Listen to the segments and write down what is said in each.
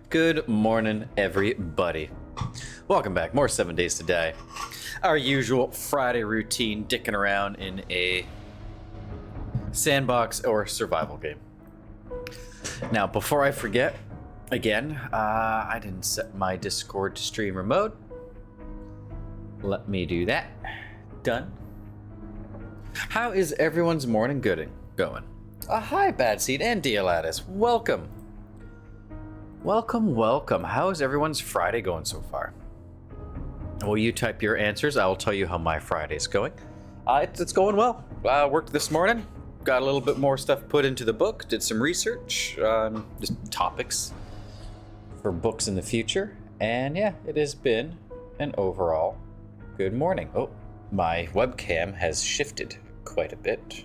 Good morning, everybody. Welcome back. More 7 Days to Die. Our usual Friday routine, dicking around in a sandbox or survival game. Now, before I forget, again, I didn't set my Discord to streamer mode. Let me do that. Done. How is everyone's morning going? Hi, Bad Seed and Dialatus. Welcome. Welcome. How is everyone's Friday going so far? Will you type your answers? I will tell you how my Friday's going. It's going well. Worked this morning. Got a little bit more stuff put into the book. Did some research on just topics for books in the future. And yeah, it has been an overall good morning. Oh, my webcam has shifted quite a bit.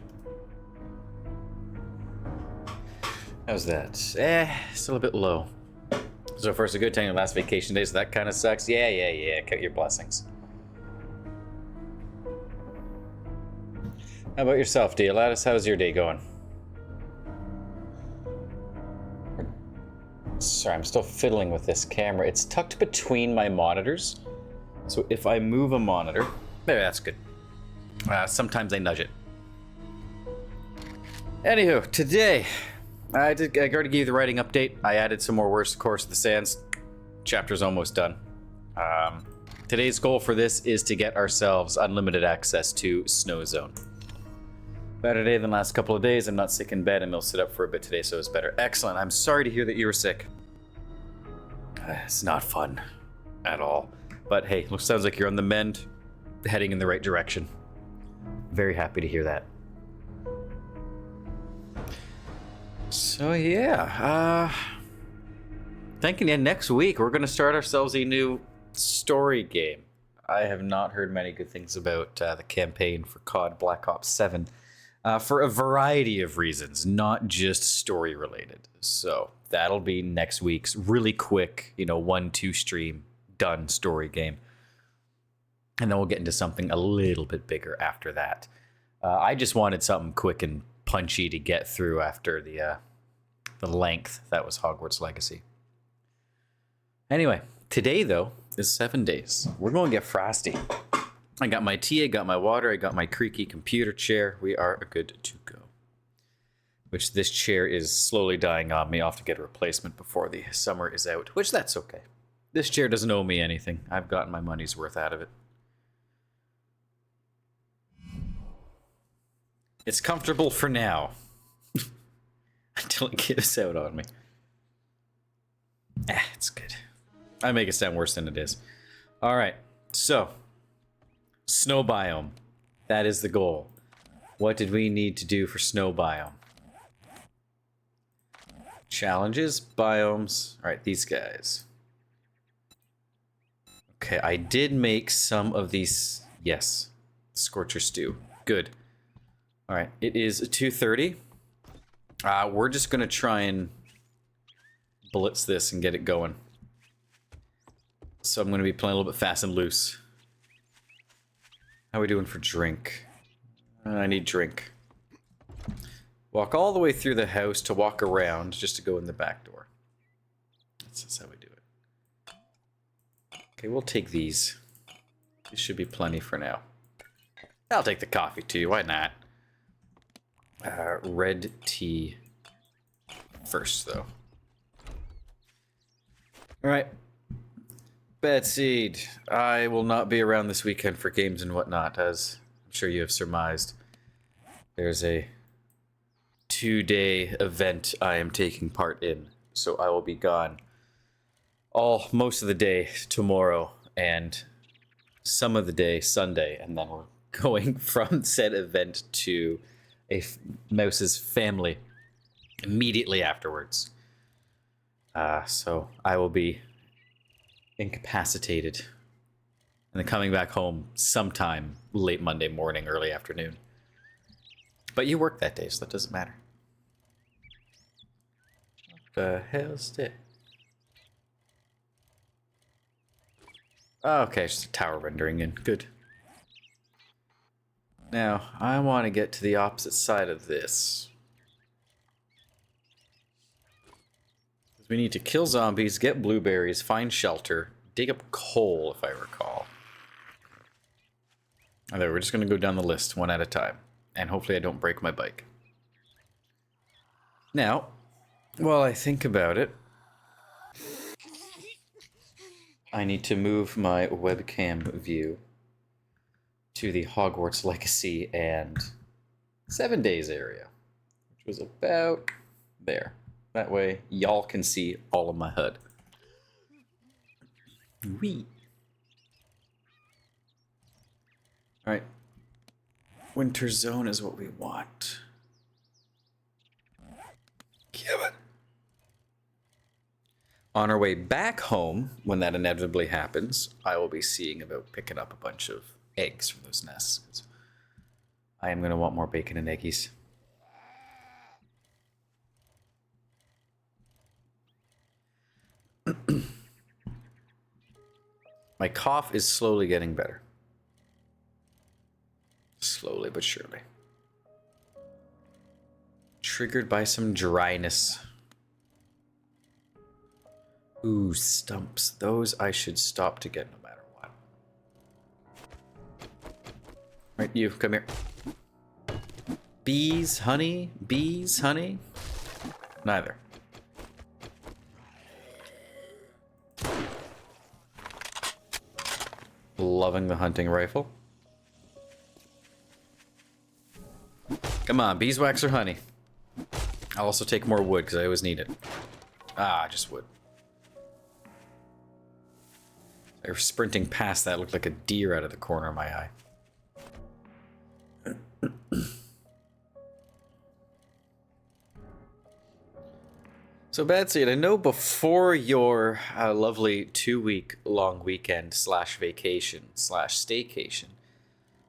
How's that? Still a bit low. So first, a good time, last vacation day, so that kind of sucks. Yeah. Count your blessings. How about yourself, Dialatus? How's your day going? Sorry, I'm still fiddling with this camera. It's tucked between my monitors. So if I move a monitor, maybe that's good. Sometimes I nudge it. Anywho, today, I already gave you the writing update. I added some more words to Course of the Sands. Chapter's almost done. Today's goal for this is to get ourselves unlimited access to Snow Zone. Better day than last couple of days. I'm not sick in bed and we'll sit up for a bit today, so it's better. Excellent. I'm sorry to hear that you were sick. It's not fun at all. But hey, sounds like you're on the mend, heading in the right direction. Very happy to hear that. So yeah, thinking next week we're going to start ourselves a new story game. I have not heard many good things about the campaign for COD Black Ops 7 for a variety of reasons, not just story related. So that'll be next week's really quick, 1-2 stream done story game. And then we'll get into something a little bit bigger after that. I just wanted something quick and punchy to get through after the length that was Hogwarts Legacy. Anyway, today though is 7 days. We're going to get frosty. I got my tea, I got my water, I got my creaky computer chair. We are good to go. Which this chair is slowly dying on me. I'll have to get a replacement before the summer is out, which that's okay. This chair doesn't owe me anything. I've gotten my money's worth out of it. It's comfortable for now. Until it gives out on me. It's good. I make it sound worse than it is. Alright, so. Snow biome. That is the goal. What did we need to do for snow biome? Challenges, biomes. Alright, these guys. Okay, I did make some of these. Yes. Scorcher stew. Good. Alright, it is 2:30. We're just going to try and blitz this and get it going. So I'm going to be playing a little bit fast and loose. How are we doing for drink? I need drink. Walk all the way through the house to walk around just to go in the back door. That's how we do it. Okay, we'll take these. These should be plenty for now. I'll take the coffee too, why not? Red tea first, though. Alright. Bad Seed. I will not be around this weekend for games and whatnot, as I'm sure you have surmised. There's a 2-day event I am taking part in, so I will be gone most of the day tomorrow and some of the day Sunday, and then we're going from said event to a mouse's family immediately afterwards. So I will be incapacitated and then coming back home sometime late Monday morning, early afternoon. But you work that day, so that doesn't matter. What the hell's that? Okay, it's just a tower rendering in. Good. Now, I want to get to the opposite side of this. We need to kill zombies, get blueberries, find shelter, dig up coal, if I recall. And then we're just going to go down the list one at a time. And hopefully I don't break my bike. Now, while I think about it, I need to move my webcam view to the Hogwarts Legacy and 7 Days area, which was about there. That way, y'all can see all of my HUD. Wee. Alright. Winter Zone is what we want. Give it. On our way back home, when that inevitably happens, I will be seeing about picking up a bunch of eggs from those nests. 'Cause I am going to want more bacon and eggies. My cough is slowly getting better. Slowly but surely. Triggered by some dryness. Ooh, stumps. Those I should stop to get no matter what. Right, you, come here. Bees, honey? Bees, honey? Neither. Loving the hunting rifle. Come on, beeswax or honey? I'll also take more wood because I always need it. Ah, just wood. I was sprinting past that, looked like a deer out of the corner of my eye. So Betsy, I know before your lovely 2-week long weekend / vacation / staycation,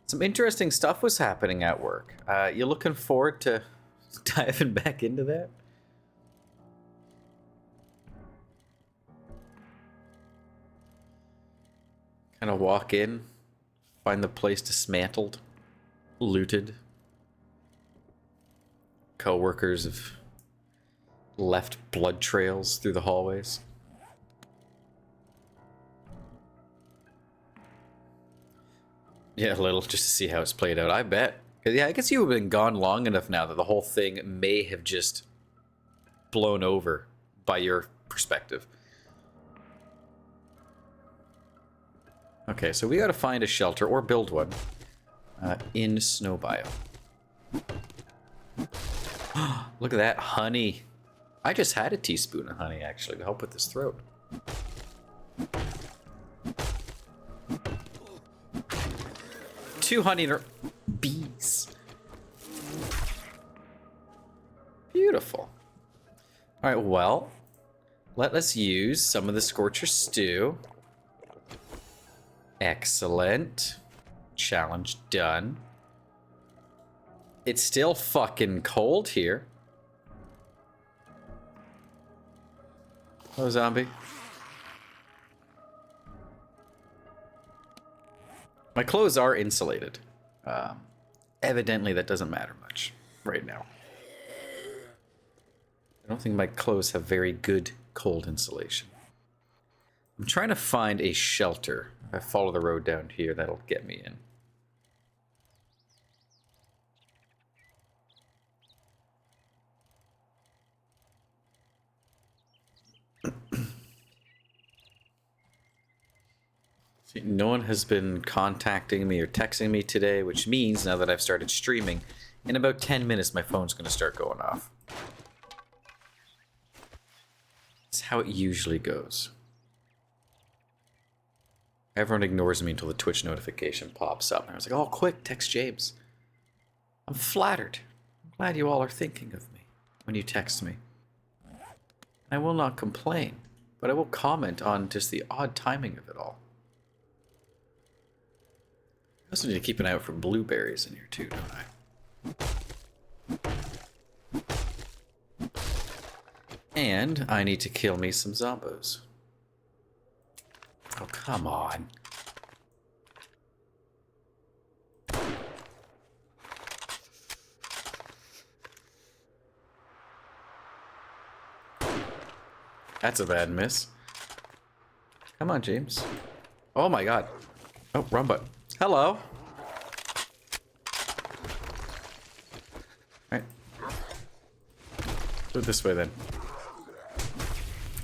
some interesting stuff was happening at work. You looking forward to diving back into that? Kind of walk in, find the place dismantled, looted. Co-workers have left blood trails through the hallways. Yeah, a little, just to see how it's played out, I bet. Yeah, I guess you've been gone long enough now that the whole thing may have just blown over by your perspective. Okay, so we gotta find a shelter, or build one, in snow biome. Look at that honey. I just had a teaspoon of honey, actually, to help with this throat. Two honey bees. Beautiful. All right, well, let us use some of the Scorcher Stew. Excellent. Challenge done. It's still fucking cold here. Hello, zombie. My clothes are insulated. Evidently, that doesn't matter much right now. I don't think my clothes have very good cold insulation. I'm trying to find a shelter. If I follow the road down here, that'll get me in. See, no one has been contacting me or texting me today, which means now that I've started streaming, in about 10 minutes my phone's going to start going off. That's how it usually goes. Everyone ignores me until the Twitch notification pops up. And I was like, oh, quick, text James. I'm flattered. I'm glad you all are thinking of me when you text me. I will not complain, but I will comment on just the odd timing of it all. I also need to keep an eye out for blueberries in here too, don't I? And I need to kill me some zombos. Oh, come on. That's a bad miss. Come on, James. Oh my god. Oh, wrong button. Hello. Alright. Do it this way then.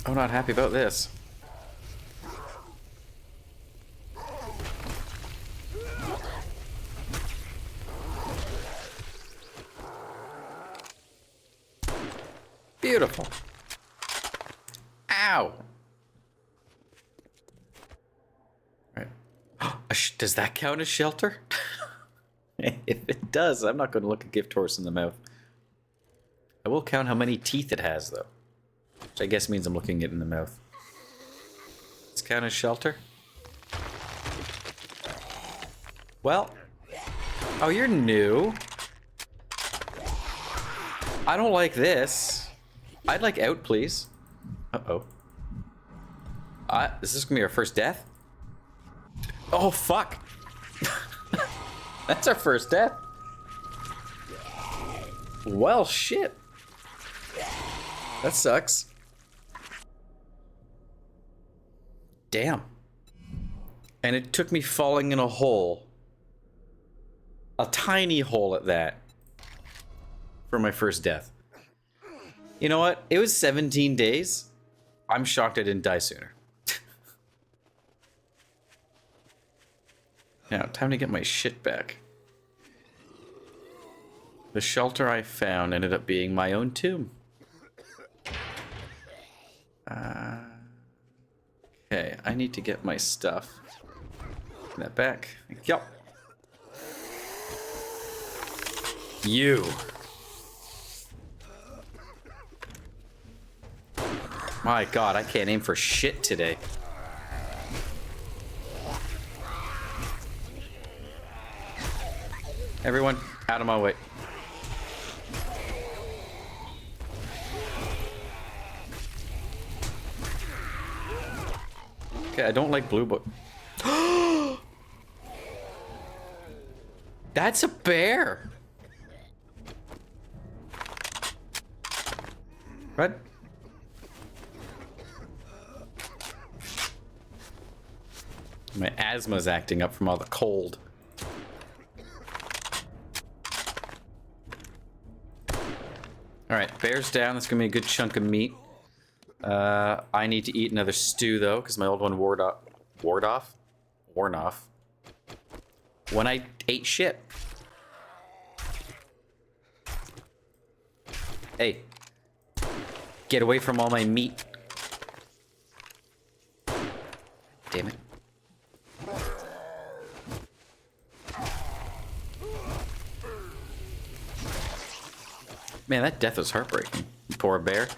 I'm not happy about this. Beautiful. Ow. Right. Does that count as shelter? If it does, I'm not going to look a gift horse in the mouth. I will count how many teeth it has, though. Which I guess means I'm looking it in the mouth. Does it count as shelter? Well. Oh, you're new. I don't like this. I'd like out, please. Uh-oh. Is this gonna be our first death? Oh, fuck. That's our first death. Well, shit. That sucks. Damn. And it took me falling in a hole. A tiny hole at that. For my first death. You know what? It was 17 days. I'm shocked I didn't die sooner. Now, time to get my shit back. The shelter I found ended up being my own tomb. Okay, I need to get my stuff. Get that back. Thank you. You. My god, I can't aim for shit today. Everyone, out of my way. Okay, I don't like blue book. That's a bear. What? My asthma's acting up from all the cold. Alright, bear's down. That's gonna be a good chunk of meat. I need to eat another stew, though, because my old one worn off? When I ate shit. Hey. Get away from all my meat. Damn it. Man, that death was heartbreaking. Poor bear.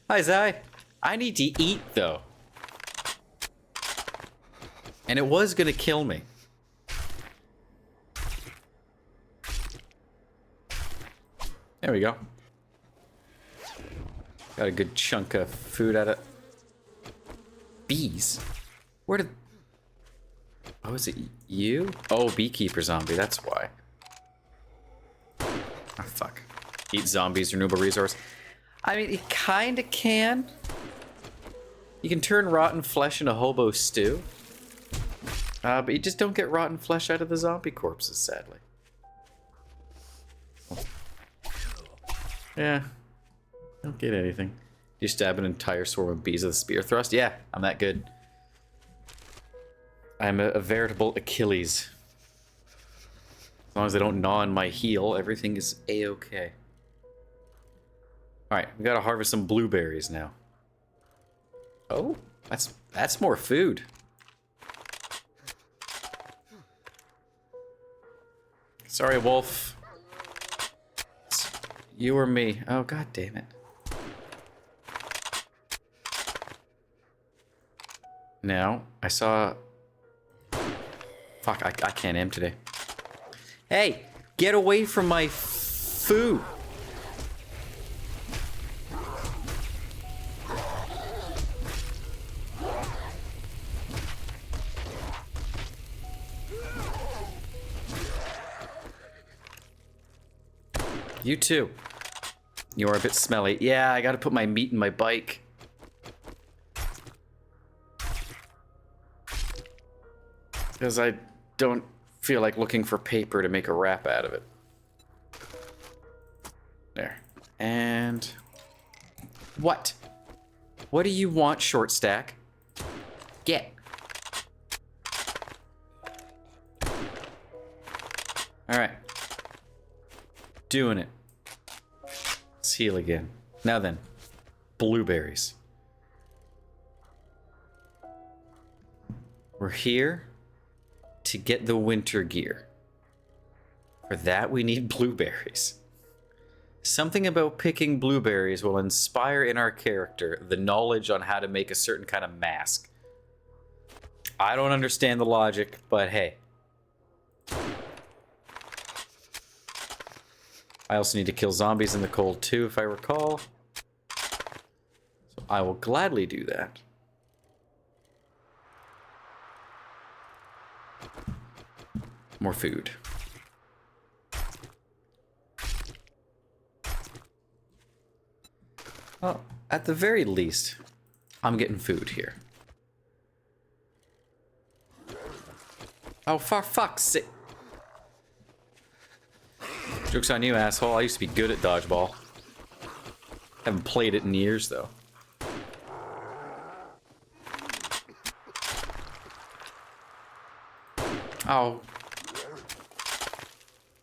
Hi, Zai. I need to eat, though. And it was gonna kill me. There we go. Got a good chunk of food out of... Bees? Where did... Oh, is it you? Oh, beekeeper zombie, that's why. Ah, fuck. Eat zombies, renewable resource. I mean, you kinda can. You can turn rotten flesh into hobo stew. But you just don't get rotten flesh out of the zombie corpses, sadly. Yeah. Don't get anything. You stab an entire swarm of bees with a spear thrust? Yeah, I'm that good. I'm a veritable Achilles. As long as they don't gnaw on my heel, everything is a-okay. Alright, we gotta harvest some blueberries now. Oh, that's more food. Sorry, wolf. It's you or me. Oh, god damn it. Now, I saw... Fuck, I can't aim today. Hey, get away from my food. You too. You are a bit smelly. Yeah, I gotta put my meat in my bike. Because I don't feel like looking for paper to make a wrap out of it. There. And... What? What do you want, short stack? Get. Alright. Doing it. Let's heal again. Now then. Blueberries. We're here to get the winter gear. For that, we need blueberries. Something about picking blueberries will inspire in our character the knowledge on how to make a certain kind of mask. I don't understand the logic, but hey. I also need to kill zombies in the cold too, if I recall. So I will gladly do that. More food. Well, at the very least, I'm getting food here. Oh, for fuck's sake. Joke's on you, asshole. I used to be good at dodgeball. Haven't played it in years, though. Oh.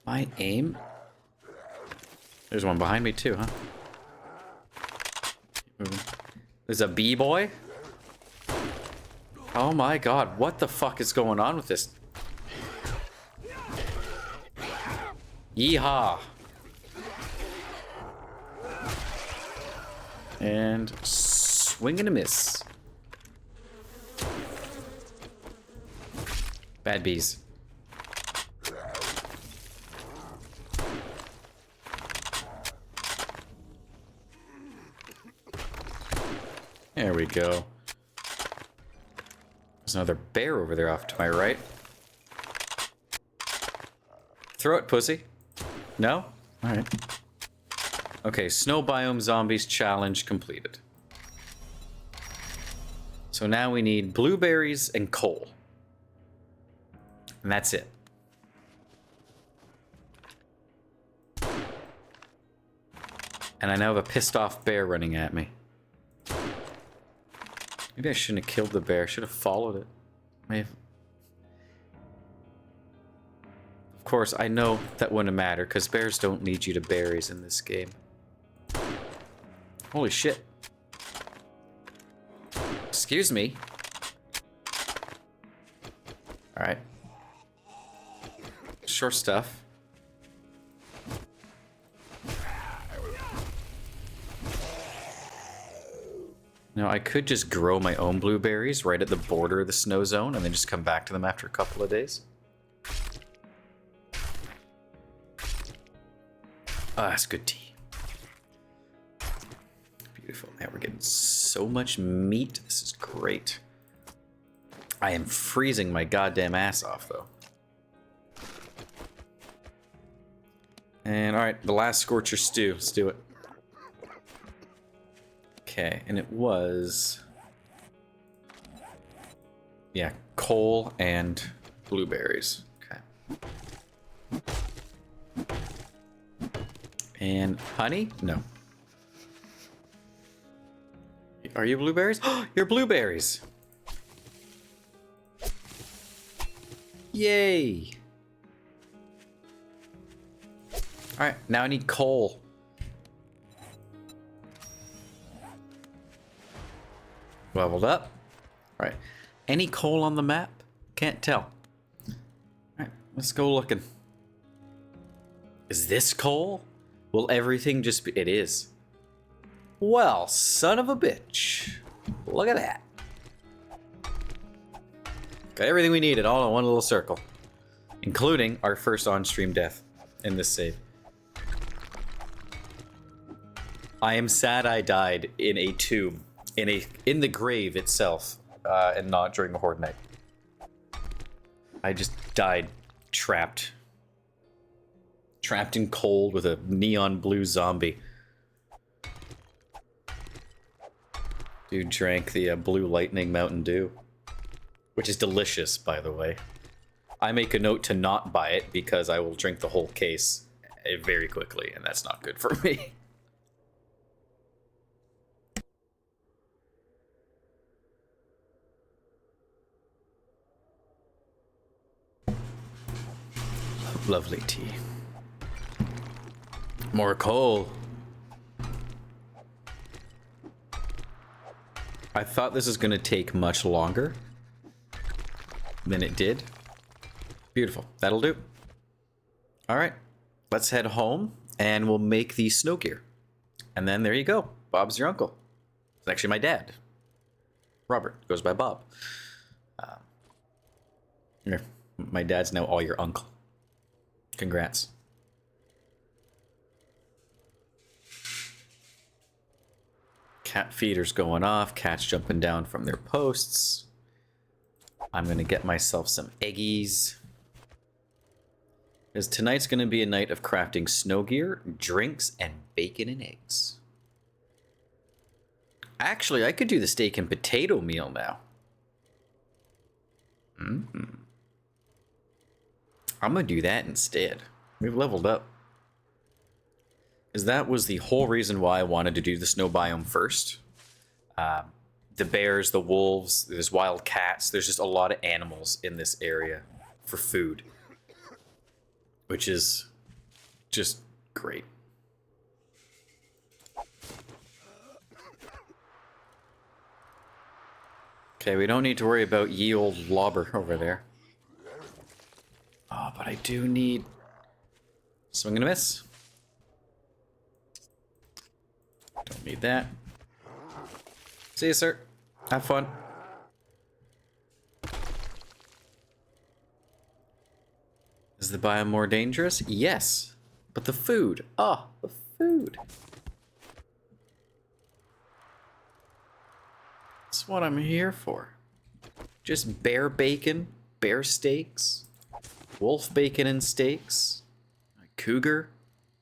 My aim? There's one behind me, too, huh? There's a B-boy? Oh my god, what the fuck is going on with this? Yeehaw! And swing and a miss. Bad bees. There we go. There's another bear over there off to my right. Throw it, pussy. No? Alright. Okay, snow biome zombies challenge completed. So now we need blueberries and coal. And that's it. And I now have a pissed off bear running at me. Maybe I shouldn't have killed the bear. I should have followed it. Of course, I know that wouldn't matter, because bears don't need you to berries in this game. Holy shit. Excuse me. Alright. Short stuff. Now, I could just grow my own blueberries right at the border of the snow zone and then just come back to them after a couple of days. Ah, that's good tea. Beautiful. Now we're getting so much meat. This is great. I am freezing my goddamn ass off, though. And, alright, the last Scorcher stew. Let's do it. Okay, and it was... yeah, coal and blueberries. Okay. And honey? No. Are you blueberries? You're blueberries! Yay! Alright, now I need coal. Leveled up. Alright. Any coal on the map? Can't tell. Alright, let's go looking. Is this coal? Will everything just be... it is. Well, son of a bitch. Look at that. Got everything we needed all in one little circle. Including our first on-stream death in this save. I am sad I died in a tomb. In the grave itself, and not during the Horde Night. I just died trapped. Trapped in cold with a neon blue zombie. Dude drank the blue lightning Mountain Dew. Which is delicious, by the way. I make a note to not buy it because I will drink the whole case very quickly, and that's not good for me. Lovely tea. More coal. I thought this was going to take much longer than it did. Beautiful. That'll do. All right. Let's head home and we'll make the snow gear. And then there you go. Bob's your uncle. It's actually my dad. Robert goes by Bob. Here. My dad's now all your uncle. Congrats. Cat feeders going off. Cats jumping down from their posts. I'm going to get myself some eggies. Because tonight's going to be a night of crafting snow gear, drinks, and bacon and eggs. Actually, I could do the steak and potato meal now. I'm going to do that instead. We've leveled up. Because that was the whole reason why I wanted to do the snow biome first. The bears, the wolves, there's wild cats. There's just a lot of animals in this area for food. Which is just great. Okay, we don't need to worry about ye old lobber over there. Oh, but I do need... Swing and a miss. Don't need that. See you, sir. Have fun. Is the biome more dangerous? Yes. But the food. Oh, the food. That's what I'm here for. Just bear bacon, bear steaks, wolf bacon and steaks, cougar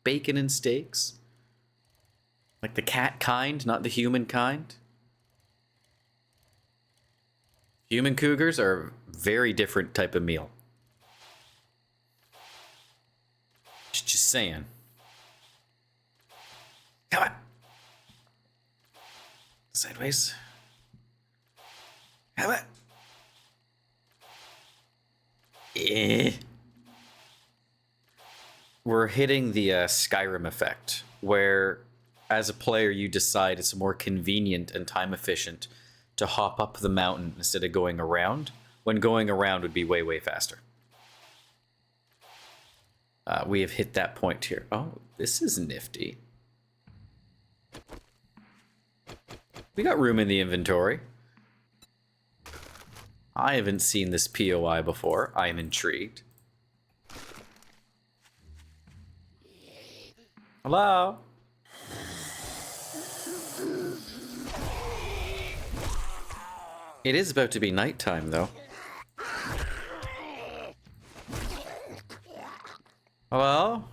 bacon and steaks. Like the cat kind, not the human kind. Human cougars are a very different type of meal. Just saying. Come on. Sideways. Come on. We're hitting the Skyrim effect, where as a player you decide it's more convenient and time efficient to hop up the mountain instead of going around, when going around would be way, way faster. We have hit that point here. Oh, this is nifty. We got room in the inventory. I haven't seen this POI before. I am intrigued. Hello? It is about to be nighttime, though. Hello?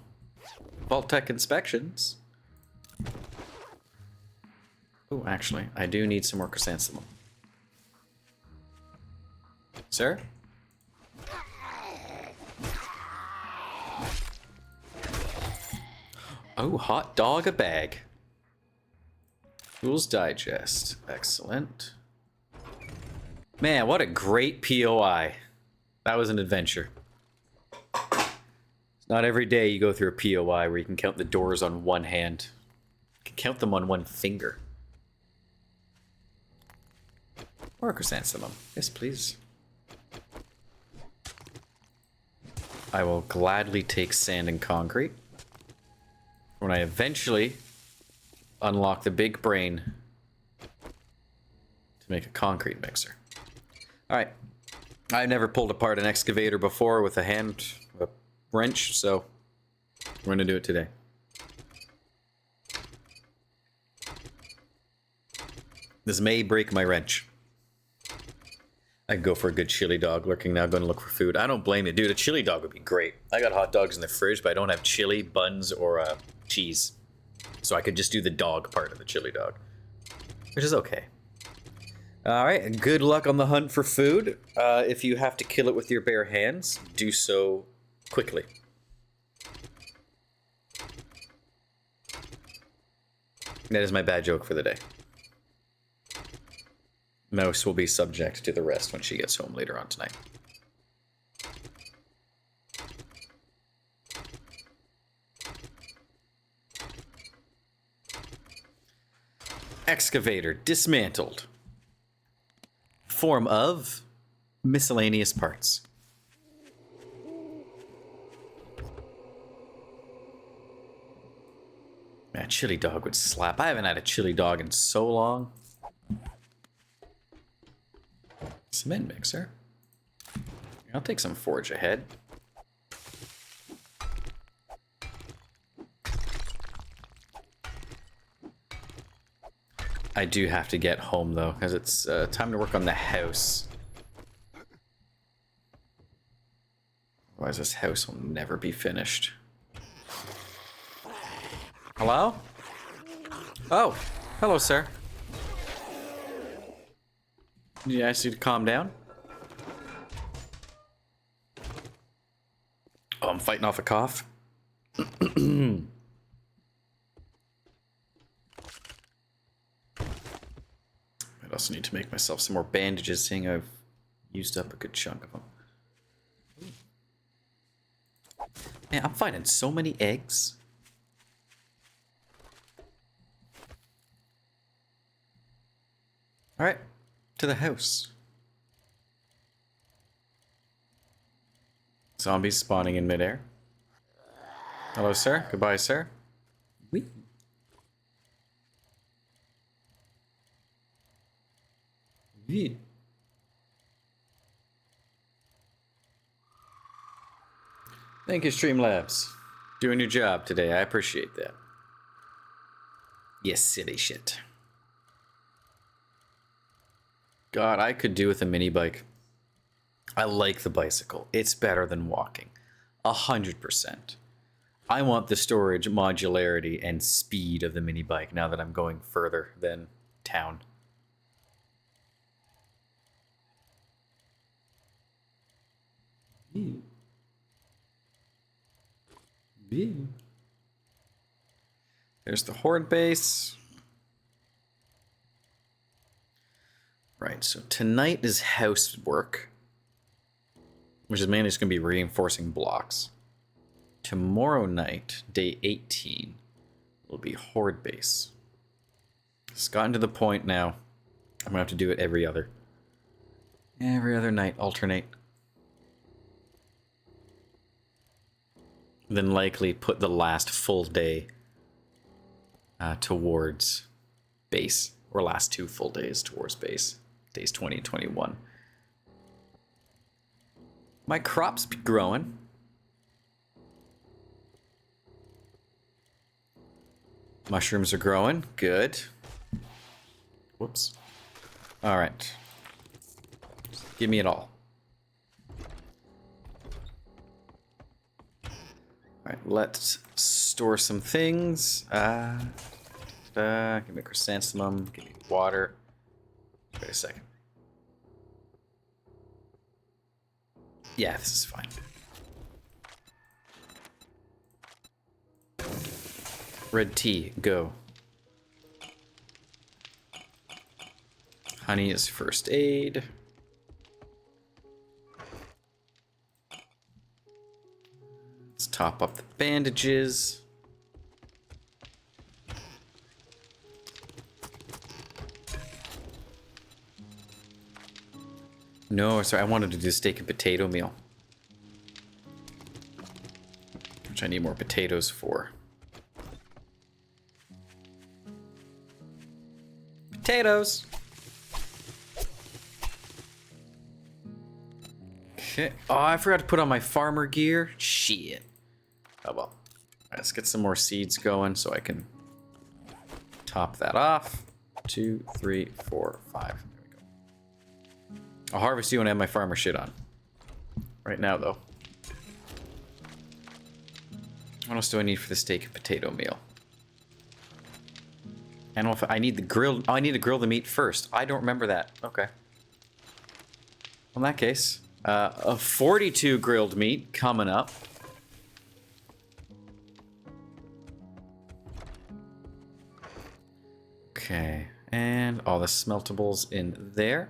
Vault-Tec inspections. Oh, actually, I do need some more chrysanthemum. Sir? Oh, hot dog a bag. Fool's Digest. Excellent. Man, what a great POI. That was an adventure. It's not every day you go through a POI where you can count the doors on one hand. You can count them on one finger. Or a chrysanthemum. Yes, please. I will gladly take sand and concrete. When I eventually unlock the big brain to make a concrete mixer. Alright. I've never pulled apart an excavator before with a wrench, so we're gonna do it today. This may break my wrench. I could go for a good chili dog. Lurking now, going to look for food. I don't blame you, dude. A chili dog would be great. I got hot dogs in the fridge, but I don't have chili, buns, or cheese. So I could just do the dog part of the chili dog. Which is okay. All right, good luck on the hunt for food. If you have to kill it with your bare hands, do so quickly. That is my bad joke for the day. Mouse will be subject to the rest when she gets home later on tonight. Excavator dismantled. Form of miscellaneous parts. Man, chili dog would slap. I haven't had a chili dog in so long. Cement mixer. I'll take some forage ahead. I do have to get home though, because it's time to work on the house. Otherwise this house will never be finished. Hello? Oh, hello, sir. Did you ask you to calm down? Oh, I'm fighting off a cough. I also need to make myself some more bandages, seeing I've used up a good chunk of them. Man, I'm finding so many eggs. All right, to the house. Zombies spawning in midair. Hello, sir. Goodbye, sir. Whee. Whee. Thank you, Streamlabs. Doing your job today. I appreciate that. Yes, silly shit. God, I could do with a mini bike. I like the bicycle. It's better than walking. 100%. I want the storage, modularity, and speed of the mini bike now that I'm going further than town. Ew. Ew. There's the horde base. Right, so tonight is housework, which is mainly just going to be reinforcing blocks. Tomorrow night, day 18, will be horde base. It's gotten to the point now, I'm going to have to do it every other night, alternate. Then likely put the last full day towards base, or last 2 full days towards base. Days 20 and 21. My crops be growing. Mushrooms are growing. Good. Whoops. All right. Give me it all. All right, let's store some things. Give me chrysanthemum. Give me water. Wait a second. Yeah, this is fine. Red tea, go. Honey is first aid. Let's top up the bandages. No, sorry, I wanted to do steak and potato meal. Which I need more potatoes for. Potatoes! Okay. Oh, I forgot to put on my farmer gear. Shit. Oh well. Let's get some more seeds going so I can top that off. 2, 3, 4, 5. I'll harvest you when I have my farmer shit on. Right now, though. What else do I need for the steak and potato meal? I don't know if I need the grilled... Oh, I need to grill the meat first. I don't remember that. Okay. In that case, a 42 grilled meat coming up. Okay, and all the smeltables in there.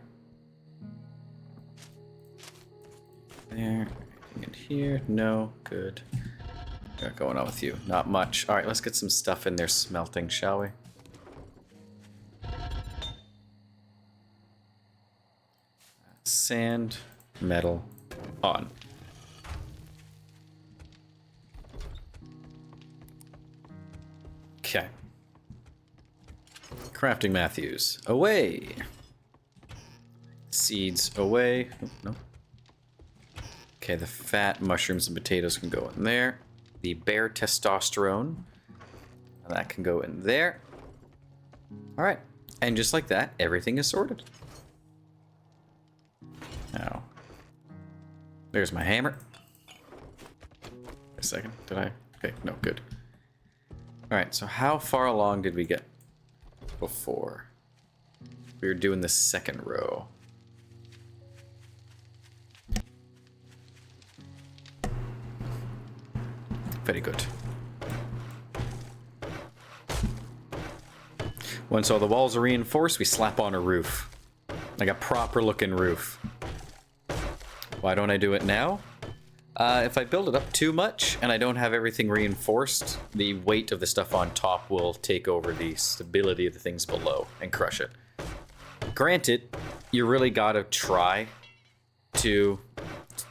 There, anything in here? No, good. What's going on with you? Not much. All right, let's get some stuff in there smelting, shall we? Sand, metal, on. Okay. Crafting Matthews, away. Seeds, away. Oh, no. Okay, the fat, mushrooms, and potatoes can go in there. The bear testosterone, that can go in there. All right, and just like that, everything is sorted. Now, there's my hammer. Wait a second, did I? Okay, no, good. All right, so how far along did we get before? We were doing the second row. Very good. Once all the walls are reinforced, we slap on a roof. Like a proper looking roof. Why don't I do it now? If I build it up too much and I don't have everything reinforced, the weight of the stuff on top will take over the stability of the things below and crush it. Granted, you really gotta try to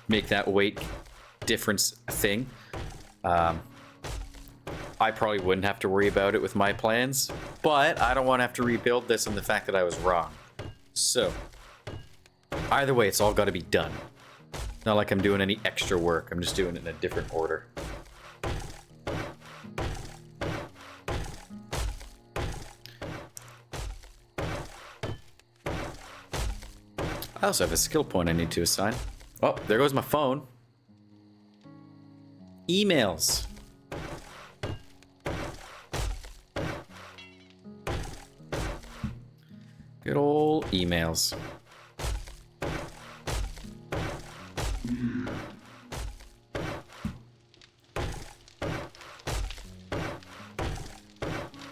make that weight difference a thing. I probably wouldn't have to worry about it with my plans, but I don't want to have to rebuild this on the fact that I was wrong. So, either way, it's all got to be done. Not like I'm doing any extra work. I'm just doing it in a different order. I also have a skill point I need to assign. Oh, there goes my phone. Emails. Good old emails.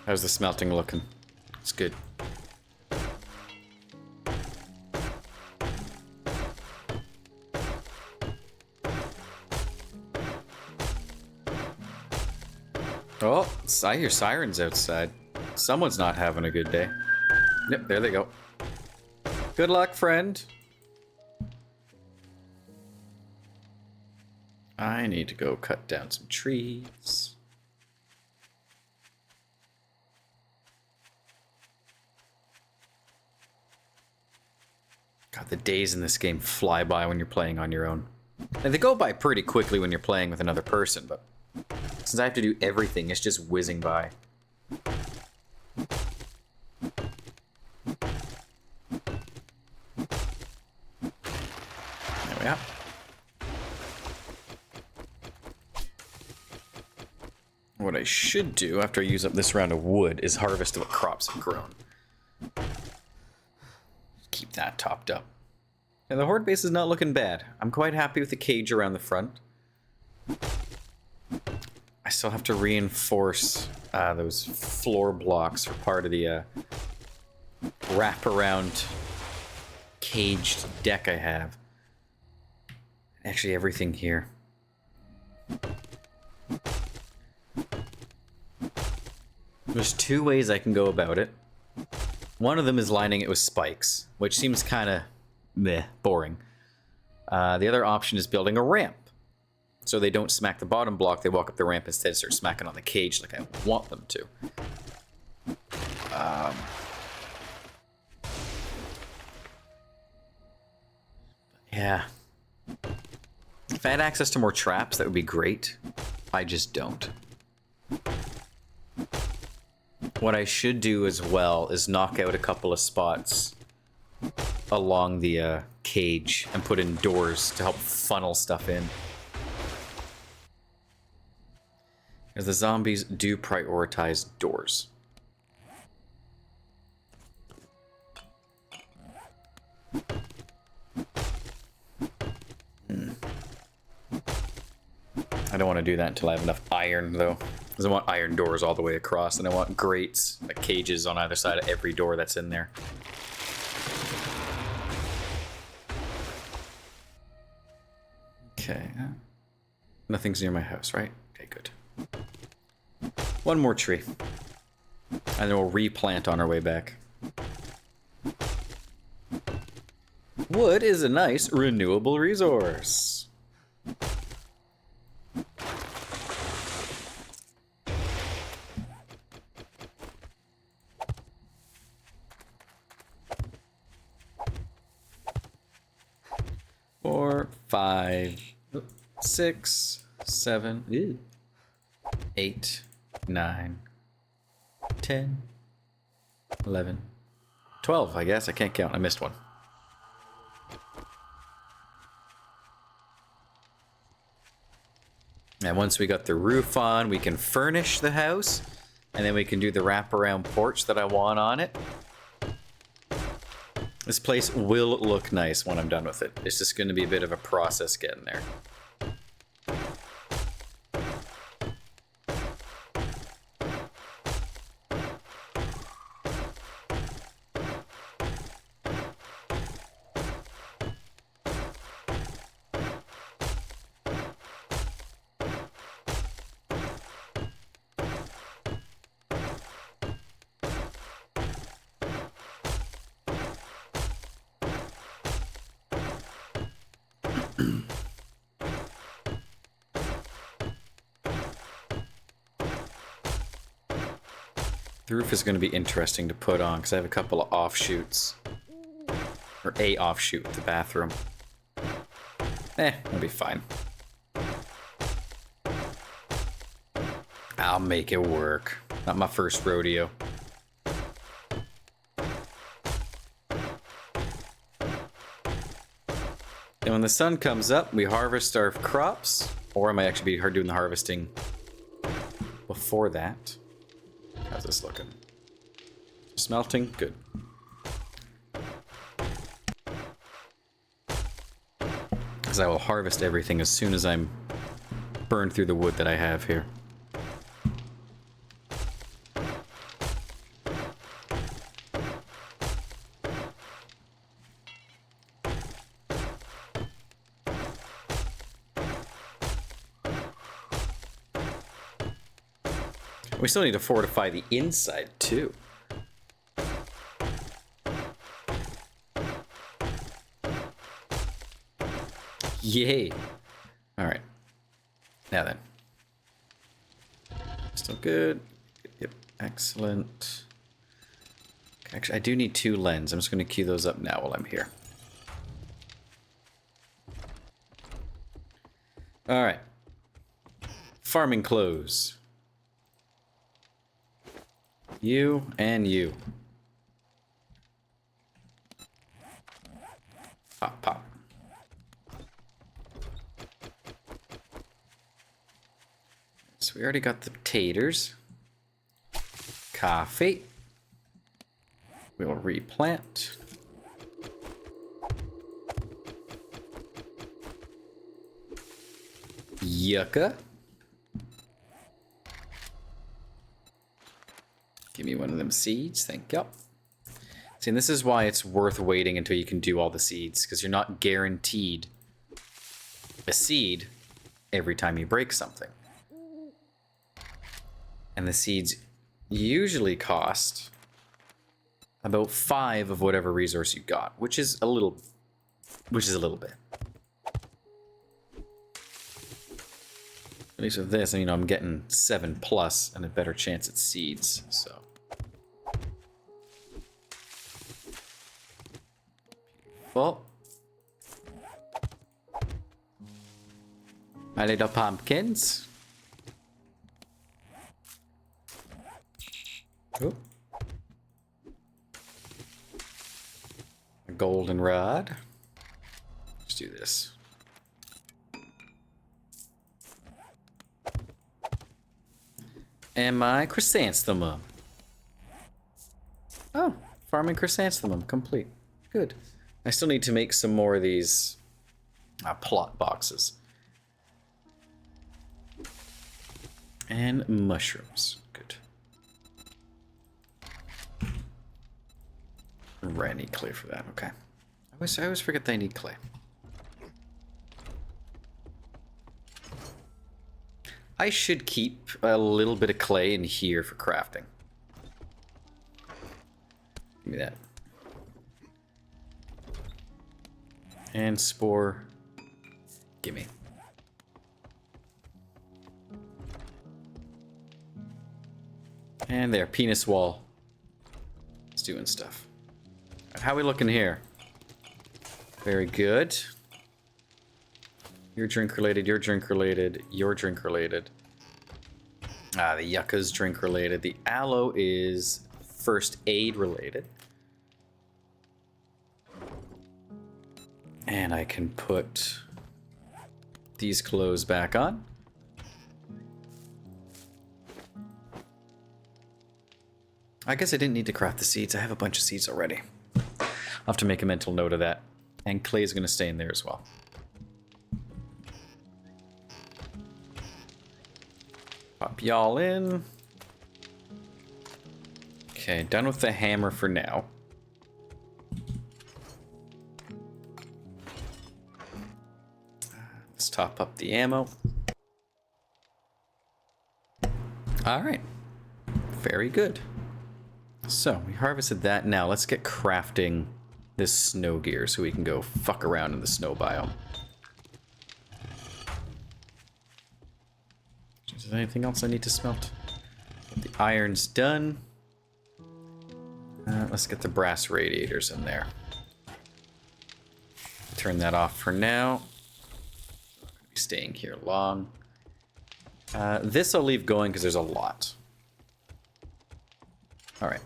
How's the smelting looking? It's good. Oh, I hear sirens outside. Someone's not having a good day. Yep, there they go. Good luck, friend. I need to go cut down some trees. God, the days in this game fly by when you're playing on your own. And they go by pretty quickly when you're playing with another person, but since I have to do everything, it's just whizzing by. There we are. What I should do after I use up this round of wood is harvest what crops have grown. Keep that topped up. And the horde base is not looking bad. I'm quite happy with the cage around the front. I still have to reinforce those floor blocks for part of the wraparound caged deck I have. Actually, everything here. There's two ways I can go about it. One of them is lining it with spikes, which seems kind of meh, boring. The other option is building a ramp. So they don't smack the bottom block, they walk up the ramp instead and start smacking on the cage like I want them to. Yeah. If I had access to more traps, that would be great. I just don't. What I should do as well is knock out a couple of spots along the cage and put in doors to help funnel stuff in. As the zombies do prioritize doors. I don't want to do that until I have enough iron, though. Because I want iron doors all the way across, and I want grates, like cages on either side of every door that's in there. Okay. Nothing's near my house, right? Okay, good. One more tree. And then we'll replant on our way back. Wood is a nice renewable resource. Four, 5, 6, 7, 8, 9, 10, 11, 12, I guess. I can't count. I missed one. And once we got the roof on, we can furnish the house. And then we can do the wraparound porch that I want on it. This place will look nice when I'm done with it. It's just going to be a bit of a process getting there. The roof is going to be interesting to put on because I have a couple of offshoots. Or a offshoot with the bathroom. It'll be fine. I'll make it work. Not my first rodeo. And when the sun comes up, we harvest our crops. Or I might actually be doing the harvesting before that. How's this looking? Smelting? Good. Because I will harvest everything as soon as I'm burned through the wood that I have here. We still need to fortify the inside, too. Yay. Alright. Now then. Still good. Yep, excellent. Actually, I do need 2 lens. I'm just going to queue those up now while I'm here. Alright. Farming clothes. You and you. Pop, pop. So we already got the taters. Coffee. We'll replant. Yucca. Give me one of them seeds, thank you. See, and this is why it's worth waiting until you can do all the seeds, because you're not guaranteed a seed every time you break something. And the seeds usually cost about 5 of whatever resource you got, which is a little bit. At least with this, you know, I'm getting 7+ and a better chance at seeds, so. Well, my little pumpkins. Oh. A golden rod. Let's do this. And my chrysanthemum. Oh, farming chrysanthemum complete. Good. I still need to make some more of these plot boxes. And mushrooms. Good. Right, I need clay for that. Okay. I always forget they need clay. I should keep a little bit of clay in here for crafting. Give me that. And spore. Gimme. And there, penis wall. It's doing stuff. How are we looking here? Very good. Your drink related, your drink related, your drink related. Ah, the yucca's drink related. The aloe is first aid related. And I can put these clothes back on. I guess I didn't need to craft the seeds. I have a bunch of seeds already. I'll have to make a mental note of that. And clay is going to stay in there as well. Pop y'all in. Okay, done with the hammer for now. Let's top up the ammo. Alright. Very good. So, we harvested that. Now, let's get crafting this snow gear so we can go fuck around in the snow biome. Is there anything else I need to smelt? The iron's done. Let's get the brass radiators in there. Turn that off for now. I'm not going to be staying here long. This I'll leave going because there's a lot. Alright.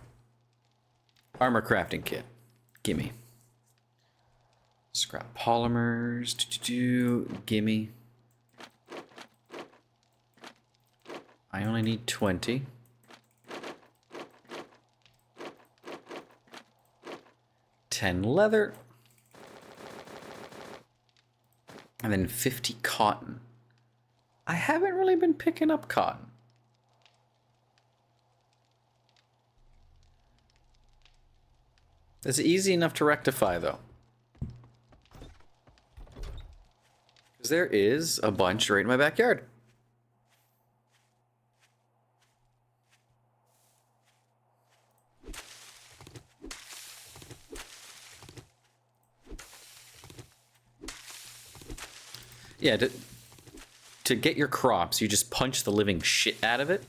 Armor crafting kit. Gimme. Scrap polymers. Gimme. I only need 20. 10 leather. And then 50 cotton. I haven't really been picking up cotton. It's easy enough to rectify, though. Because there is a bunch right in my backyard. Yeah, to get your crops, you just punch the living shit out of it.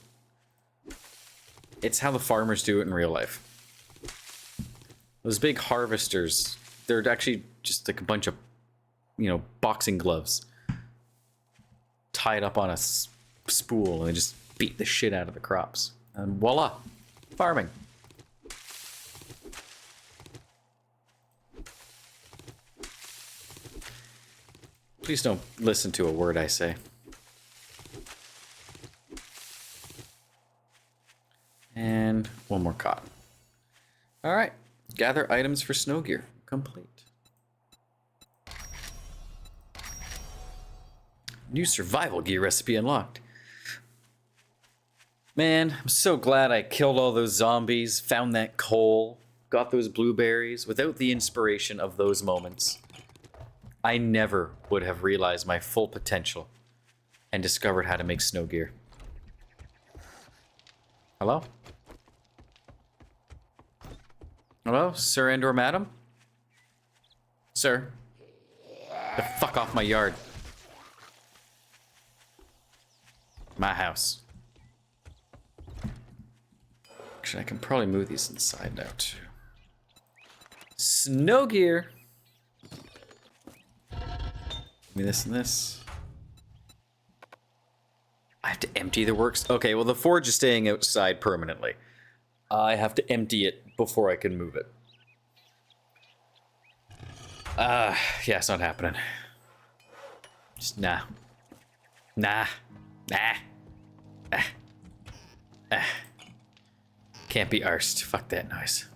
It's how the farmers do it in real life. Those big harvesters, they're actually just like a bunch of, you know, boxing gloves tied up on a spool, and they just beat the shit out of the crops. And voila, farming. Please don't listen to a word I say. And one more cotton. All right. Gather items for snow gear. Complete. New survival gear recipe unlocked. Man, I'm so glad I killed all those zombies, found that coal, got those blueberries. Without the inspiration of those moments, I never would have realized my full potential and discovered how to make snow gear. Hello? Hello, sir and or madam? Sir? The fuck off my yard. My house. Actually, I can probably move these inside now, too. Snow gear! Give me this and this. I have to empty the works. Okay, well, the forge is staying outside permanently. I have to empty it before I can move it. Yeah, it's not happening. Just nah. Nah. Nah. Can't be arsed. Fuck that noise.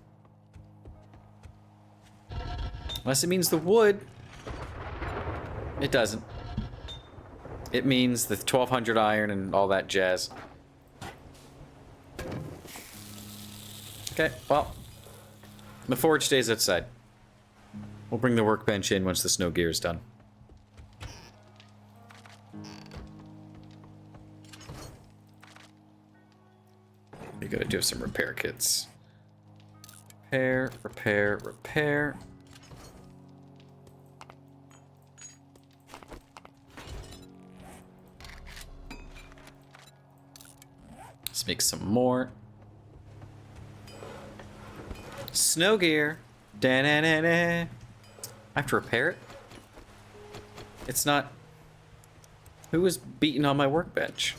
Unless it means the wood. It doesn't. It means the 1200 iron and all that jazz. Okay, well, the forge stays outside. We'll bring the workbench in once the snow gear is done. We gotta do some repair kits. Repair, repair, repair. Let's make some more. Snow gear. Da-na-na-na. I have to repair it? It's not... Who was beating on my workbench?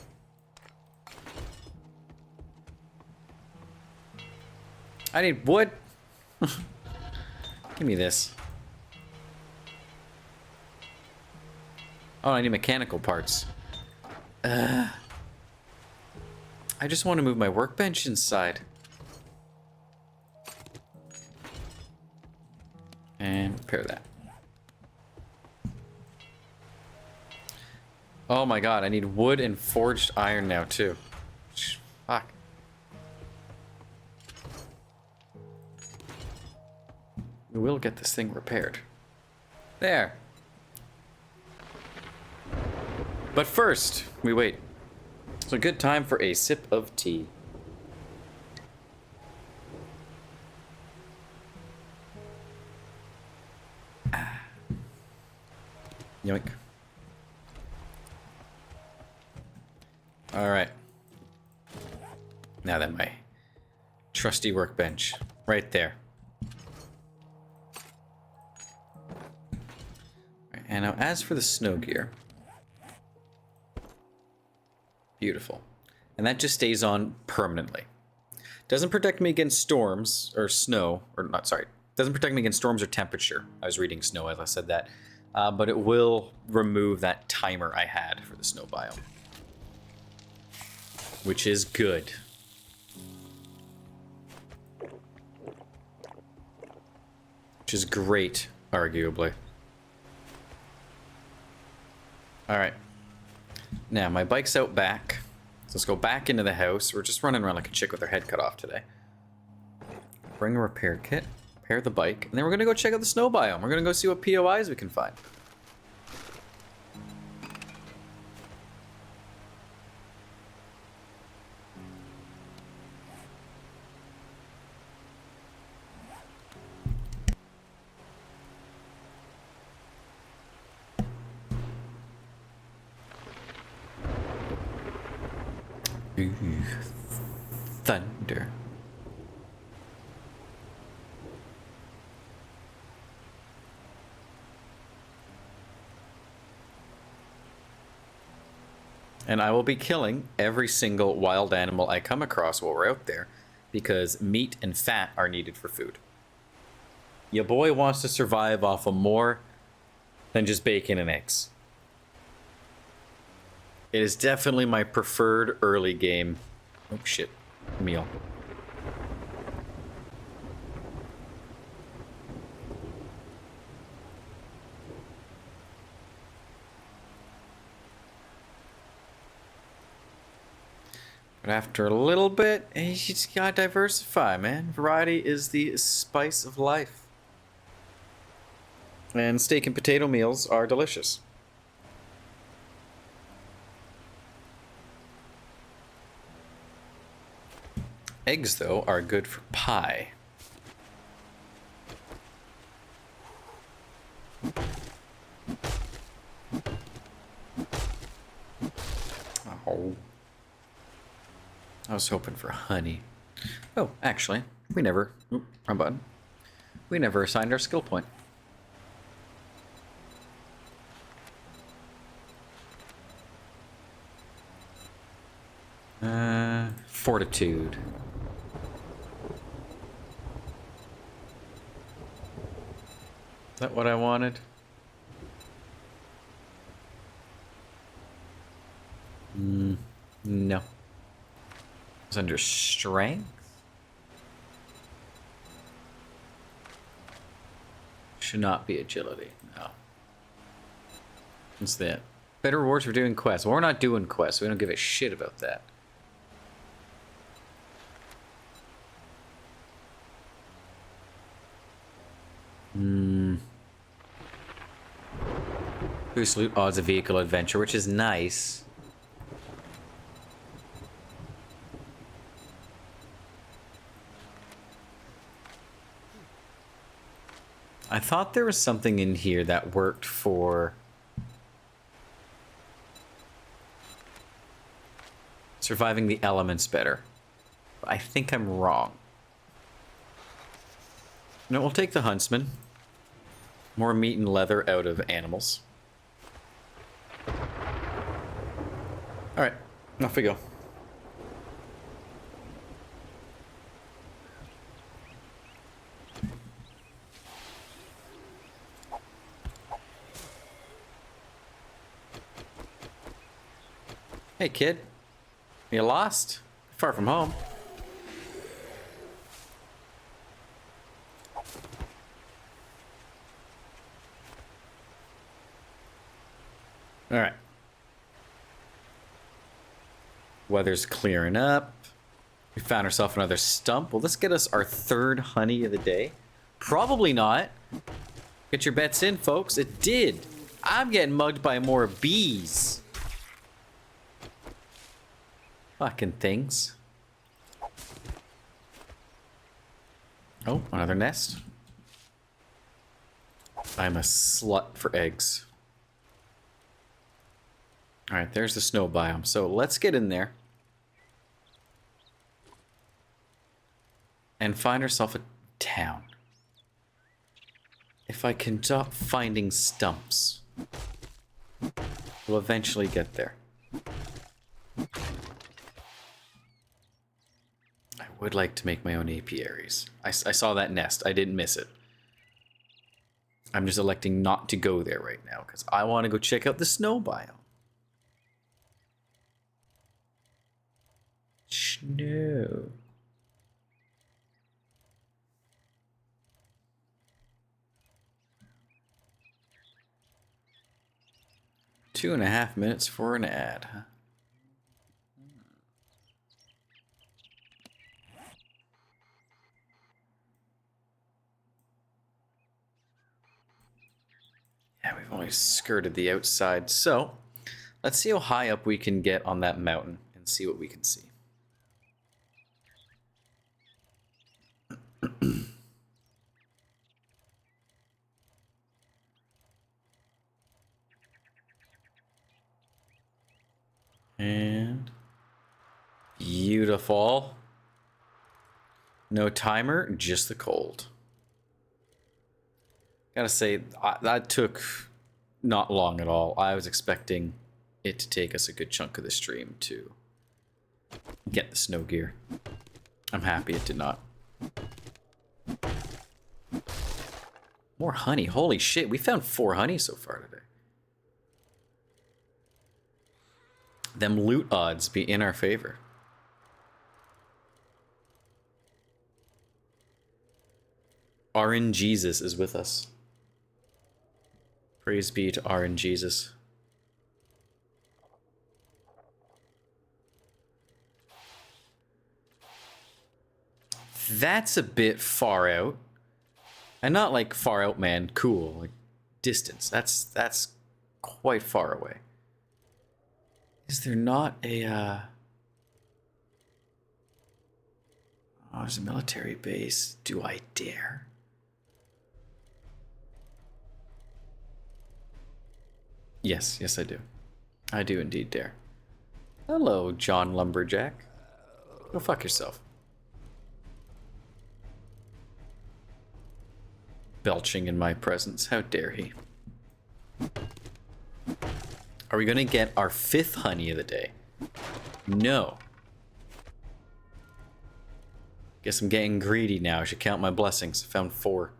I need wood. Give me this. Oh, I need mechanical parts. I just want to move my workbench inside. And repair that. Oh my god, I need wood and forged iron now too. Fuck. We will get this thing repaired. There. But first, we wait. It's a good time for a sip of tea. Yoink. Alright. Now then, my trusty workbench. Right there. Right, and now as for the snow gear. Beautiful. And that just stays on permanently. Doesn't protect me against storms or snow, or not, sorry. Doesn't protect me against storms or temperature. I was reading snow as I said that. But it will remove that timer I had for the snow biome. Which is good. Which is great, arguably. Alright. Now, my bike's out back. So let's go back into the house. We're just running around like a chick with her head cut off today. Bring a repair kit. Repair the bike. And then we're going to go check out the snow biome. We're going to go see what POIs we can find. Ooh, thunder. And I will be killing every single wild animal I come across while we're out there, because meat and fat are needed for food. Your boy wants to survive off of more than just bacon and eggs. It is definitely my preferred early game. Oh shit. Meal. But after a little bit, you just gotta diversify, man. Variety is the spice of life. And steak and potato meals are delicious. Eggs, though, are good for pie. Oh. I was hoping for honey. Oh, actually, we never... Oop, wrong button. We never assigned our skill point. Fortitude. Is that what I wanted? No. It's under strength? Should not be agility. No. What's that? Better rewards for doing quests. Well, we're not doing quests. We don't give a shit about that. Boost loot odds of vehicle adventure, which is nice. I thought there was something in here that worked for surviving the elements better. But I think I'm wrong. No, we'll take the huntsman. More meat and leather out of animals. Alright, off we go. Hey kid, you lost? Far from home. Alright. Weather's clearing up. We found ourselves another stump. Will this get us our third honey of the day? Probably not. Get your bets in, folks. It did. I'm getting mugged by more bees. Fucking things. Oh, another nest. I'm a slut for eggs. Alright, there's the snow biome. So let's get in there. And find ourselves a town. If I can stop finding stumps, we'll eventually get there. I would like to make my own apiaries. I saw that nest. I didn't miss it. I'm just electing not to go there right now because I want to go check out the snow biome. Snow. Two and a half minutes for an ad, huh? Yeah, we've only skirted the outside, so let's see how high up we can get on that mountain and see what we can see. And beautiful. No timer, just the cold. Gotta say, that took not long at all. I was expecting it to take us a good chunk of the stream to get the snow gear. I'm happy it did not. More honey. Holy shit, we found 4 honey so far today. Them loot odds be in our favor. RN Jesus is with us. Praise be to RN Jesus. That's a bit far out. And not like far out, man. Cool. Like distance. That's quite far away. Is there not a oh, there's a military base. Do I dare? Yes, yes I do. I do indeed dare. Hello, John Lumberjack. Go fuck yourself. Belching in my presence. How dare he? Are we gonna get our 5th honey of the day? No. Guess I'm getting greedy now. I should count my blessings. Found 4.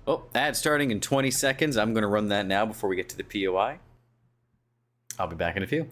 Oh, ad starting in 20 seconds. I'm gonna run that now before we get to the POI. I'll be back in a few.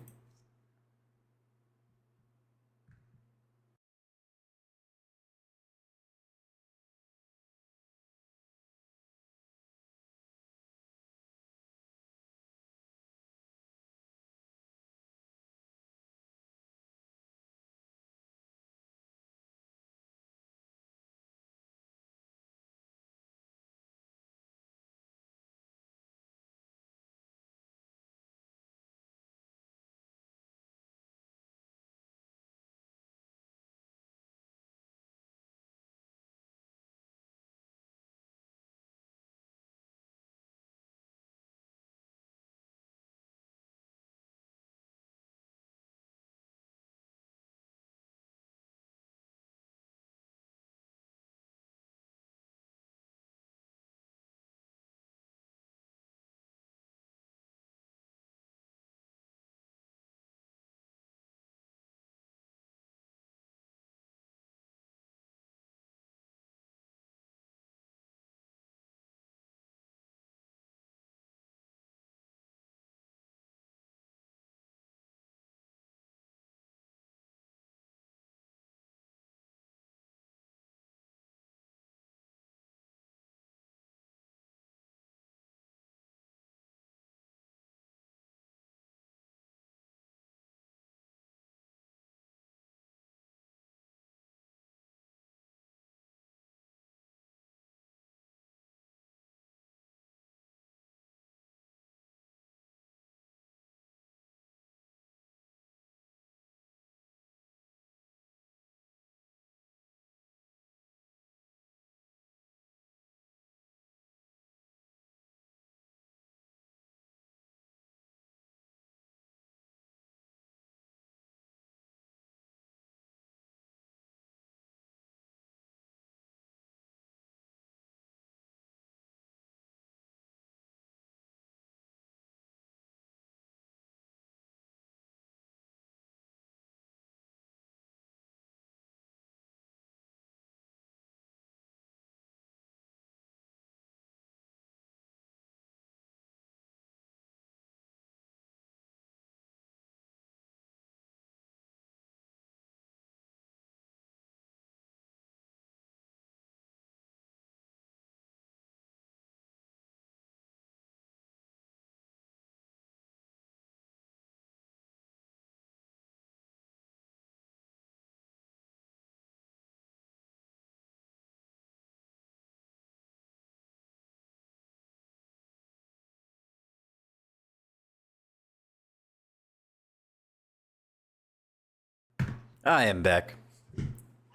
I am back.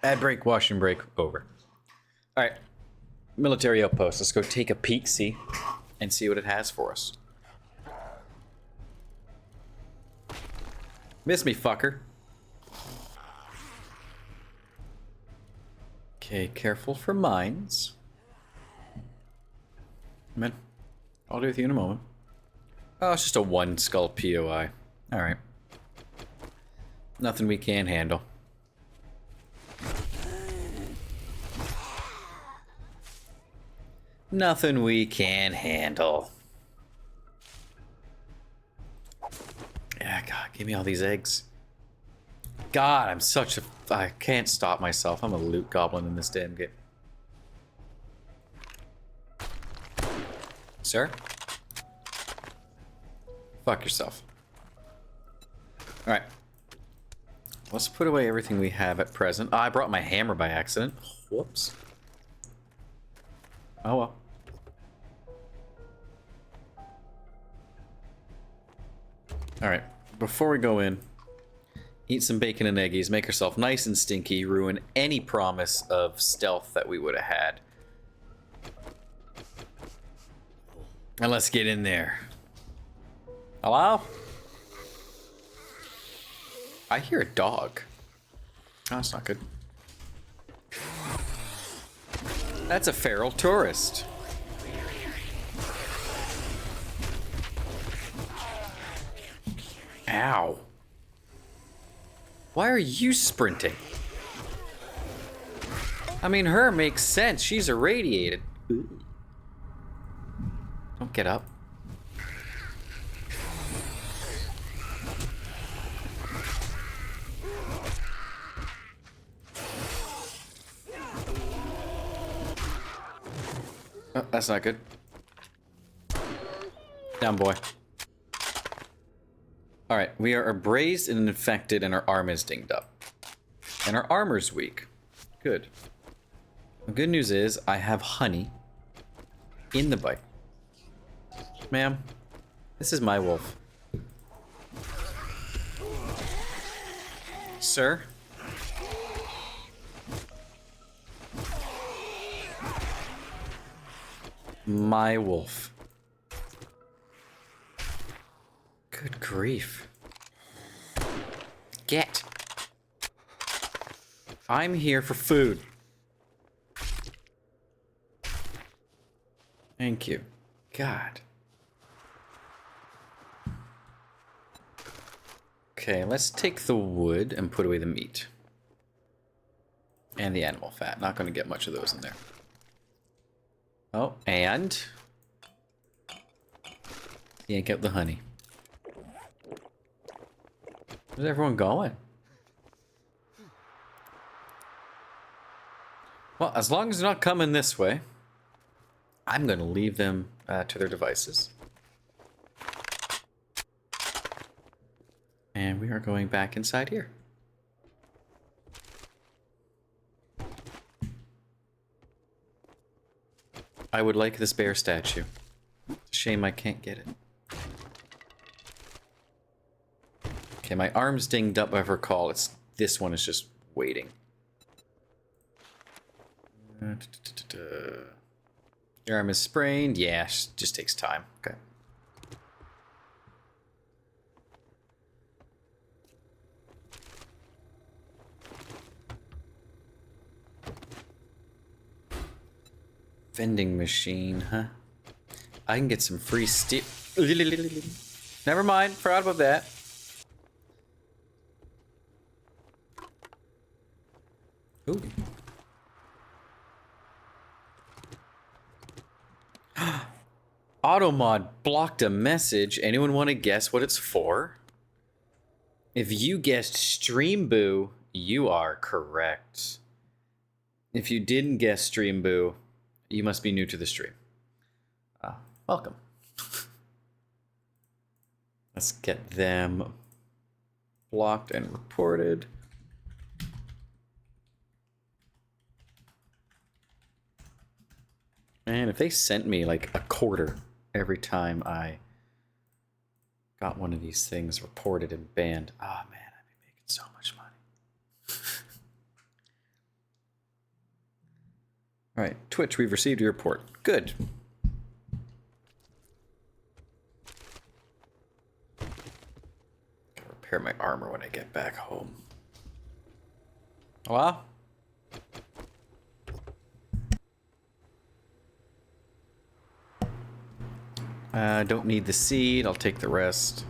Ad break, washing break, over. Alright. Military outpost. Let's go take a peek-see and see what it has for us. Miss me, fucker. Okay, careful for mines. Man, I'll do with you in a moment. Oh, it's just a one skull POI. Alright. Nothing we can't handle. Nothing we can handle. Yeah, God, give me all these eggs. God, I'm such a... I can't stop myself. I'm a loot goblin in this damn game. Sir? Fuck yourself. Alright. Let's put away everything we have at present. Oh, I brought my hammer by accident. Whoops. Oh well. Alright, before we go in, eat some bacon and eggies, make ourselves nice and stinky, ruin any promise of stealth that we would have had. And let's get in there. Hello? I hear a dog. Oh, that's not good. That's a feral tourist. Ow. Why are you sprinting? I mean, her makes sense. She's irradiated. Don't get up. Oh, that's not good. Down, boy. Alright, we are abrased and infected, and our arm is dinged up. And our armor's weak. Good. The good news is, I have honey in the bite. Ma'am, this is my wolf. Sir? My wolf. Good grief. Get. I'm here for food. Thank you. God. Okay, let's take the wood and put away the meat. And the animal fat. Not going to get much of those in there. Oh, and... yank out the honey. Where's everyone going? Well, as long as they're not coming this way, I'm going to leave them to their devices. And we are going back inside here. I would like this bear statue. Shame I can't get it. Okay, my arm's dinged up, I recall. This one is just waiting. Your arm is sprained. Yeah, just takes time. Okay. Vending machine, huh? I can get some free steel. Never mind, forgot about that. Ooh. Automod blocked a message. Anyone want to guess what it's for? If you guessed Stream Boo, you are correct. If you didn't guess Stream Boo, you must be new to the stream. Welcome. Let's get them blocked and reported. Man, if they sent me like a quarter every time I got one of these things reported and banned, oh man, I'd be making so much money. Alright, Twitch, we've received your report. Good. Gotta repair my armor when I get back home. Well? Don't need the seed, I'll take the rest.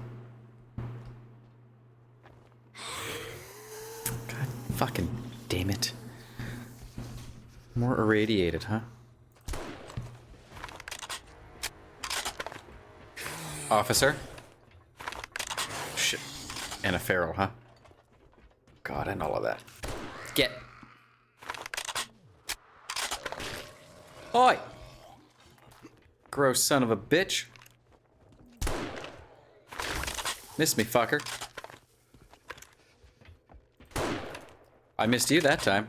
God fucking damn it. More irradiated, huh? Officer? Shit. And a feral, huh? God, and all of that. Get. Oi! Gross son of a bitch. Missed me, fucker. I missed you that time.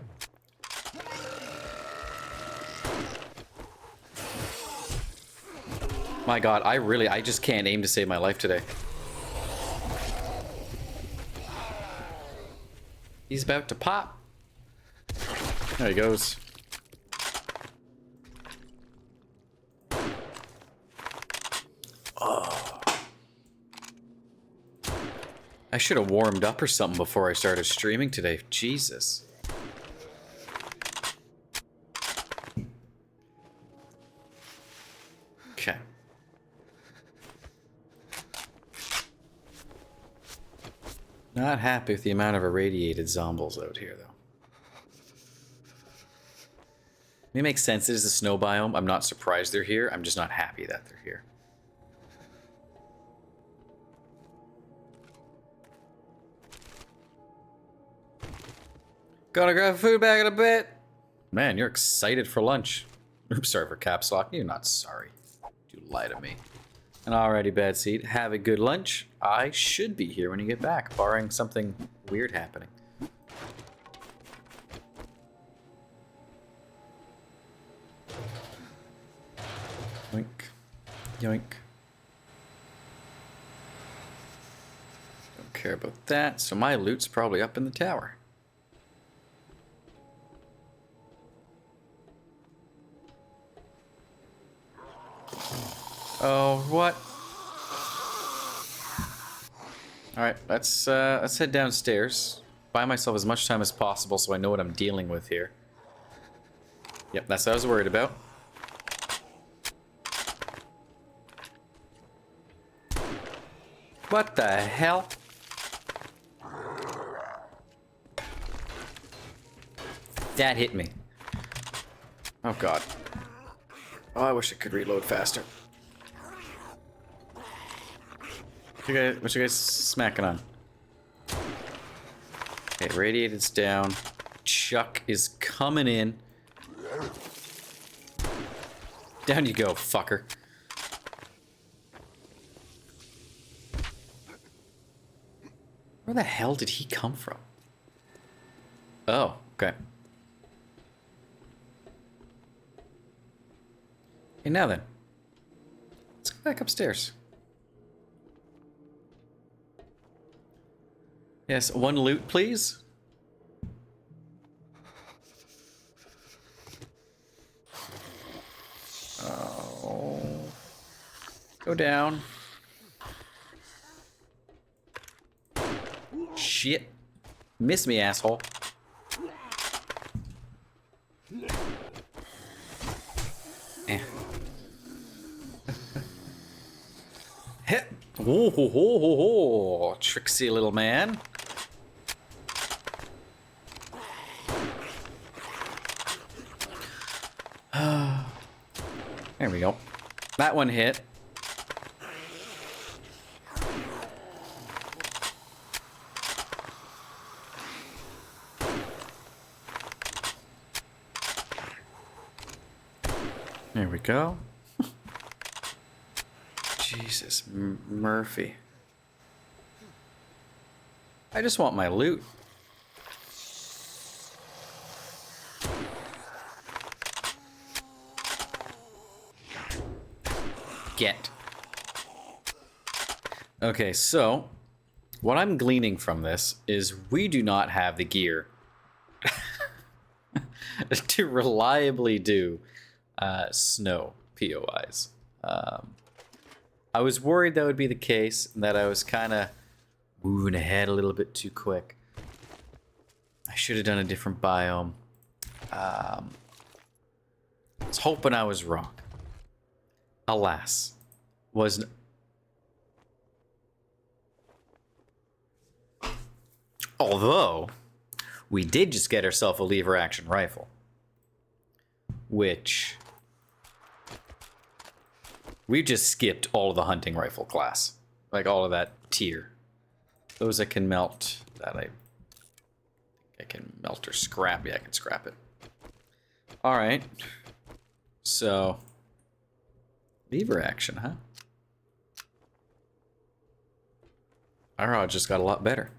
My god, I just can't aim to save my life today. He's about to pop. There he goes. Oh. I should have warmed up or something before I started streaming today. Jesus. Okay. Not happy with the amount of irradiated zombies out here, though. It makes sense. It is a snow biome. I'm not surprised they're here. I'm just not happy that they're here. Gonna grab a food bag in a bit. Man, you're excited for lunch. Oops, sorry for caps lock. You're not sorry. You lie to me. And alrighty, bad seed. Have a good lunch. I should be here when you get back, barring something weird happening. Yoink. Yoink. Don't care about that. So my loot's probably up in the tower. Oh, what? Alright, let's head downstairs. Buy myself as much time as possible so I know what I'm dealing with here. Yep, that's what I was worried about. What the hell? That hit me. Oh god. Oh, I wish I could reload faster. What you guys smacking on? Okay, radiated's down. Chuck is coming in. Down you go, fucker. Where the hell did he come from? Oh, okay. Okay, now then. Let's go back upstairs. Yes, one loot, please. Oh. Go down. Shit. Miss me, asshole. Eh. Hit. Oh, ho, ho, ho, ho. Tricksy little man. There we go. That one hit. There we go. Jesus, Murphy. I just want my loot. Get. Okay, so what I'm gleaning from this is we do not have the gear to reliably do snow POIs. I was worried that would be the case, and that I was kind of moving ahead a little bit too quick. I should have done a different biome. I was hoping I was wrong. Alas, was although we did just get ourselves a lever action rifle, which we just skipped all of the hunting rifle class, like all of that tier. Those I can melt. That I can melt or scrap. Yeah, I can scrap it. All right. So lever action, huh? Our odds just got a lot better.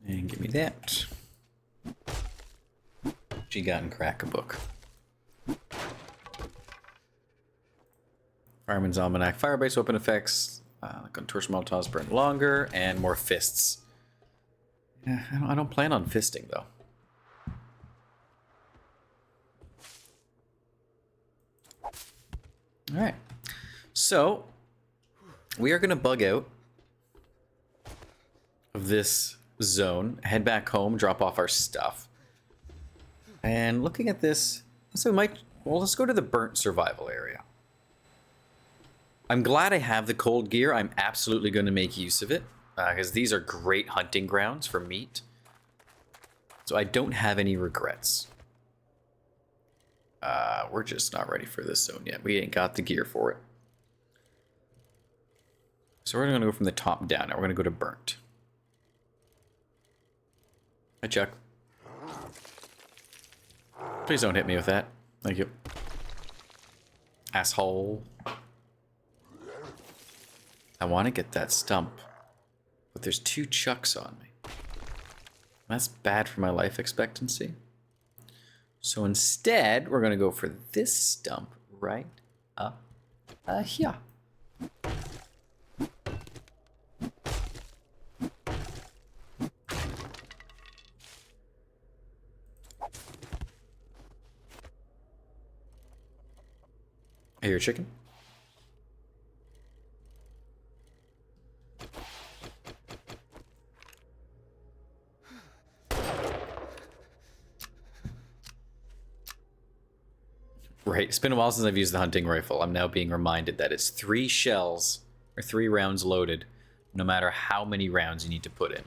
And give me that. She got in crack a book. Fireman's Almanac. Fire-based weapon effects. Contortion Molotovs burn longer. And more fists. Yeah, I don't plan on fisting, though. Alright. So, we are going to bug out of this zone, head back home, drop off our stuff. And looking at this, so let's go to the burnt survival area. I'm glad I have the cold gear. I'm absolutely going to make use of it, because these are great hunting grounds for meat. So I don't have any regrets. We're just not ready for this zone yet. We ain't got the gear for it. So we're going to go from the top down. Now we're going to go to burnt. Hi, Chuck. Please don't hit me with that. Thank you. Asshole. I want to get that stump, but there's 2 Chucks on me. That's bad for my life expectancy. So instead, we're going to go for this stump right up here. I hear a chicken. Right, it's been a while since I've used the hunting rifle. I'm now being reminded that it's 3 shells, or 3 rounds loaded, no matter how many rounds you need to put in.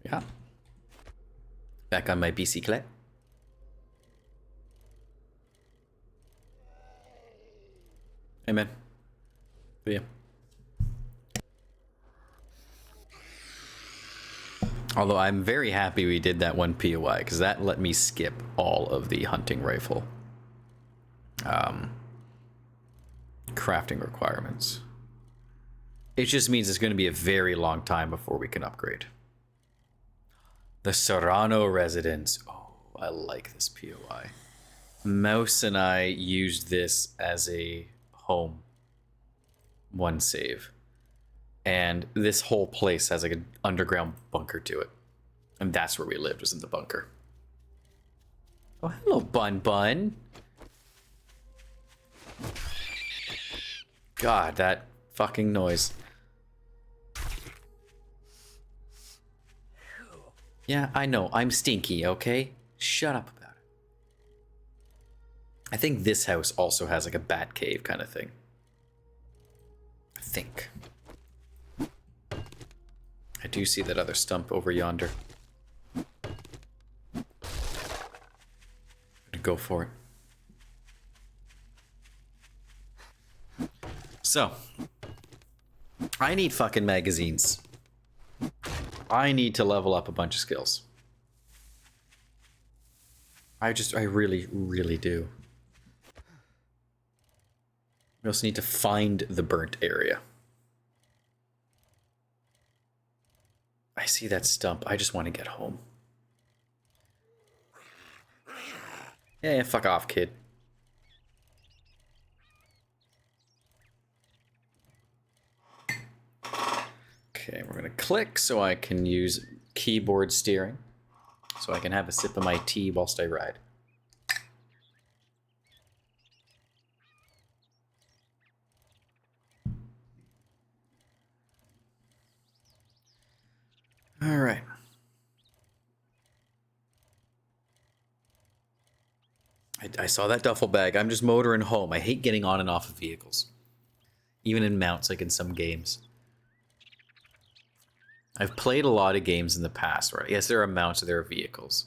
Yeah. Back on my bicycle. Hey, man. Yeah. Although I'm very happy we did that one POI, because that let me skip all of the hunting rifle crafting requirements. It just means it's going to be a very long time before we can upgrade. The Serrano residence. Oh, I like this POI. Mouse and I used this as a home. One save. And this whole place has like an underground bunker to it. And that's where we lived, was in the bunker. Oh, hello, Bun Bun. God, that fucking noise. Yeah, I know. I'm stinky, okay? Shut up about it. I think this house also has like a bat cave kind of thing. I think. I do see that other stump over yonder. I'm gonna go for it. So, I need fucking magazines. I need to level up a bunch of skills. I really, really do. We also need to find the burnt area. I see that stump. I just want to get home. Yeah, fuck off, kid. Okay, we're gonna click so I can use keyboard steering. So I can have a sip of my tea whilst I ride. All right. I saw that duffel bag. I'm just motoring home. I hate getting on and off of vehicles. Even in mounts, like in some games. I've played a lot of games in the past, right? Yes, there are mounts or there are vehicles.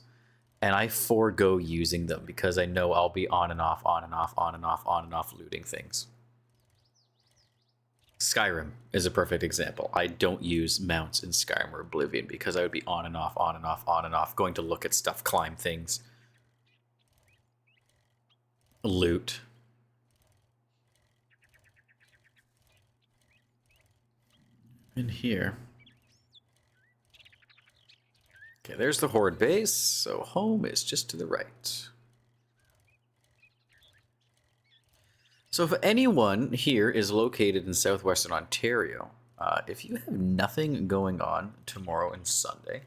And I forego using them because I know I'll be on and off, on and off, on and off, on and off looting things. Skyrim is a perfect example. I don't use mounts in Skyrim or Oblivion because I would be on and off, on and off, on and off, going to look at stuff, climb things, loot. In here. Okay, there's the Horde base, so home is just to the right. So if anyone here is located in southwestern Ontario, if you have nothing going on tomorrow and Sunday,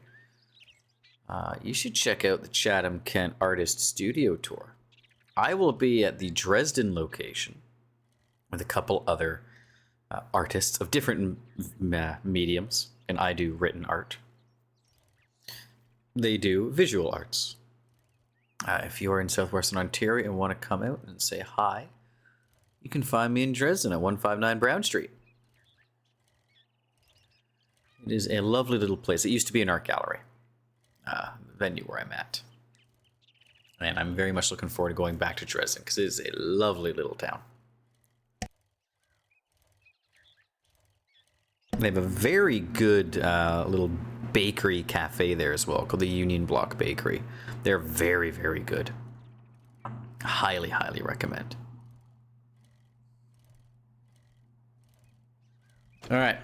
you should check out the Chatham Kent Artist Studio Tour. I will be at the Dresden location with a couple other artists of different mediums, and I do written art. They do visual arts. If you are in southwestern Ontario and want to come out and say hi, you can find me in Dresden at 159 Brown Street. It is a lovely little place. It used to be an art gallery, venue where I'm at. And I'm very much looking forward to going back to Dresden because it is a lovely little town. They have a very good little bakery cafe there as well, called the Union Block Bakery. They're very, very good. Highly, highly recommend. All right.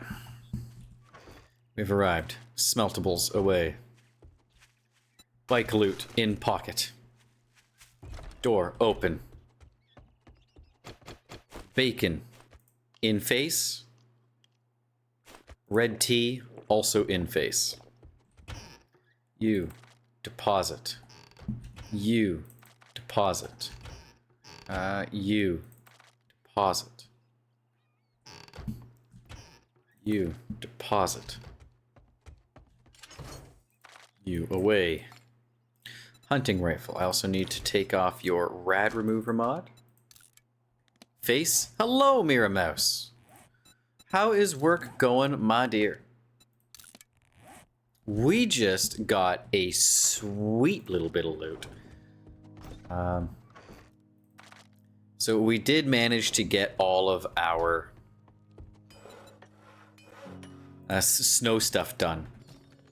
We've arrived. Smeltables away. Bike loot in pocket. Door open. Bacon in face. Red tea also in face. You deposit. You deposit. You deposit. You deposit. You away. Hunting rifle. I also need to take off your rad remover mod. Face. Hello, Mira Mouse. How is work going, my dear? We just got a sweet little bit of loot. So we did manage to get all of our snow stuff done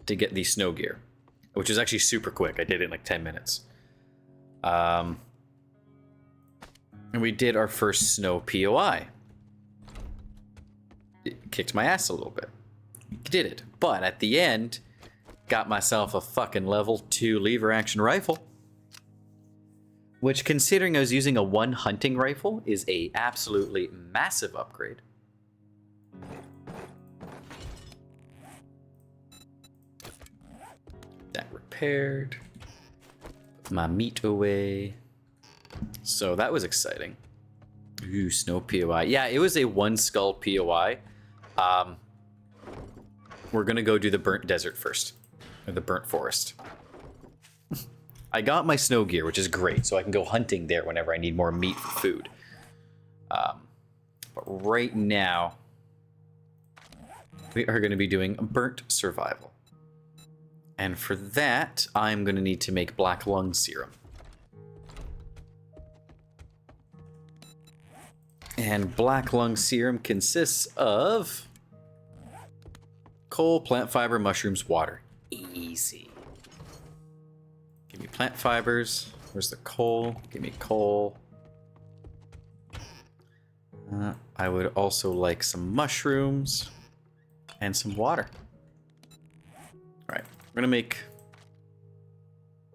to get the snow gear, which is actually super quick. I did it in like 10 minutes. And we did our first snow POI. It kicked my ass a little bit. Did it. But at the end, got myself a fucking level 2 lever action rifle. Which, considering I was using a 1 hunting rifle, is a absolutely massive upgrade. That repaired. Put my meat away. So that was exciting. Ooh, snow POI. Yeah, it was a 1 skull POI. We're gonna go do the burnt desert first. Or the burnt forest. I got my snow gear, which is great, so I can go hunting there whenever I need more meat for food. But right now, we are going to be doing burnt survival. And for that, I'm going to need to make black lung serum. And black lung serum consists of coal, plant fiber, mushrooms, water. Easy. Give me plant fibers. Where's the coal? Give me coal. I would also like some mushrooms and some water. We're gonna make...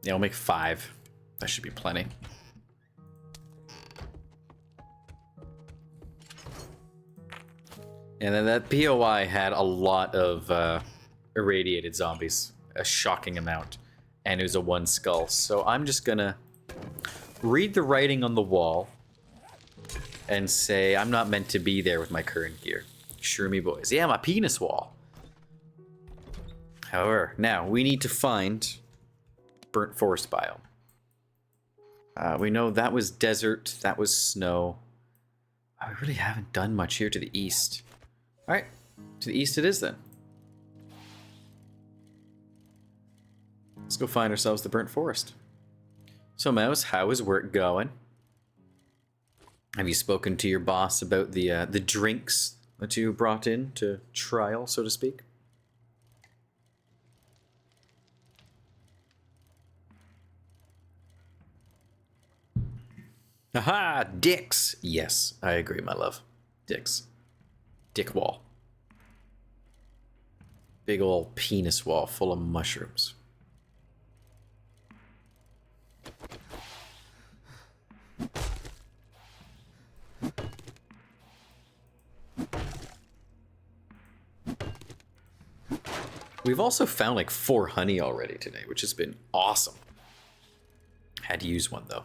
Yeah, I'll make 5. That should be plenty. And then that POI had a lot of irradiated zombies. A shocking amount. And it was a 1 skull. So I'm just gonna read the writing on the wall and say I'm not meant to be there with my current gear. Sure me, boys. Yeah, my penis wall. However, now we need to find burnt forest biome. We know that was desert, that was snow. We really haven't done much here to the east. Alright, to the east it is then. Let's go find ourselves the burnt forest. So Mouse, how is work going? Have you spoken to your boss about the drinks that you brought in to trial, so to speak? Aha! Dicks! Yes, I agree, my love. Dicks. Dick wall. Big ol' penis wall full of mushrooms. We've also found like 4 honey already today, which has been awesome. Had to use one though.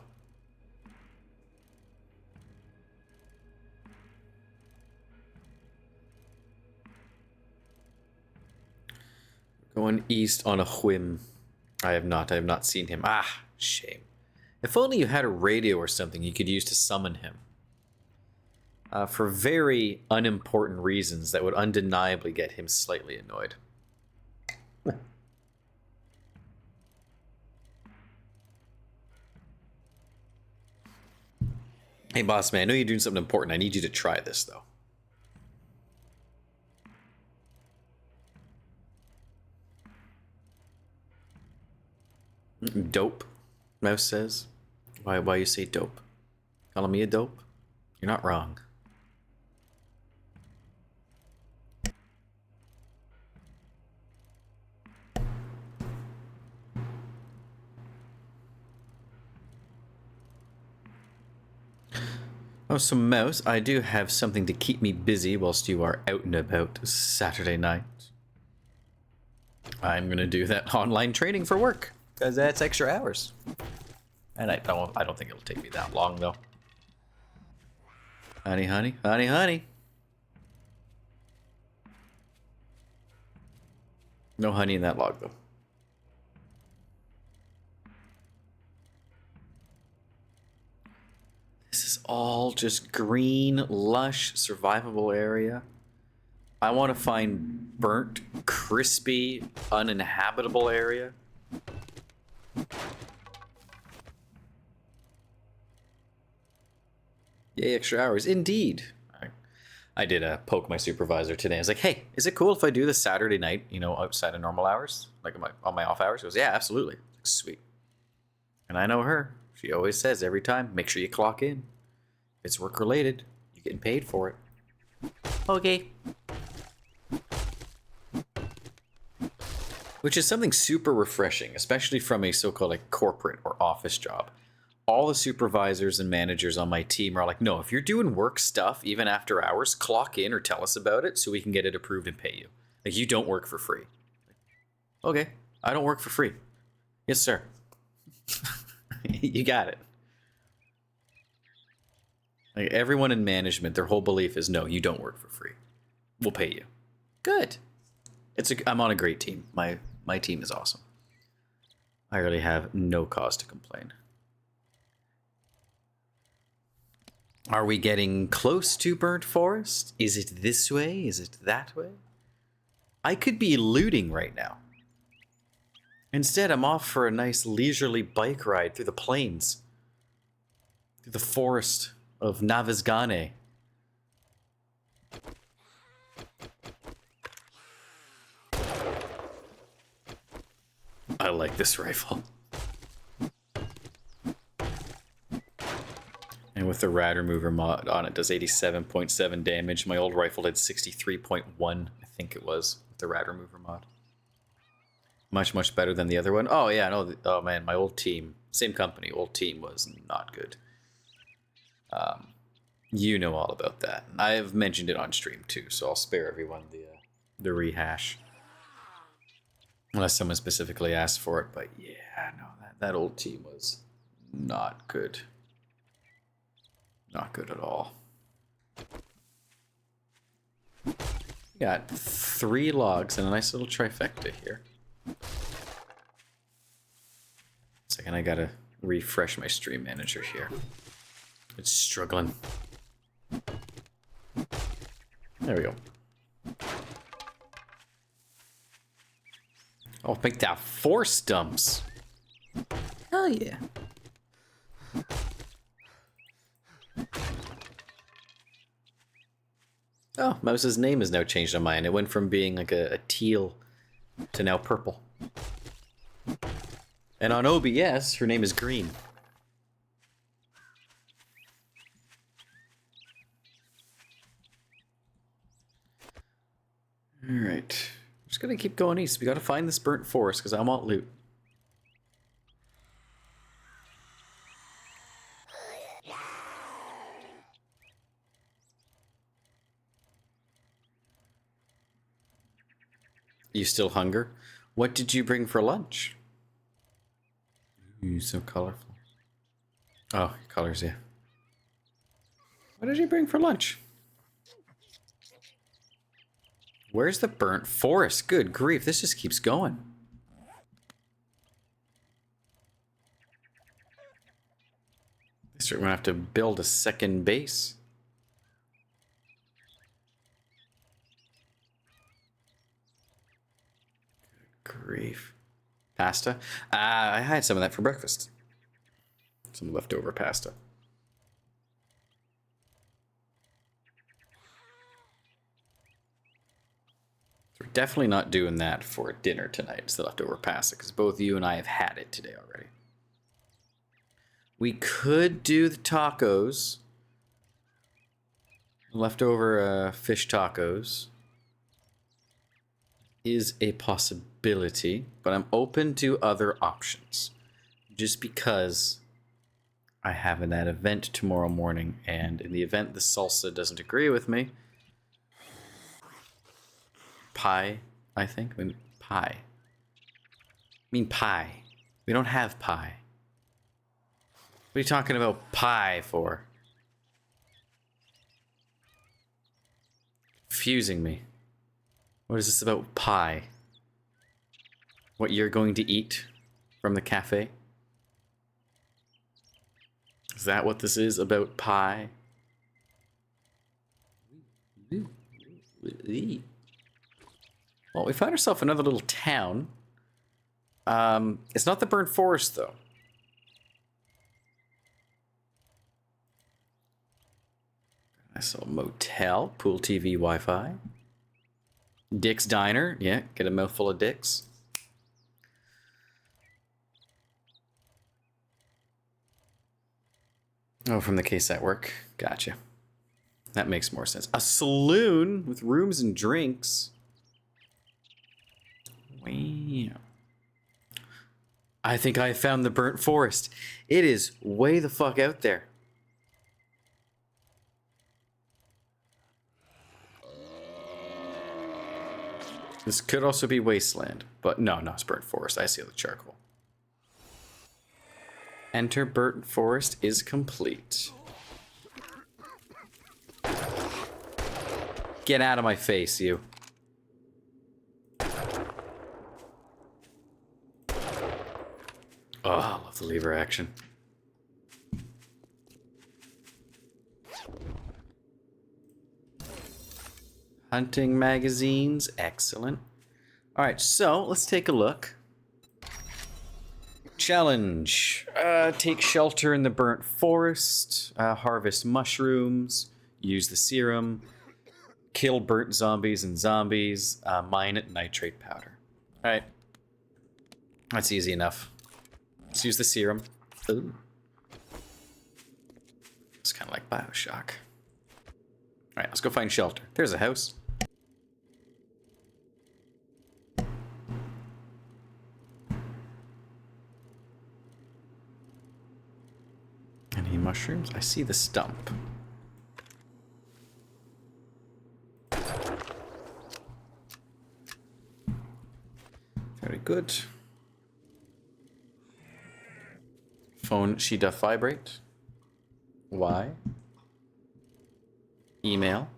Going east on a whim. I have not seen him. Ah, shame. If only you had a radio or something you could use to summon him. For very unimportant reasons that would undeniably get him slightly annoyed. Hey boss man, I know you're doing something important. I need you to try this though. Dope, Mouse says. Why you say dope? Calling me a dope? You're not wrong. Oh, so Mouse, I do have something to keep me busy whilst you are out and about Saturday night. I'm gonna do that online training for work, because that's extra hours. And I don't think it'll take me that long though. Honey, honey, honey, honey. No honey in that log though. This is all just green, lush, survivable area. I want to find burnt, crispy, uninhabitable area. Yay, extra hours. Indeed. I did poke my supervisor today. I was like, hey, is it cool if I do this Saturday night, you know, outside of normal hours? Like on my off hours? He goes, yeah, absolutely. Like, sweet. And I know her. She always says every time, make sure you clock in. If it's work related, you're getting paid for it. Okay. Which is something super refreshing, especially from a so-called like corporate or office job. All the supervisors and managers on my team are like, no, if you're doing work stuff, even after hours, clock in or tell us about it so we can get it approved and pay you. Like, you don't work for free. Okay, I don't work for free. Yes, sir. You got it. Like, everyone in management, their whole belief is, no, you don't work for free. We'll pay you. Good. I'm on a great team. My team is awesome. I really have no cause to complain. Are we getting close to burnt forest? Is it this way? Is it that way? I could be looting right now. Instead, I'm off for a nice leisurely bike ride through the plains. Through the forest of Navezgane. I like this rifle. And with the rad remover mod on it, does 87.7 damage. My old rifle did 63.1, I think it was, with the rad remover mod. Much, much better than the other one. Oh, yeah, no. Oh, man, my old team, same company, old team was not good. You know all about that. I've mentioned it on stream, too, so I'll spare everyone the rehash. Unless someone specifically asked for it, but yeah, no, that old team was not good. Not good at all. Got 3 logs and a nice little trifecta here. Second, I gotta refresh my stream manager here. It's struggling. There we go. Oh, make that 4 stumps. Hell yeah. Oh, Mouse's name is now changed on mine. It went from being like a teal to now purple. And on OBS, her name is green. Alright. Just gonna keep going east. We gotta find this burnt forest because I want loot. You still hunger? What did you bring for lunch? Ooh, so colorful. Oh, colors, yeah. What did you bring for lunch? Where's the burnt forest? Good grief, this just keeps going. So we're gonna have to build a second base. Good grief. Pasta? I had some of that for breakfast. Some leftover pasta. So we're definitely not doing that for dinner tonight. It's the leftover pasta, because both you and I have had it today already. We could do the tacos. Leftover fish tacos is a possibility, but I'm open to other options. Just because I have that event tomorrow morning, and in the event the salsa doesn't agree with me, pie, I think? I mean, pie. I mean pie. We don't have pie. What are you talking about pie for? Confusing me. What is this about pie? What you're going to eat from the cafe? Is that what this is about pie? Well, we found ourselves another little town. It's not the burnt forest, though. Nice little motel, pool TV, Wi-Fi. Dick's Diner, yeah, get a mouthful of dicks. Oh, from the case at work. Gotcha. That makes more sense. A saloon with rooms and drinks. Wow. I think I found the burnt forest. It is way the fuck out there. This could also be wasteland, but no, it's burnt forest. I see the charcoal. Enter burnt forest is complete. Get out of my face, you. Oh, I love the lever action. Hunting magazines, excellent. All right, so let's take a look. Challenge. Take shelter in the burnt forest, harvest mushrooms, use the serum, kill burnt zombies and zombies, mine at nitrate powder. All right, that's easy enough. Let's use the serum. Ooh. It's kind of like Bioshock. All right, let's go find shelter. There's a house. mushrooms? I see the stump. Very good. Phone, she doth vibrate. Why? Email.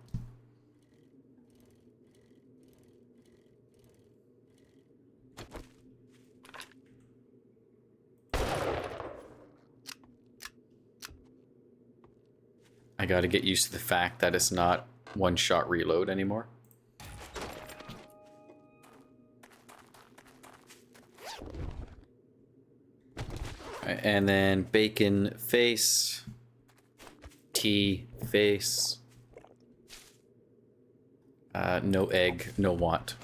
I gotta get used to the fact that it's not one-shot reload anymore. And then bacon face, tea face, no egg, no want.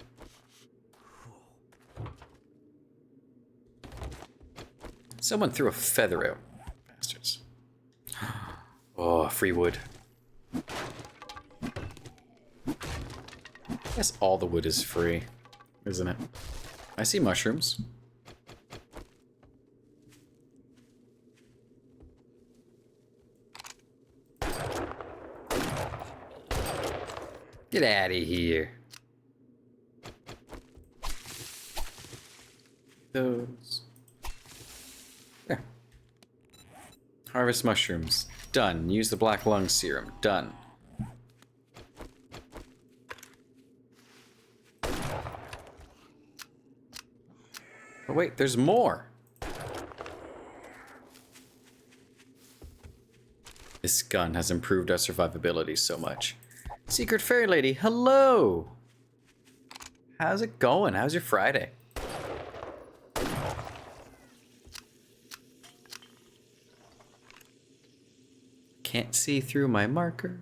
Someone threw a feather out, bastards. Oh, free wood. I guess all the wood is free, isn't it? I see mushrooms. Get out of here. Those. There. Harvest mushrooms. Done. Use the black lung serum. Done. Oh wait, there's more. This gun has improved our survivability so much. Secret Fairy Lady, hello! How's it going? How's your Friday? Can't see through my marker.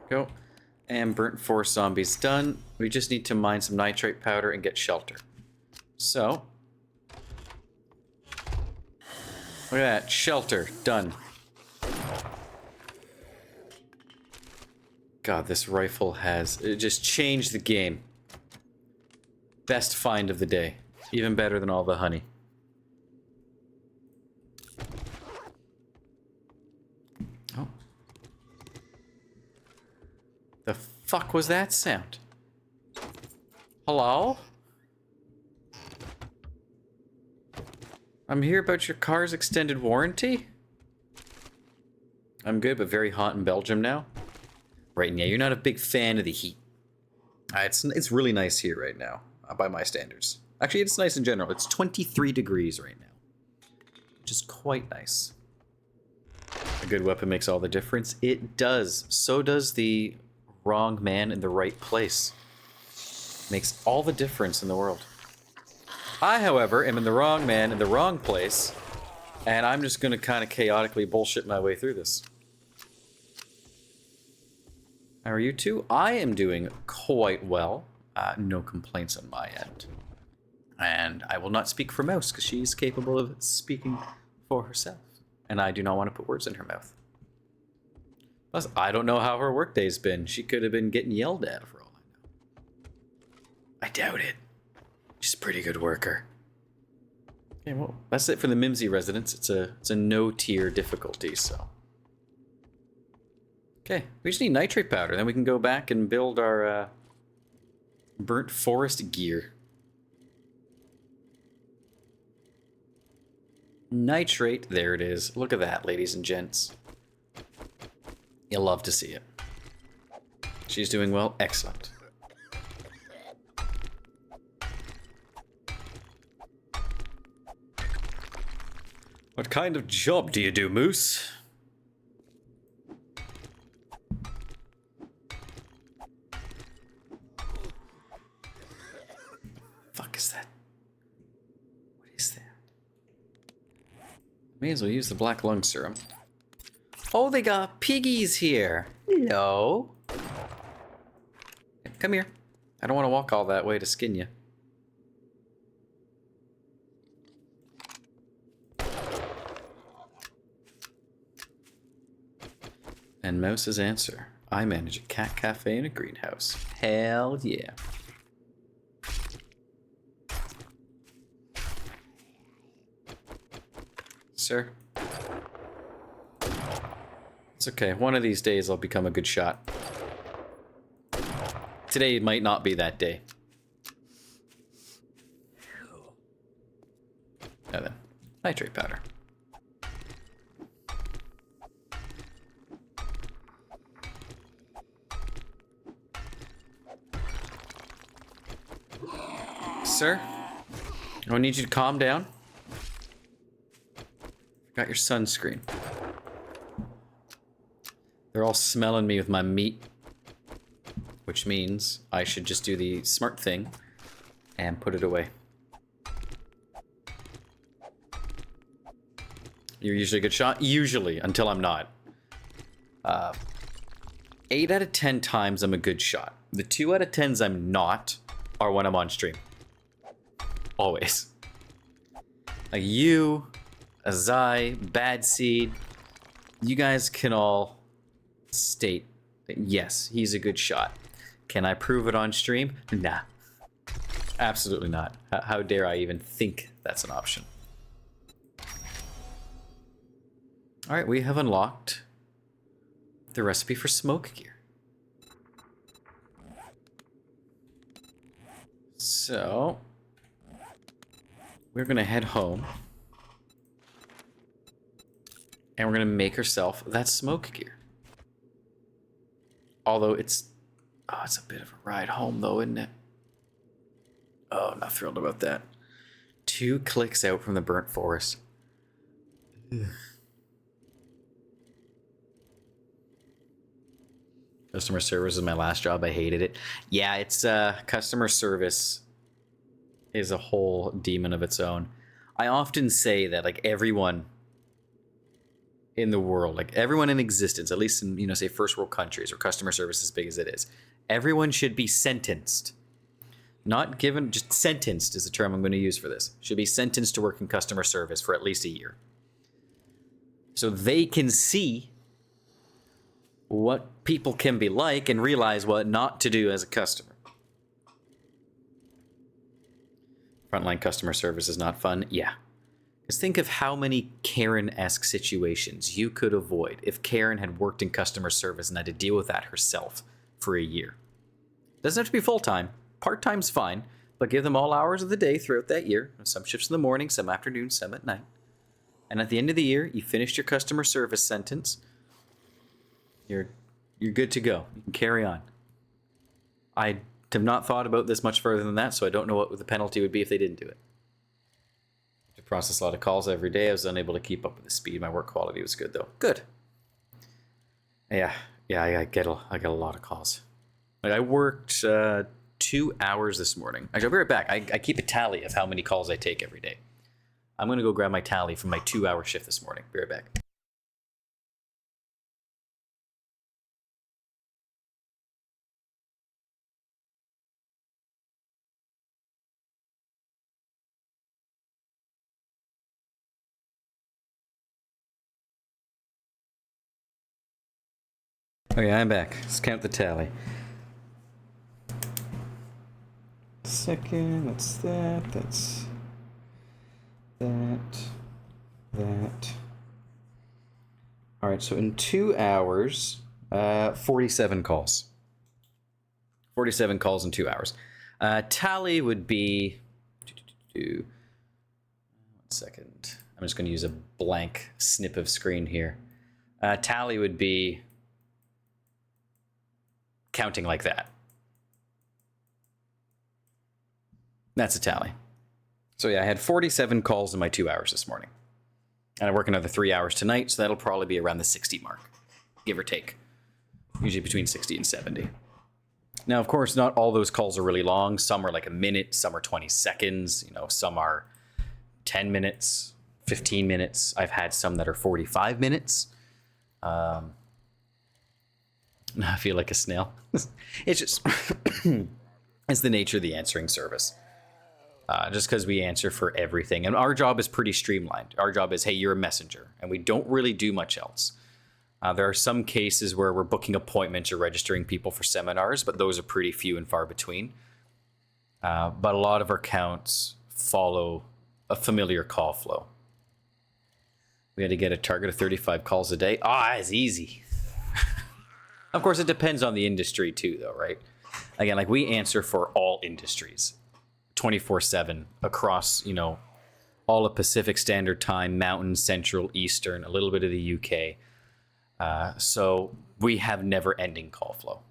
Go. And burnt forest zombies done. We just need to mine some nitrate powder and get shelter. So. Look at that. Shelter. Done. God, this rifle it just changed the game. Best find of the day. Even better than all the honey. Oh. The fuck was that sound? Hello? I'm here about your car's extended warranty? I'm good, but very hot in Belgium now. Right now, you're not a big fan of the heat. It's really nice here right now, by my standards. Actually, it's nice in general. It's 23 degrees right now, which is quite nice. A good weapon makes all the difference. It does. So does the wrong man in the right place. Makes all the difference in the world. I, however, am in the wrong man in the wrong place, and I'm just going to kind of chaotically bullshit my way through this. How are you two? I am doing quite well. No complaints on my end. And I will not speak for Mouse, because she's capable of speaking for herself. And I do not want to put words in her mouth. Plus, I don't know how her workday's been. She could have been getting yelled at for all I know. I doubt it. She's a pretty good worker. Okay, well, that's it for the Mimsy residence. It's a no-tier difficulty, so... Okay, we just need nitrate powder, then we can go back and build our burnt forest gear. Nitrate, there it is. Look at that, ladies and gents. You'll love to see it. She's doing well, excellent. What kind of job do you do, Moose? Is that? What is that? May as well use the black lung serum. Oh, they got piggies here. Hello. Come here. I don't want to walk all that way to skin you. And Mouse's answer. I manage a cat cafe and a greenhouse. Hell yeah. Sir. It's okay. One of these days I'll become a good shot. Today might not be that day. Now then, nitrate powder. Sir, I need you to calm down. Got your sunscreen. They're all smelling me with my meat, which means I should just do the smart thing and put it away. You're usually a good shot? Usually, until I'm not. 8 out of 10 times I'm a good shot. The 2 out of 10s I'm not are when I'm on stream. Always. Like you, Azai, Bad Seed, you guys can all state that yes, he's a good shot. Can I prove it on stream? Nah. Absolutely not. How dare I even think that's an option? Alright, we have unlocked the recipe for smoke gear. So, we're gonna head home. And we're gonna make ourselves that smoke gear. Although it's a bit of a ride home though, isn't it? Oh, not thrilled about that. 2 clicks out from the burnt forest. Ugh. Customer service is my last job. I hated it. Yeah, it's customer service is a whole demon of its own. I often say that like everyone in the world, like everyone in existence, at least in, you know, say first world countries or customer service as big as it is, everyone should be sentenced. Not given, just sentenced is the term I'm going to use for this. Should be sentenced to work in customer service for at least a year. So they can see what people can be like and realize what not to do as a customer. Frontline customer service is not fun. Yeah. Just think of how many Karen-esque situations you could avoid if Karen had worked in customer service and had to deal with that herself for a year. Doesn't have to be full-time. Part-time's fine, but give them all hours of the day throughout that year. Some shifts in the morning, some afternoon, some at night. And at the end of the year, you finished your customer service sentence. You're good to go. You can carry on. I have not thought about this much further than that, so I don't know what the penalty would be if they didn't do it. To process a lot of calls every day, I was unable to keep up with the speed. My work quality was good, though. Good. Yeah, I get a lot of calls. Like I worked 2 hours this morning. Actually, I'll be right back. I keep a tally of how many calls I take every day. I'm going to go grab my tally from my 2-hour shift this morning. Be right back. Okay, I'm back. Let's count the tally. Second, that's that, that's that. Alright, so in 2 hours, 47 calls. 47 calls in 2 hours. Tally would be... 1 second. I'm just going to use a blank snip of screen here. Tally would be... counting like that. That's a tally. So yeah, I had 47 calls in my 2 hours this morning. And I work another 3 hours tonight, so that'll probably be around the 60 mark, give or take. Usually between 60 and 70. Now, of course, not all those calls are really long. Some are like a minute, some are 20 seconds, you know, some are 10 minutes, 15 minutes. I've had some that are 45 minutes. I feel like a snail. It's just, it's the nature of the answering service. Just because we answer for everything. And our job is pretty streamlined. Our job is, hey, you're a messenger. And we don't really do much else. There are some cases where we're booking appointments or registering people for seminars, but those are pretty few and far between. But a lot of our counts follow a familiar call flow. We had to get a target of 35 calls a day. It's easy. Of course, it depends on the industry too, though, right? Again, like we answer for all industries 24/7 across, all of Pacific Standard Time, Mountain, Central, Eastern, a little bit of the UK. So we have never-ending call flow.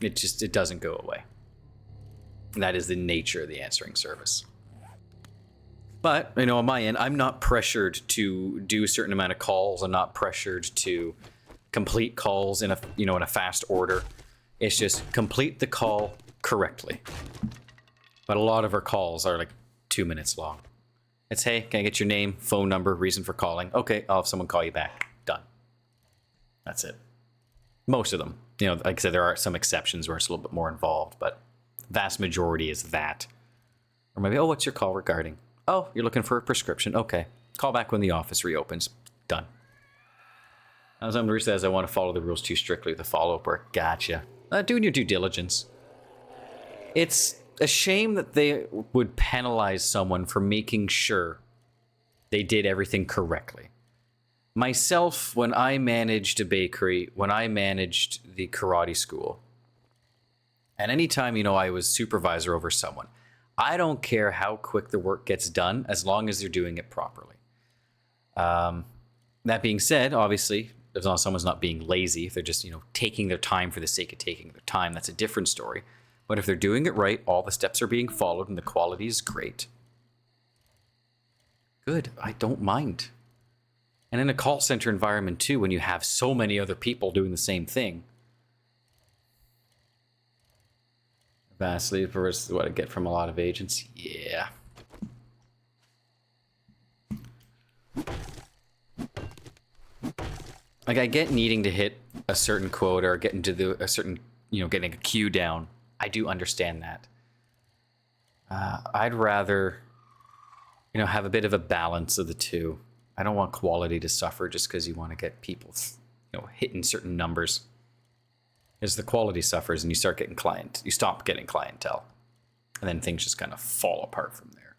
It doesn't go away. That is the nature of the answering service. But, on my end, I'm not pressured to do a certain amount of calls. I'm not pressured to complete calls in a fast order. It's just complete the call correctly. But a lot of our calls are like 2 minutes long. It's, hey, can I get your name, phone number, reason for calling? Okay, I'll have someone call you back. Done. That's it. Most of them. Like I said, there are some exceptions where it's a little bit more involved, but vast majority is that. Or maybe, what's your call regarding? Oh, you're looking for a prescription. Okay. Call back when the office reopens. Done. As somebody says, I want to follow the rules too strictly with the follow-up work. Gotcha. Doing your due diligence. It's a shame that they would penalize someone for making sure they did everything correctly. Myself, when I managed a bakery, when I managed the karate school, and anytime, I was supervisor over someone, I don't care how quick the work gets done as long as they're doing it properly. That being said, obviously, as long as someone's not being lazy, if they're just, taking their time for the sake of taking their time, that's a different story. But if they're doing it right, all the steps are being followed and the quality is great. Good, I don't mind. And in a call center environment too, when you have so many other people doing the same thing, vastly versus what I get from a lot of agents. Yeah. Like I get needing to hit a certain quota or getting to a certain, getting a queue down. I do understand that. I'd rather, have a bit of a balance of the two. I don't want quality to suffer just because you want to get people, hitting certain numbers. As the quality suffers and you start getting you stop getting clientele. And then things just kind of fall apart from there.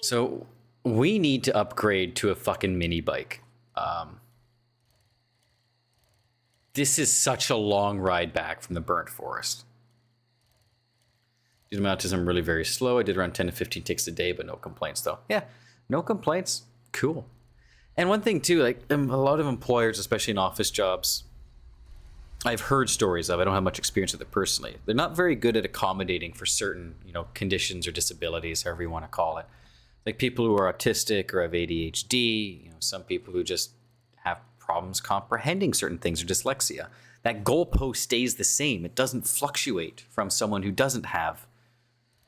So we need to upgrade to a fucking mini bike. This is such a long ride back from the burnt forest. Due to my autism, I'm really very slow. I did around 10 to 15 takes a day, but no complaints though. Yeah, no complaints. Cool. And one thing too, like a lot of employers, especially in office jobs, I've heard stories of, I don't have much experience with it personally. They're not very good at accommodating for certain, conditions or disabilities, however you want to call it. Like people who are autistic or have ADHD, some people who just have problems comprehending certain things or dyslexia. That goalpost stays the same. It doesn't fluctuate from someone who doesn't have,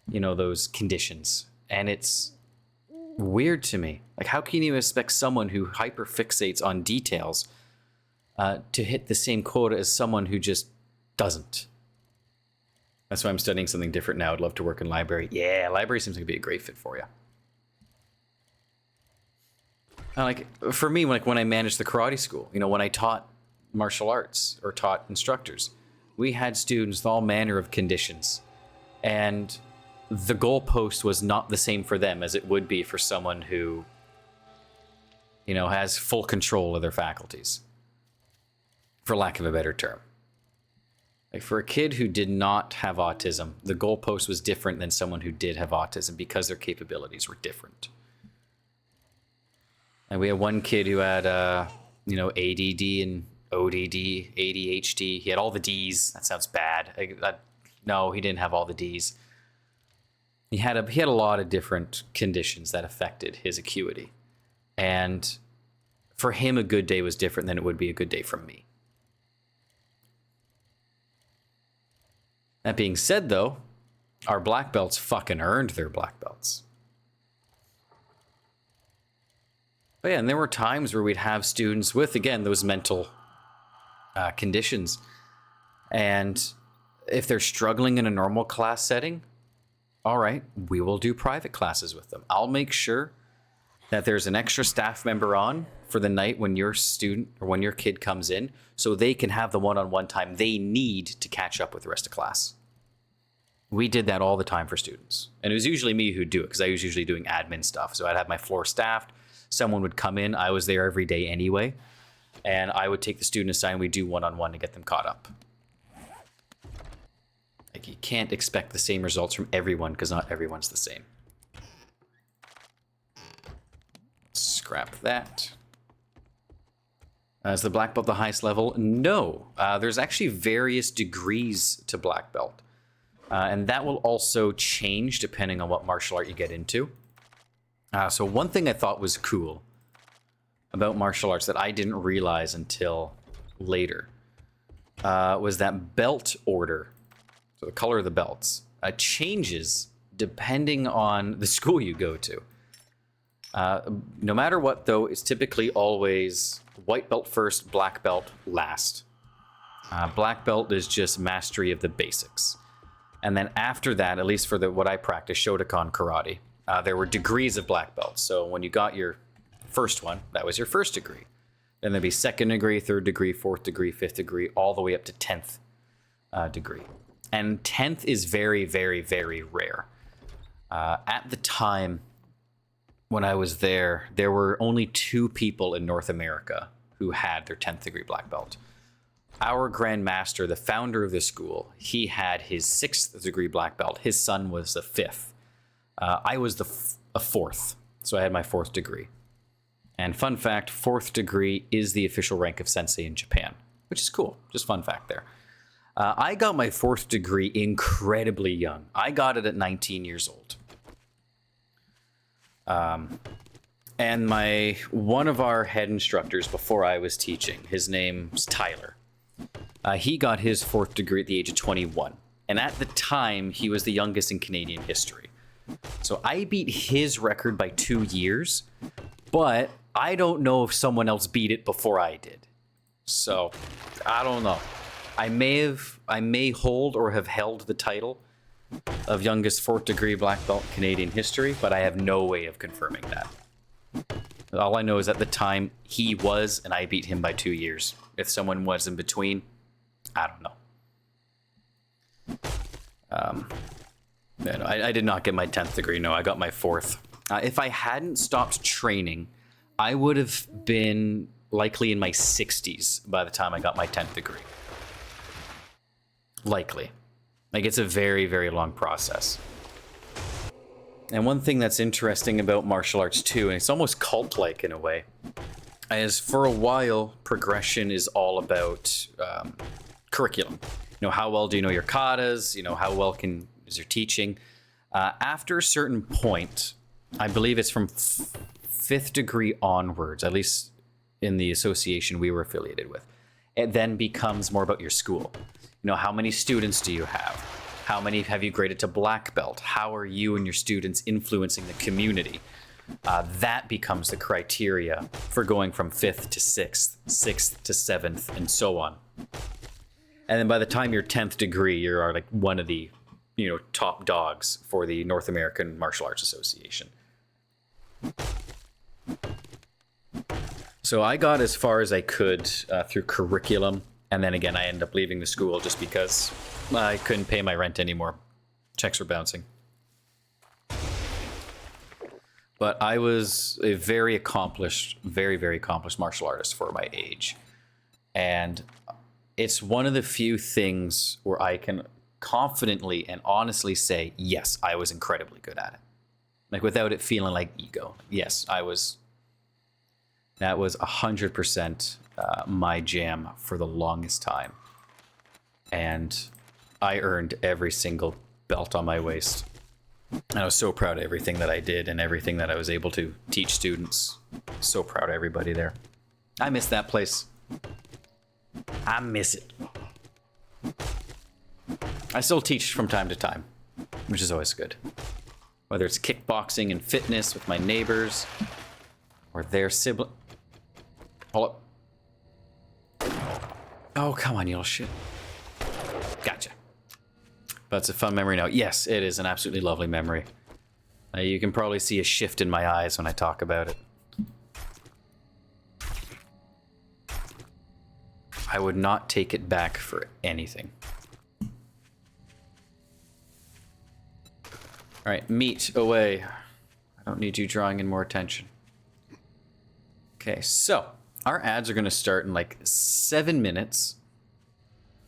those conditions. And it's weird to me. Like, how can you expect someone who hyperfixates on details to hit the same quota as someone who just doesn't? That's why I'm studying something different now. I'd love to work in library. Yeah, library seems like it'd be a great fit for you. Like for me, when I managed the karate school, when I taught martial arts or taught instructors, we had students with all manner of conditions, and the goalpost was not the same for them as it would be for someone who, has full control of their faculties, for lack of a better term. Like for a kid who did not have autism, the goalpost was different than someone who did have autism because their capabilities were different. And we had one kid who had, ADD and ODD, ADHD. He had all the Ds. That sounds bad. No, he didn't have all the Ds. He had a lot of different conditions that affected his acuity. And for him, a good day was different than it would be a good day from me. That being said, though, our black belts fucking earned their black belts. But yeah, and there were times where we'd have students with, again, those mental conditions. And if they're struggling in a normal class setting, all right, we will do private classes with them. I'll make sure that there's an extra staff member on for the night when your student or when your kid comes in, so they can have the one-on-one time they need to catch up with the rest of class. We did that all the time for students. And it was usually me who'd do it because I was usually doing admin stuff. So I'd have my floor staffed. someone would come in. I was there every day anyway, and I would take the student aside and we'd do one-on-one to get them caught up. Like, you can't expect the same results from everyone because not everyone's the same. Scrap that. Is the black belt the highest level? No. There's actually various degrees to black belt. And that will also change depending on what martial art you get into. So one thing I thought was cool about martial arts that I didn't realize until later was that belt order, so the color of the belts, changes depending on the school you go to. No matter what, though, it's typically always white belt first, black belt last. Black belt is just mastery of the basics. And then after that, at least for what I practice, Shotokan karate, there were degrees of black belt. So when you got your first one, that was your first degree. Then there'd be second degree, third degree, fourth degree, fifth degree, all the way up to 10th degree. And 10th is very, very, very rare. At the time when I was there were only 2 people in North America who had their 10th degree black belt. Our Grand Master, the founder of this school, he had his 6th degree black belt. His son was the 5th. I was a 4th, so I had my 4th degree. And fun fact, 4th degree is the official rank of sensei in Japan, which is cool. Just fun fact there. I got my 4th degree incredibly young. I got it at 19 years old. And one of our head instructors before I was teaching, his name's Tyler. He got his 4th degree at the age of 21. And at the time, he was the youngest in Canadian history. So I beat his record by 2 years, but I don't know if someone else beat it before I did. So I don't know. I may hold or have held the title of youngest 4th degree black belt in Canadian history, but I have no way of confirming that. All I know is at the time he was, and I beat him by 2 years. If someone was in between, I don't know. I did not get my 10th degree. No, I got my 4th. If I hadn't stopped training, I would have been likely in my 60s by the time I got my 10th degree. Likely. Like, it's a very, very long process. And one thing that's interesting about martial arts too, and it's almost cult-like in a way, is for a while, progression is all about curriculum. You know, how well do you know your katas? You know, how well is your teaching? After a certain point, I believe it's from 5th degree onwards, at least in the association we were affiliated with, it then becomes more about your school. You know, how many students do you have? How many have you graded to black belt? How are you and your students influencing the community? That becomes the criteria for going from 5th to 6th, 6th to 7th, and so on. And then by the time you're 10th degree, you are like one of the, top dogs for the North American Martial Arts Association. So I got as far as I could through curriculum. And then again, I ended up leaving the school just because I couldn't pay my rent anymore. Checks were bouncing. But I was a very accomplished, very, very accomplished martial artist for my age. And it's one of the few things where I can confidently and honestly say, yes, I was incredibly good at it. Like, without it feeling like ego. Yes, I was. That was 100% my jam for the longest time. And I earned every single belt on my waist. And I was so proud of everything that I did and everything that I was able to teach students. So proud of everybody there. I miss that place. I miss it. I still teach from time to time, which is always good. Whether it's kickboxing and fitness with my neighbors or their sibling. Hold up. Oh, come on, you little shit. Gotcha. But it's a fun memory now. Yes, it is an absolutely lovely memory. You can probably see a shift in my eyes when I talk about it. I would not take it back for anything. All right, meat away. I don't need you drawing in more attention. Okay, so our ads are going to start in like 7 minutes.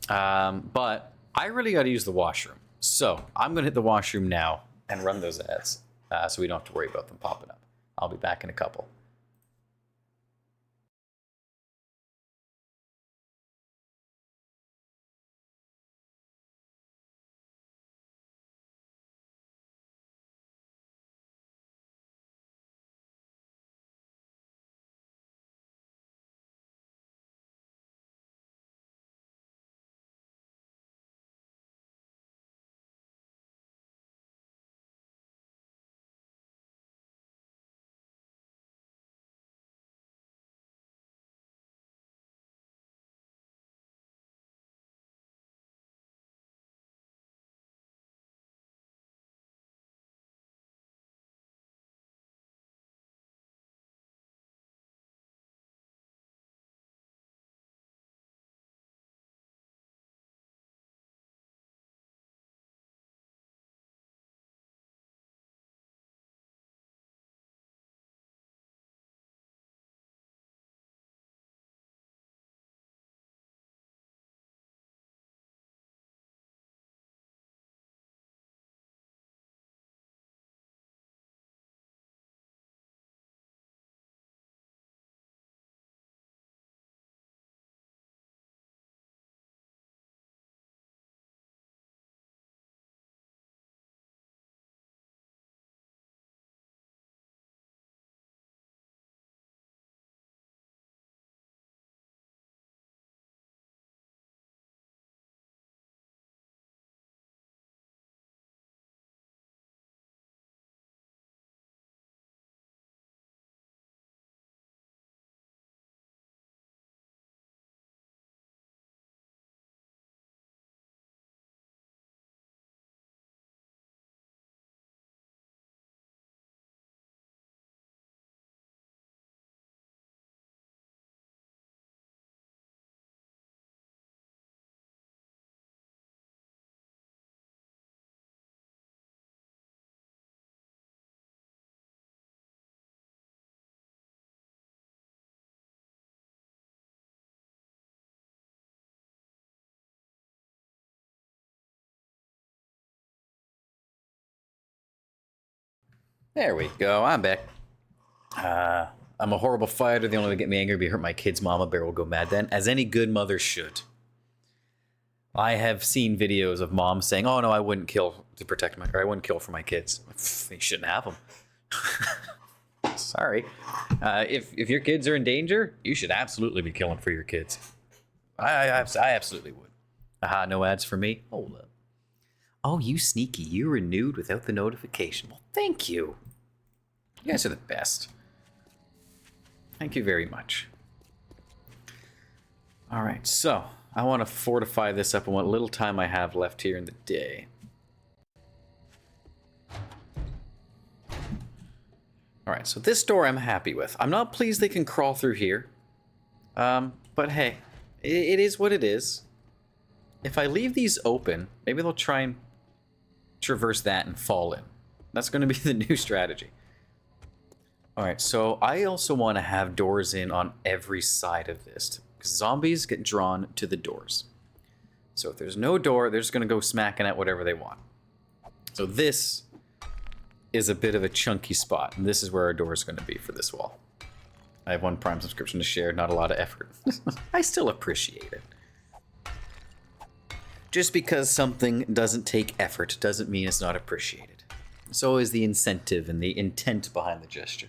But I really got to use the washroom. So I'm going to hit the washroom now and run those ads so we don't have to worry about them popping up. I'll be back in a couple. There we go. I'm back. I'm a horrible fighter. The only way to get me angry would be hurt my kid's mama bear will go mad then, as any good mother should. I have seen videos of moms saying, "Oh no, I wouldn't kill to protect my, or I wouldn't kill for my kids." You shouldn't have them. Sorry. If your kids are in danger, you should absolutely be killing for your kids. I absolutely would. Aha, no ads for me. Hold up. Oh, you sneaky! You renewed without the notification. Well, thank you. You guys are the best. Thank you very much. All right, so I want to fortify this up in what little time I have left here in the day. All right, so this door I'm happy with. I'm not pleased they can crawl through here. But hey, it is what it is. If I leave these open, maybe they'll try and traverse that and fall in. That's going to be the new strategy. All right, so I also want to have doors in on every side of this, because zombies get drawn to the doors. So if there's no door, they're just going to go smacking at whatever they want. So this is a bit of a chunky spot, and this is where our door is going to be for this wall. I have 1 Prime subscription to share, not a lot of effort. I still appreciate it. Just because something doesn't take effort doesn't mean it's not appreciated. So is the incentive and the intent behind the gesture.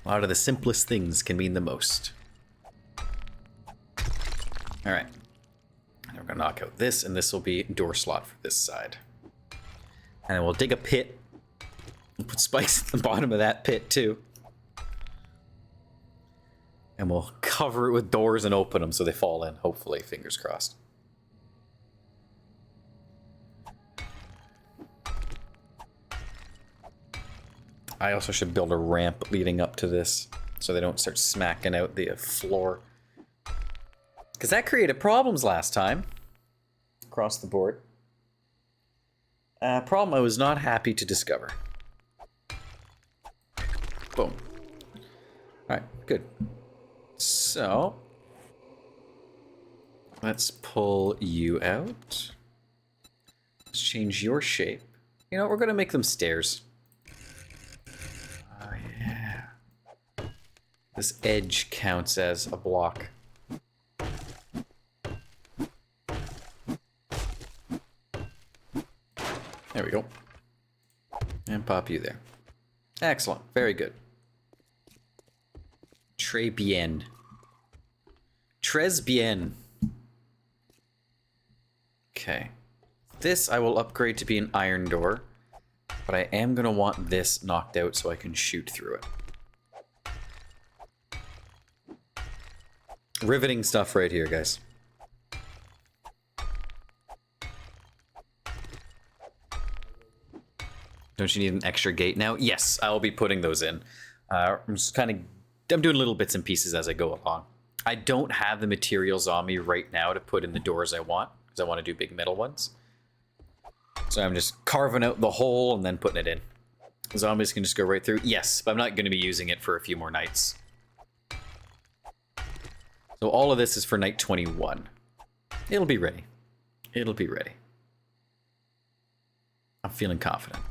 A lot of the simplest things can mean the most. All right. And we're going to knock out this, and this will be door slot for this side. And then we'll dig a pit. We'll put spikes at the bottom of that pit, too. And we'll cover it with doors and open them so they fall in, hopefully. Fingers crossed. I also should build a ramp leading up to this so they don't start smacking out the floor. Because that created problems last time. Across the board. Problem I was not happy to discover. Boom. Alright, good. So, let's pull you out. Let's change your shape. You know, we're going to make them stairs. Oh, yeah. This edge counts as a block. There we go. And pop you there. Excellent. Very good. Très bien. Très bien. Okay. This I will upgrade to be an iron door, but I am going to want this knocked out so I can shoot through it. Riveting stuff right here, guys. Don't you need an extra gate now? Yes, I'll be putting those in. I'm doing little bits and pieces as I go along. I don't have the materials on me right now to put in the doors I want, because I want to do big metal ones. So I'm just carving out the hole and then putting it in. The zombies can just go right through. Yes, but I'm not going to be using it for a few more nights. So all of this is for night 21. It'll be ready. It'll be ready. I'm feeling confident.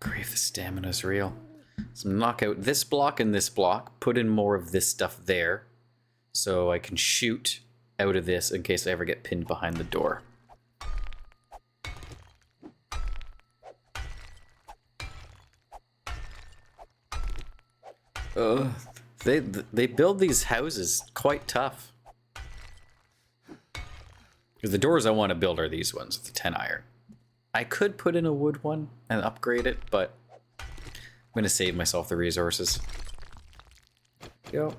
Grave, the stamina's real. So knock out this block and this block, put in more of this stuff there, so I can shoot out of this in case I ever get pinned behind the door. They build these houses quite tough. Because the doors I want to build are these ones with the 10 iron. I could put in a wood one and upgrade it, but I'm going to save myself the resources. Go.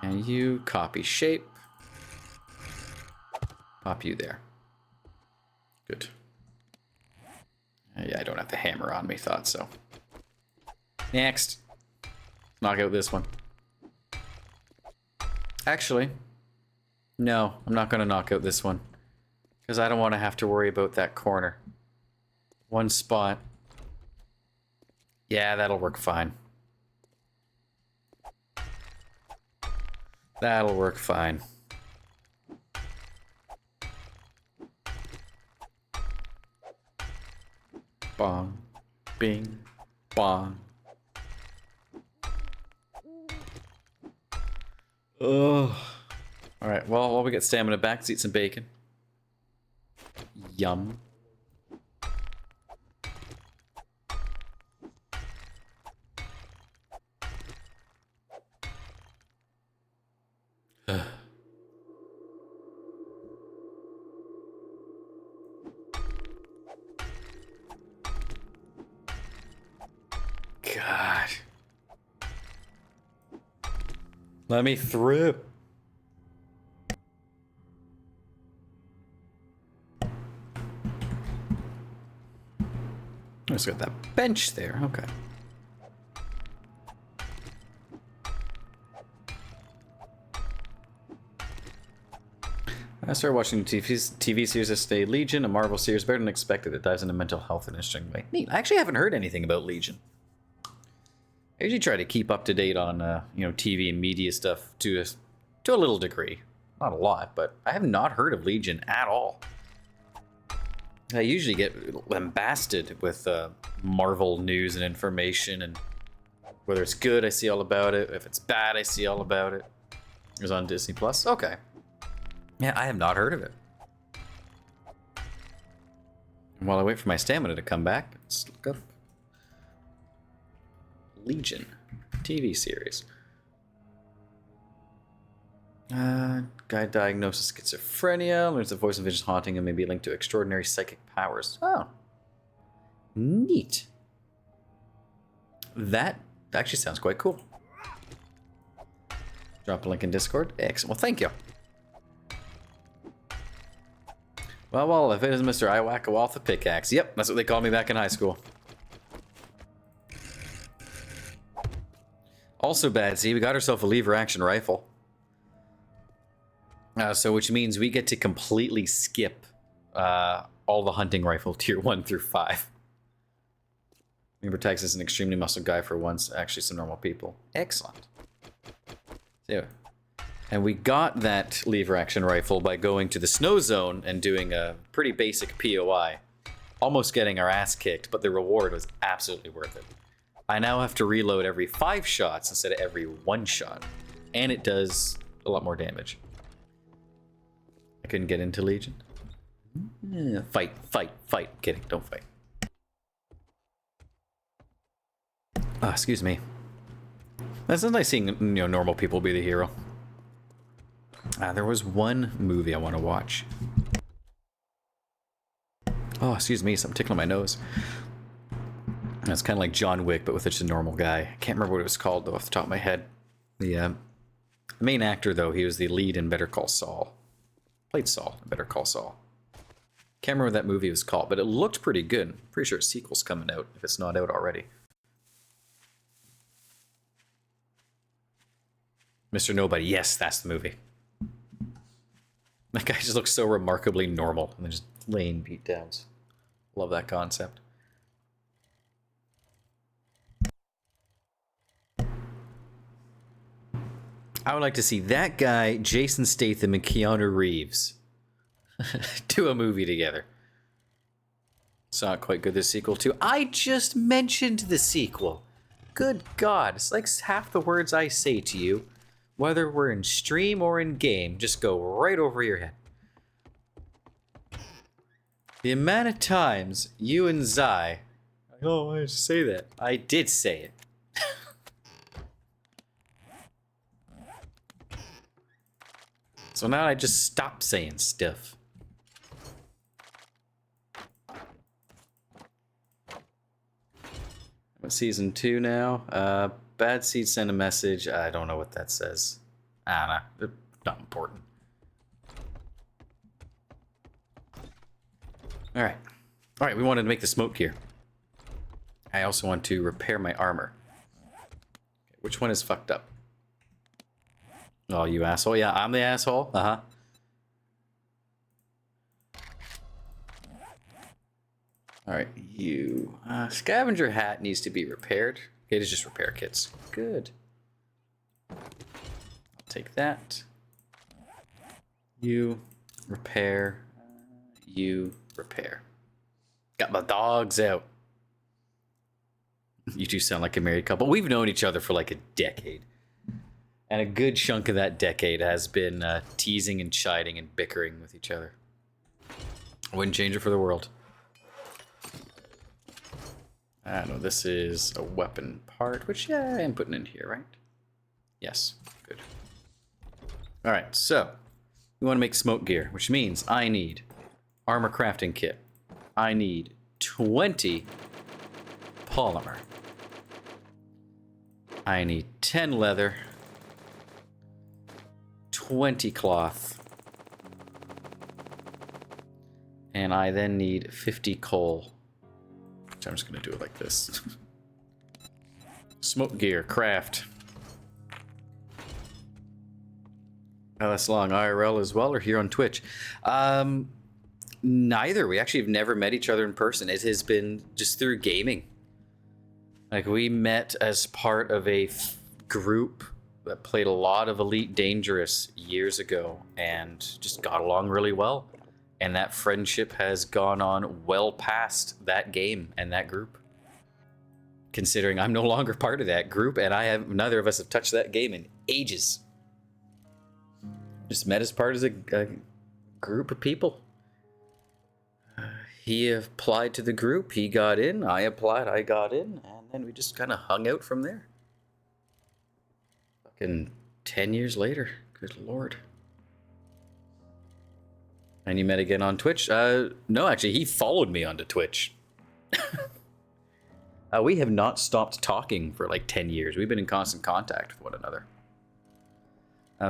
And you copy shape. Pop you there. Good. Yeah, I don't have the hammer on me, thought so. Next. Knock out this one. Actually, no, I'm not going to knock out this one. Because I don't want to have to worry about that corner. One spot. Yeah, that'll work fine. That'll work fine. Bong. Bing. Bong. Ugh. Alright, well, while we get stamina back, let's eat some bacon. Yum. God. Let me through. Just got that bench there. Okay. I started watching TV series yesterday. Legion, a Marvel series, better than expected. It dives into mental health in an interesting way. Neat. I actually haven't heard anything about Legion. I usually try to keep up to date on, TV and media stuff to a little degree. Not a lot, but I have not heard of Legion at all. I usually get lambasted with Marvel news and information, and whether it's good, I see all about it. If it's bad, I see all about it. It was on Disney Plus. Okay. Yeah, I have not heard of it. And while I wait for my stamina to come back, let's look up Legion TV series. Guy diagnoses schizophrenia, learns the voice and visions haunting him may be linked to extraordinary psychic powers. Oh. Neat. That actually sounds quite cool. Drop a link in Discord. Excellent. Well, thank you. Well, if it is Mr. I whack a wall with a pickaxe. Yep, that's what they called me back in high school. Also bad, see, we got ourselves a lever action rifle. So which means we get to completely skip all the hunting rifle tier 1 through 5. Remember, Tex is an extremely muscle guy for once. Actually, some normal people. Excellent. So, and we got that lever action rifle by going to the snow zone and doing a pretty basic POI. Almost getting our ass kicked, but the reward was absolutely worth it. I now have to reload every 5 shots instead of every 1 shot. And it does a lot more damage. I couldn't get into Legion. Fight, fight, fight. Kidding, don't fight. Excuse me. That's not nice seeing, normal people be the hero. There was one movie I want to watch. Oh, excuse me, something tickling my nose. It's kind of like John Wick, but with just a normal guy. I can't remember what it was called, though, off the top of my head. The main actor, though, he was the lead in Better Call Saul. Played Saul in Better Call Saul. Can't remember what that movie was called, but it looked pretty good. I'm pretty sure a sequel's coming out, if it's not out already. Mr. Nobody. Yes, that's the movie. That guy just looks so remarkably normal, and then just laying beatdowns. Love that concept. I would like to see that guy, Jason Statham, and Keanu Reeves do a movie together. It's not quite good, the sequel, too. I just mentioned the sequel. Good God. It's like half the words I say to you, whether we're in stream or in game, just go right over your head. The amount of times you and Zai... Oh, why did you say that? I did say it. So now I just stop saying stuff. I'm at season 2 now. Bad Seed sent a message. I don't know what that says. I don't know. It's not important. Alright. Alright, we wanted to make the smoke gear. I also want to repair my armor. Okay, which one is fucked up? Oh, you asshole. Yeah, I'm the asshole. Uh-huh. Alright, you... scavenger hat needs to be repaired. Okay, it's just repair kits. Good. I'll take that. You repair. You repair. Got my dogs out. You two sound like a married couple. We've known each other for like a decade. And a good chunk of that decade has been teasing and chiding and bickering with each other. I wouldn't change it for the world. I don't know, this is a weapon part, which, yeah, I am putting in here, right? Yes, good. Alright, so, we want to make smoke gear, which means I need armor crafting kit. I need 20 polymer. I need 10 leather. 20 cloth. And I then need 50 coal. Which I'm just going to do it like this. Smoke gear, craft. How that's long, IRL as well, or here on Twitch? Neither. We actually have never met each other in person. It has been just through gaming. Like, we met as part of a group that played a lot of Elite Dangerous years ago and just got along really well. And that friendship has gone on well past that game and that group. Considering I'm no longer part of that group, and neither of us have touched that game in ages. Just met as part of a group of people. He applied to the group, he got in, I applied, I got in, and then we just kind of hung out from there. Fucking 10 years later, good lord. And you met again on Twitch? No, actually, he followed me onto Twitch. We have not stopped talking for like 10 years. We've been in constant contact with one another.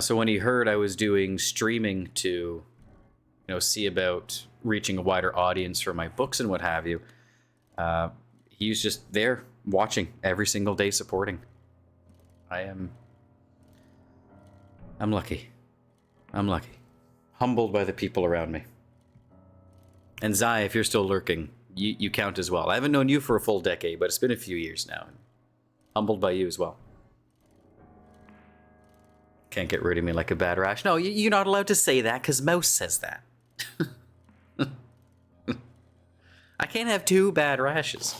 So when he heard I was doing streaming to, see about reaching a wider audience for my books and what have you, he was just there watching every single day, supporting. I'm lucky. I'm lucky. Humbled by the people around me. And Zai, if you're still lurking, you count as well. I haven't known you for a full decade, but it's been a few years now. Humbled by you as well. Can't get rid of me like a bad rash. No, you're not allowed to say that because Mouse says that. I can't have 2 bad rashes.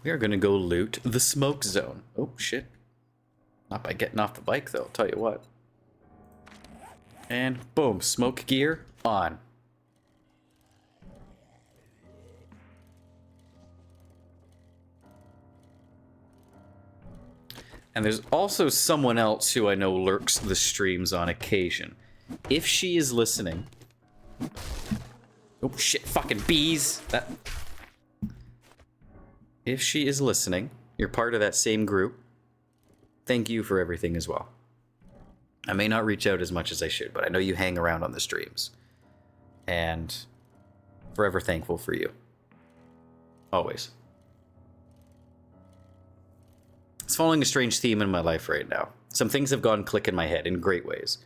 We are going to go loot the smoke zone. Oh, shit. Not by getting off the bike, though, I'll tell you what. And boom, smoke gear on. And there's also someone else who I know lurks the streams on occasion. If she is listening... Oh, shit, fucking bees! If she is listening, you're part of that same group. Thank you for everything as well. I may not reach out as much as I should, but I know you hang around on the streams. And forever thankful for you. Always. It's following a strange theme in my life right now. Some things have gone click in my head in great ways.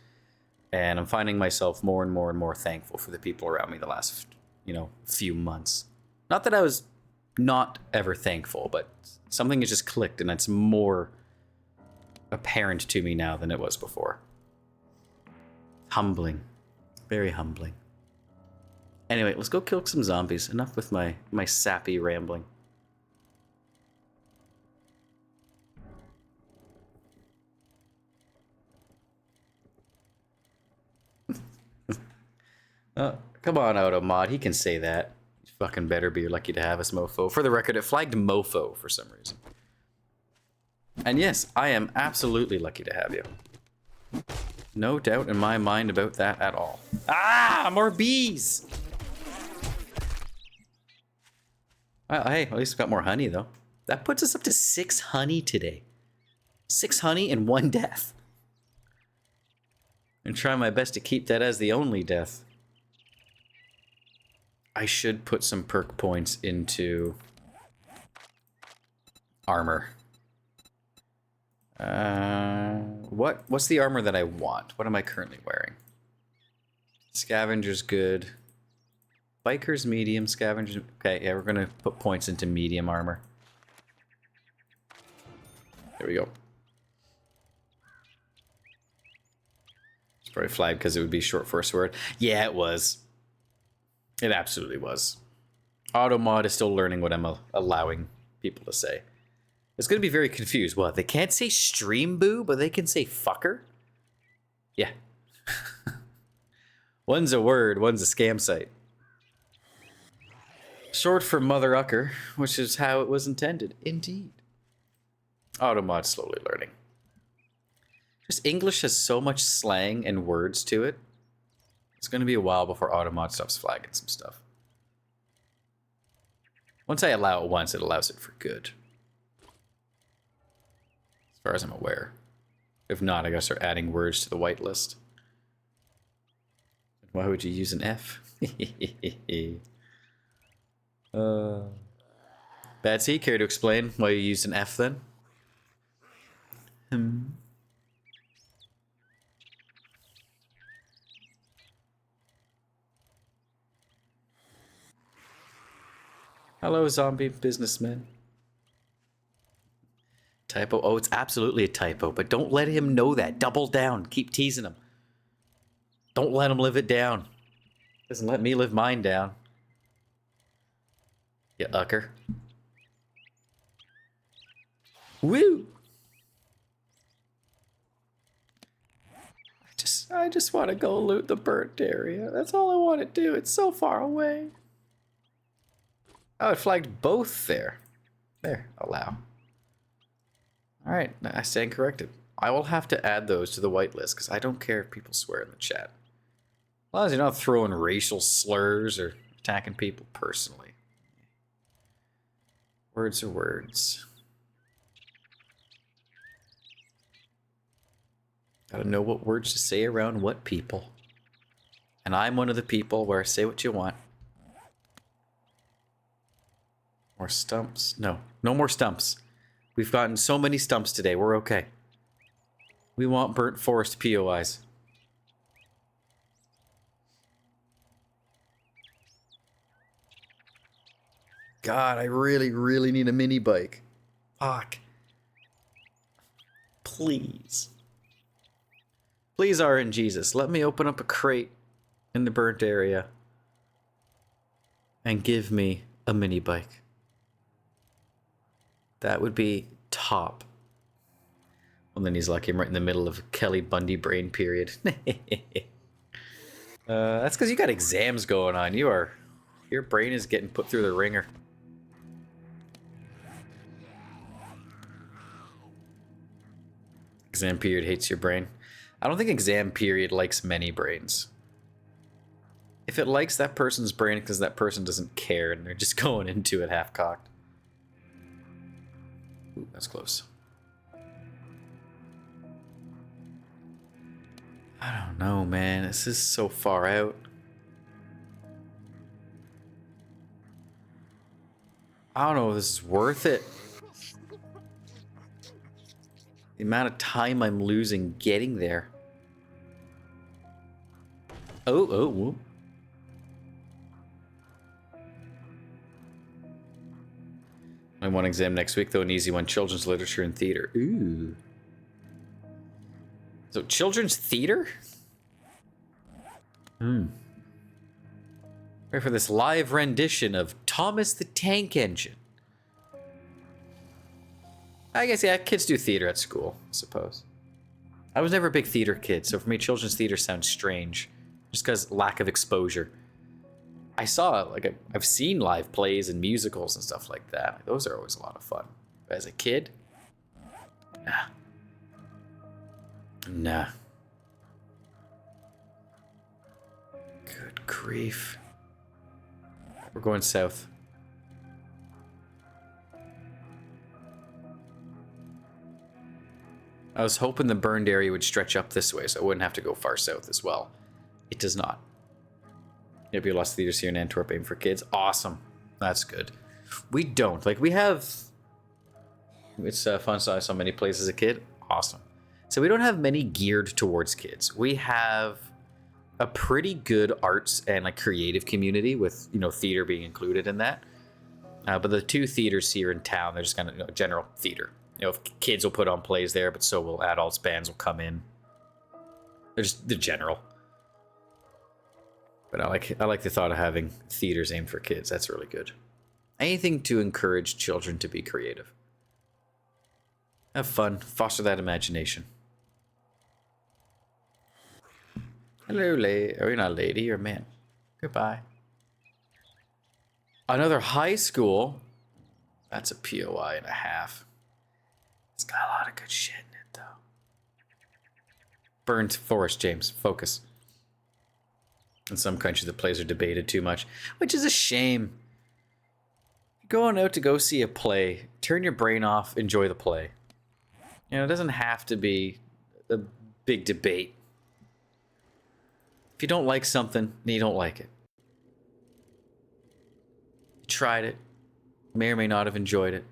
And I'm finding myself more and more and more thankful for the people around me the last, few months. Not that I was not ever thankful, but something has just clicked and it's more apparent to me now than it was before. Humbling. Very humbling. Anyway, let's go kill some zombies. Enough with my sappy rambling. Come on, Automod. He can say that. You fucking better be lucky to have us, mofo. For the record, it flagged mofo for some reason. And yes, I am absolutely lucky to have you. No doubt in my mind about that at all. Ah, more bees! Hey, at least we got more honey, though. That puts us up to 6 honey today. 6 honey and 1 death. And try my best to keep that as the only death. I should put some perk points into armor. What's the armor that I want? What am I currently wearing? Scavenger's good. Biker's medium, Scavenger's... Okay, yeah, we're gonna put points into medium armor. There we go. It's probably flagged because it would be short for a sword. Yeah, it was. It absolutely was. Automod is still learning what I'm allowing people to say. It's going to be very confused. What, they can't say stream boo, but they can say fucker? Yeah. One's a word, one's a scam site. Short for mother ucker, which is how it was intended. Indeed. Automod's slowly learning. Just English has so much slang and words to it. It's going to be a while before Automod stops flagging some stuff. Once I allow it once, it allows it for good. As far as I'm aware. If not, I gotta start adding words to the whitelist. Why would you use an F? Batsy, care to explain why you used an F then? Hello, zombie businessman. Typo. Oh, it's absolutely a typo, but don't let him know that. Double down. Keep teasing him. Don't let him live it down. Doesn't let me live mine down. You ucker. Woo! I just want to go loot the burnt area. That's all I want to do. It's so far away. Oh, it flagged both there. There, allow. Alright, I stand corrected. I will have to add those to the whitelist because I don't care if people swear in the chat. As long as you're not throwing racial slurs or attacking people personally. Words are words. Gotta know what words to say around what people. And I'm one of the people where say what you want. More stumps? No. No more stumps. We've gotten so many stumps today. We're okay. We want burnt forest POIs. God, I really, really need a mini bike. Fuck. Please. Please, RNGesus, let me open up a crate in the burnt area and give me a mini bike. That would be top. Well, then he's lucky I'm right in the middle of Kelly Bundy brain period. That's because you got exams going on. Your brain is getting put through the ringer. Exam period hates your brain. I don't think exam period likes many brains. If it likes that person's brain because that person doesn't care and they're just going into it half-cocked. Ooh, that's close. I don't know, man. This is so far out. I don't know if this is worth it. The amount of time I'm losing getting there. Oh, whoop. I want exam next week, though, an easy one. Children's literature and theater. Ooh. So, children's theater? Ready for this live rendition of Thomas the Tank Engine. I guess, yeah, kids do theater at school, I suppose. I was never a big theater kid, so for me, children's theater sounds strange. Just because lack of exposure. I saw, like, I've seen live plays and musicals and stuff like that. Those are always a lot of fun. But as a kid, nah. Good grief. We're going south. I was hoping the burned area would stretch up this way so I wouldn't have to go far south as well. It does not. Maybe lots of theaters here in Antwerp aim for kids. Awesome. That's good. We don't. Like, we have... It's fun, so I saw many plays as a kid. Awesome. So we don't have many geared towards kids. We have a pretty good arts and, like, creative community with, you know, theater being included in that. But the two theaters here in town, they're just kind of, you know, general theater. You know, if kids will put on plays there, but so will adults, bands will come in. They're general. But I like the thought of having theaters aimed for kids. That's really good. Anything to encourage children to be creative. Have fun. Foster that imagination. Hello, lady. Or you're not a lady, you're a man. Goodbye. Another high school. That's a POI and a half. It's got a lot of good shit in it, though. Burned forest, James. Focus. In some countries, the plays are debated too much, which is a shame. Going out to go see a play, turn your brain off, enjoy the play. You know, it doesn't have to be a big debate. If you don't like something, then you don't like it. You tried it, may or may not have enjoyed it.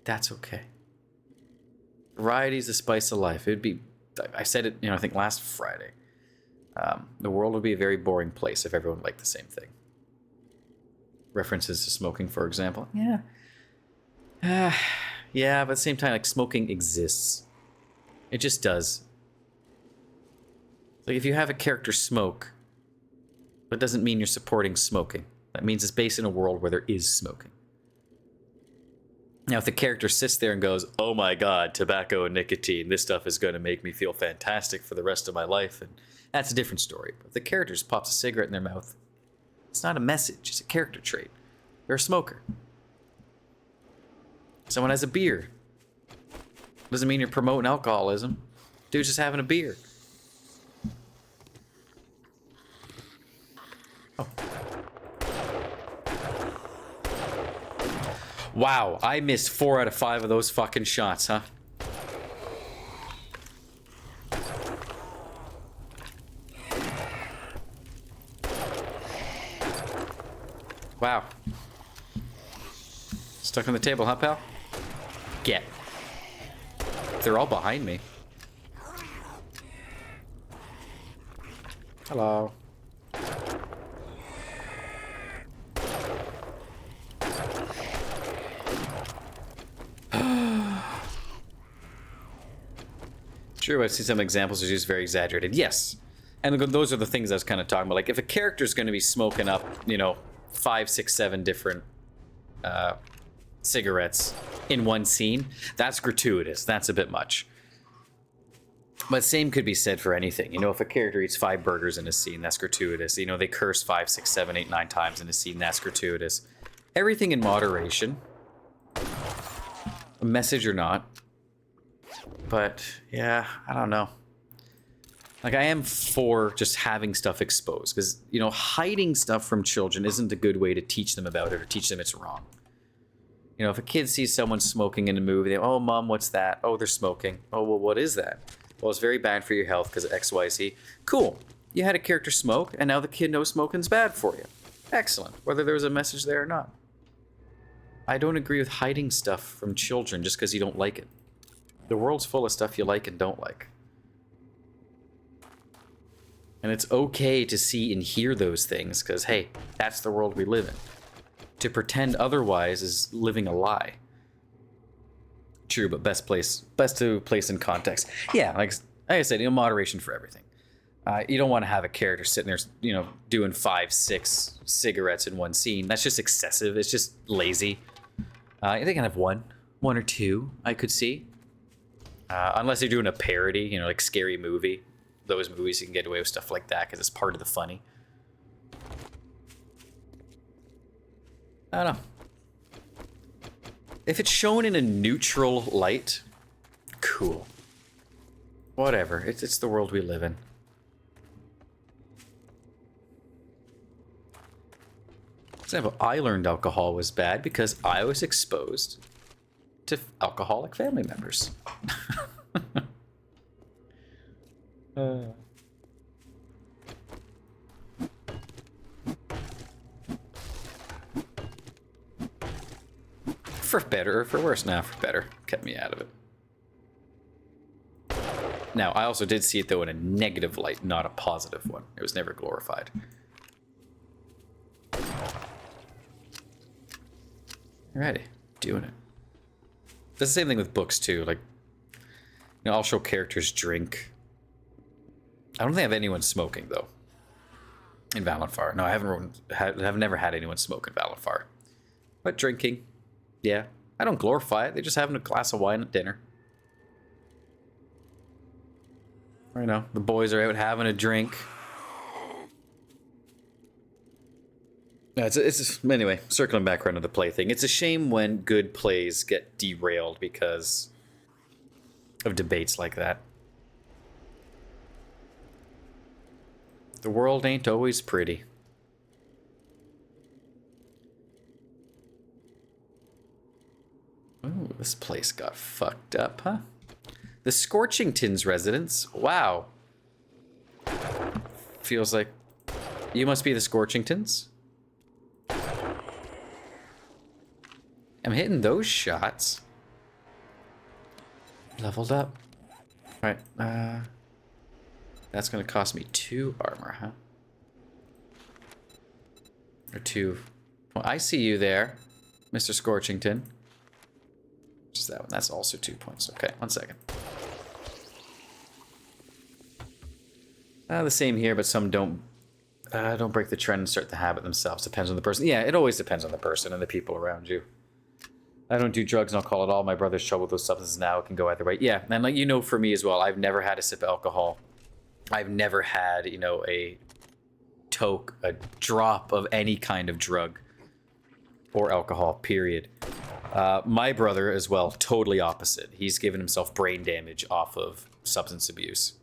That's okay. Variety is the spice of life. It'd be, I said it, you know, I think last Friday. The world would be a very boring place if everyone liked the same thing. References to smoking, for example. Yeah. Yeah, but at the same time, like, smoking exists. It just does. Like, if you have a character smoke, that doesn't mean you're supporting smoking. That means it's based in a world where there is smoking. Now, if the character sits there and goes, oh my god, tobacco and nicotine, this stuff is going to make me feel fantastic for the rest of my life, and that's a different story. But if the character just pops a cigarette in their mouth, it's not a message, it's a character trait. They're a smoker. Someone has a beer. Doesn't mean you're promoting alcoholism. Dude's just having a beer. Oh. Wow, I missed 4 out of 5 of those fucking shots, huh? Wow. Stuck on the table, huh, pal? Get. They're all behind me. Hello. True, I've seen some examples are just very exaggerated. Yes. And those are the things I was kind of talking about. Like, if a character's going to be smoking up, you know, 5, 6, 7 different cigarettes in one scene, that's gratuitous. That's a bit much. But same could be said for anything. You know, if a character eats 5 burgers in a scene, that's gratuitous. You know, they curse 5, 6, 7, 8, 9 times in a scene, that's gratuitous. Everything in moderation. A message or not. But, yeah, I don't know. Like, I am for just having stuff exposed. Because, you know, hiding stuff from children isn't a good way to teach them about it or teach them it's wrong. You know, if a kid sees someone smoking in a movie, they, oh, Mom, what's that? Oh, they're smoking. Oh, well, what is that? Well, it's very bad for your health because of X, Y, Z. Cool. You had a character smoke, and now the kid knows smoking's bad for you. Excellent. Whether there was a message there or not. I don't agree with hiding stuff from children just because you don't like it. The world's full of stuff you like and don't like. And it's okay to see and hear those things because, hey, that's the world we live in. To pretend otherwise is living a lie. True, but best to place in context. Yeah, like I said, you know, moderation for everything. You don't want to have a character sitting there, you know, doing 5, 6 cigarettes in one scene. That's just excessive. It's just lazy. They can have one or two, I could see. Unless you're doing a parody, you know, like Scary Movie. Those movies, you can get away with stuff like that because it's part of the funny. I don't know. If it's shown in a neutral light, cool. Whatever. It's the world we live in. For example, I learned alcohol was bad because I was exposed to alcoholic family members. For better or for worse? Nah, for better. Kept me out of it. Now, I also did see it, though, in a negative light, not a positive one. It was never glorified. Alrighty. Doing it. That's the same thing with books, too. Like, you know, I'll show characters drink. I don't think I have anyone smoking, though, in Valenfar. No, I've never had anyone smoke in Valenfar. But drinking, yeah. I don't glorify it. They're just having a glass of wine at dinner. You know, the boys are out having a drink. Yeah, anyway, circling back around to the play thing. It's a shame when good plays get derailed because of debates like that. The world ain't always pretty. Oh, this place got fucked up, huh? The Scorchington's residence? Wow. Feels like... You must be the Scorchingtons? I'm hitting those shots. Leveled up. Alright, that's gonna cost me 2 armor, huh? Or 2... Well, I see you there, Mr. Scorchington. Just that one. That's also 2 points. Okay, 1 second. The same here, but some don't break the trend and start the habit themselves. Depends on the person. Yeah, it always depends on the person and the people around you. I don't do drugs and alcohol at all. My brother's trouble with those substances now. It can go either way. Yeah, and like, you know, for me as well, I've never had a sip of alcohol. I've never had, you know, a drop of any kind of drug or alcohol, period. My brother as well, totally opposite. He's given himself brain damage off of substance abuse.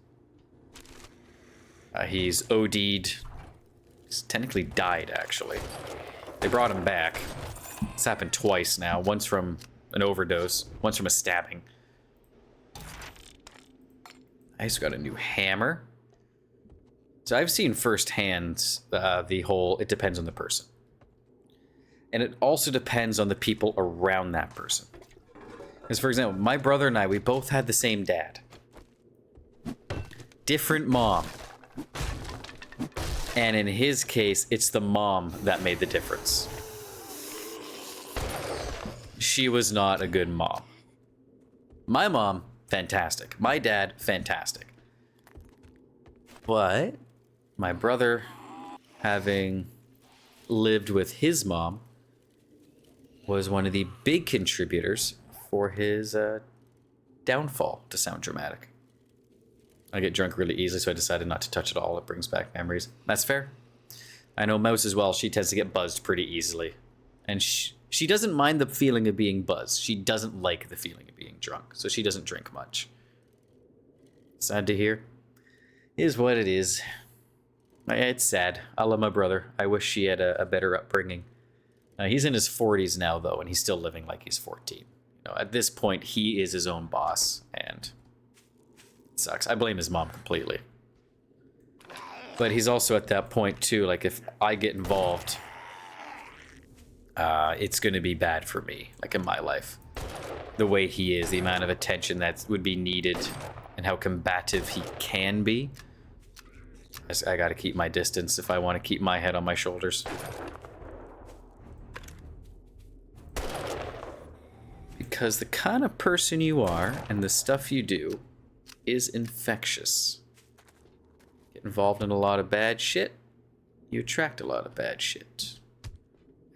He's OD'd. He's technically died, actually. They brought him back. It's happened twice now. Once from an overdose, once from a stabbing. I just got a new hammer. So I've seen firsthand the whole, it depends on the person. And it also depends on the people around that person. Because, for example, my brother and I, we both had the same dad. Different mom. And in his case, it's the mom that made the difference. She was not a good mom. My mom, fantastic. My dad, fantastic. But my brother, having lived with his mom, was one of the big contributors for his downfall, to sound dramatic. I get drunk really easily, so I decided not to touch it all. It brings back memories. That's fair. I know Mouse as well. She tends to get buzzed pretty easily. And she doesn't mind the feeling of being buzzed. She doesn't like the feeling of being drunk, so she doesn't drink much. Sad to hear. Is what it is. It's sad. I love my brother. I wish he had a better upbringing. He's in his 40s now, though, and he's still living like he's 14. You know, at this point, he is his own boss, and it sucks. I blame his mom completely. But he's also at that point, too. Like, if I get involved, it's going to be bad for me, like in my life. The way he is, the amount of attention that would be needed, and how combative he can be. I got to keep my distance if I want to keep my head on my shoulders. Because the kind of person you are and the stuff you do is infectious. Get involved in a lot of bad shit, you attract a lot of bad shit.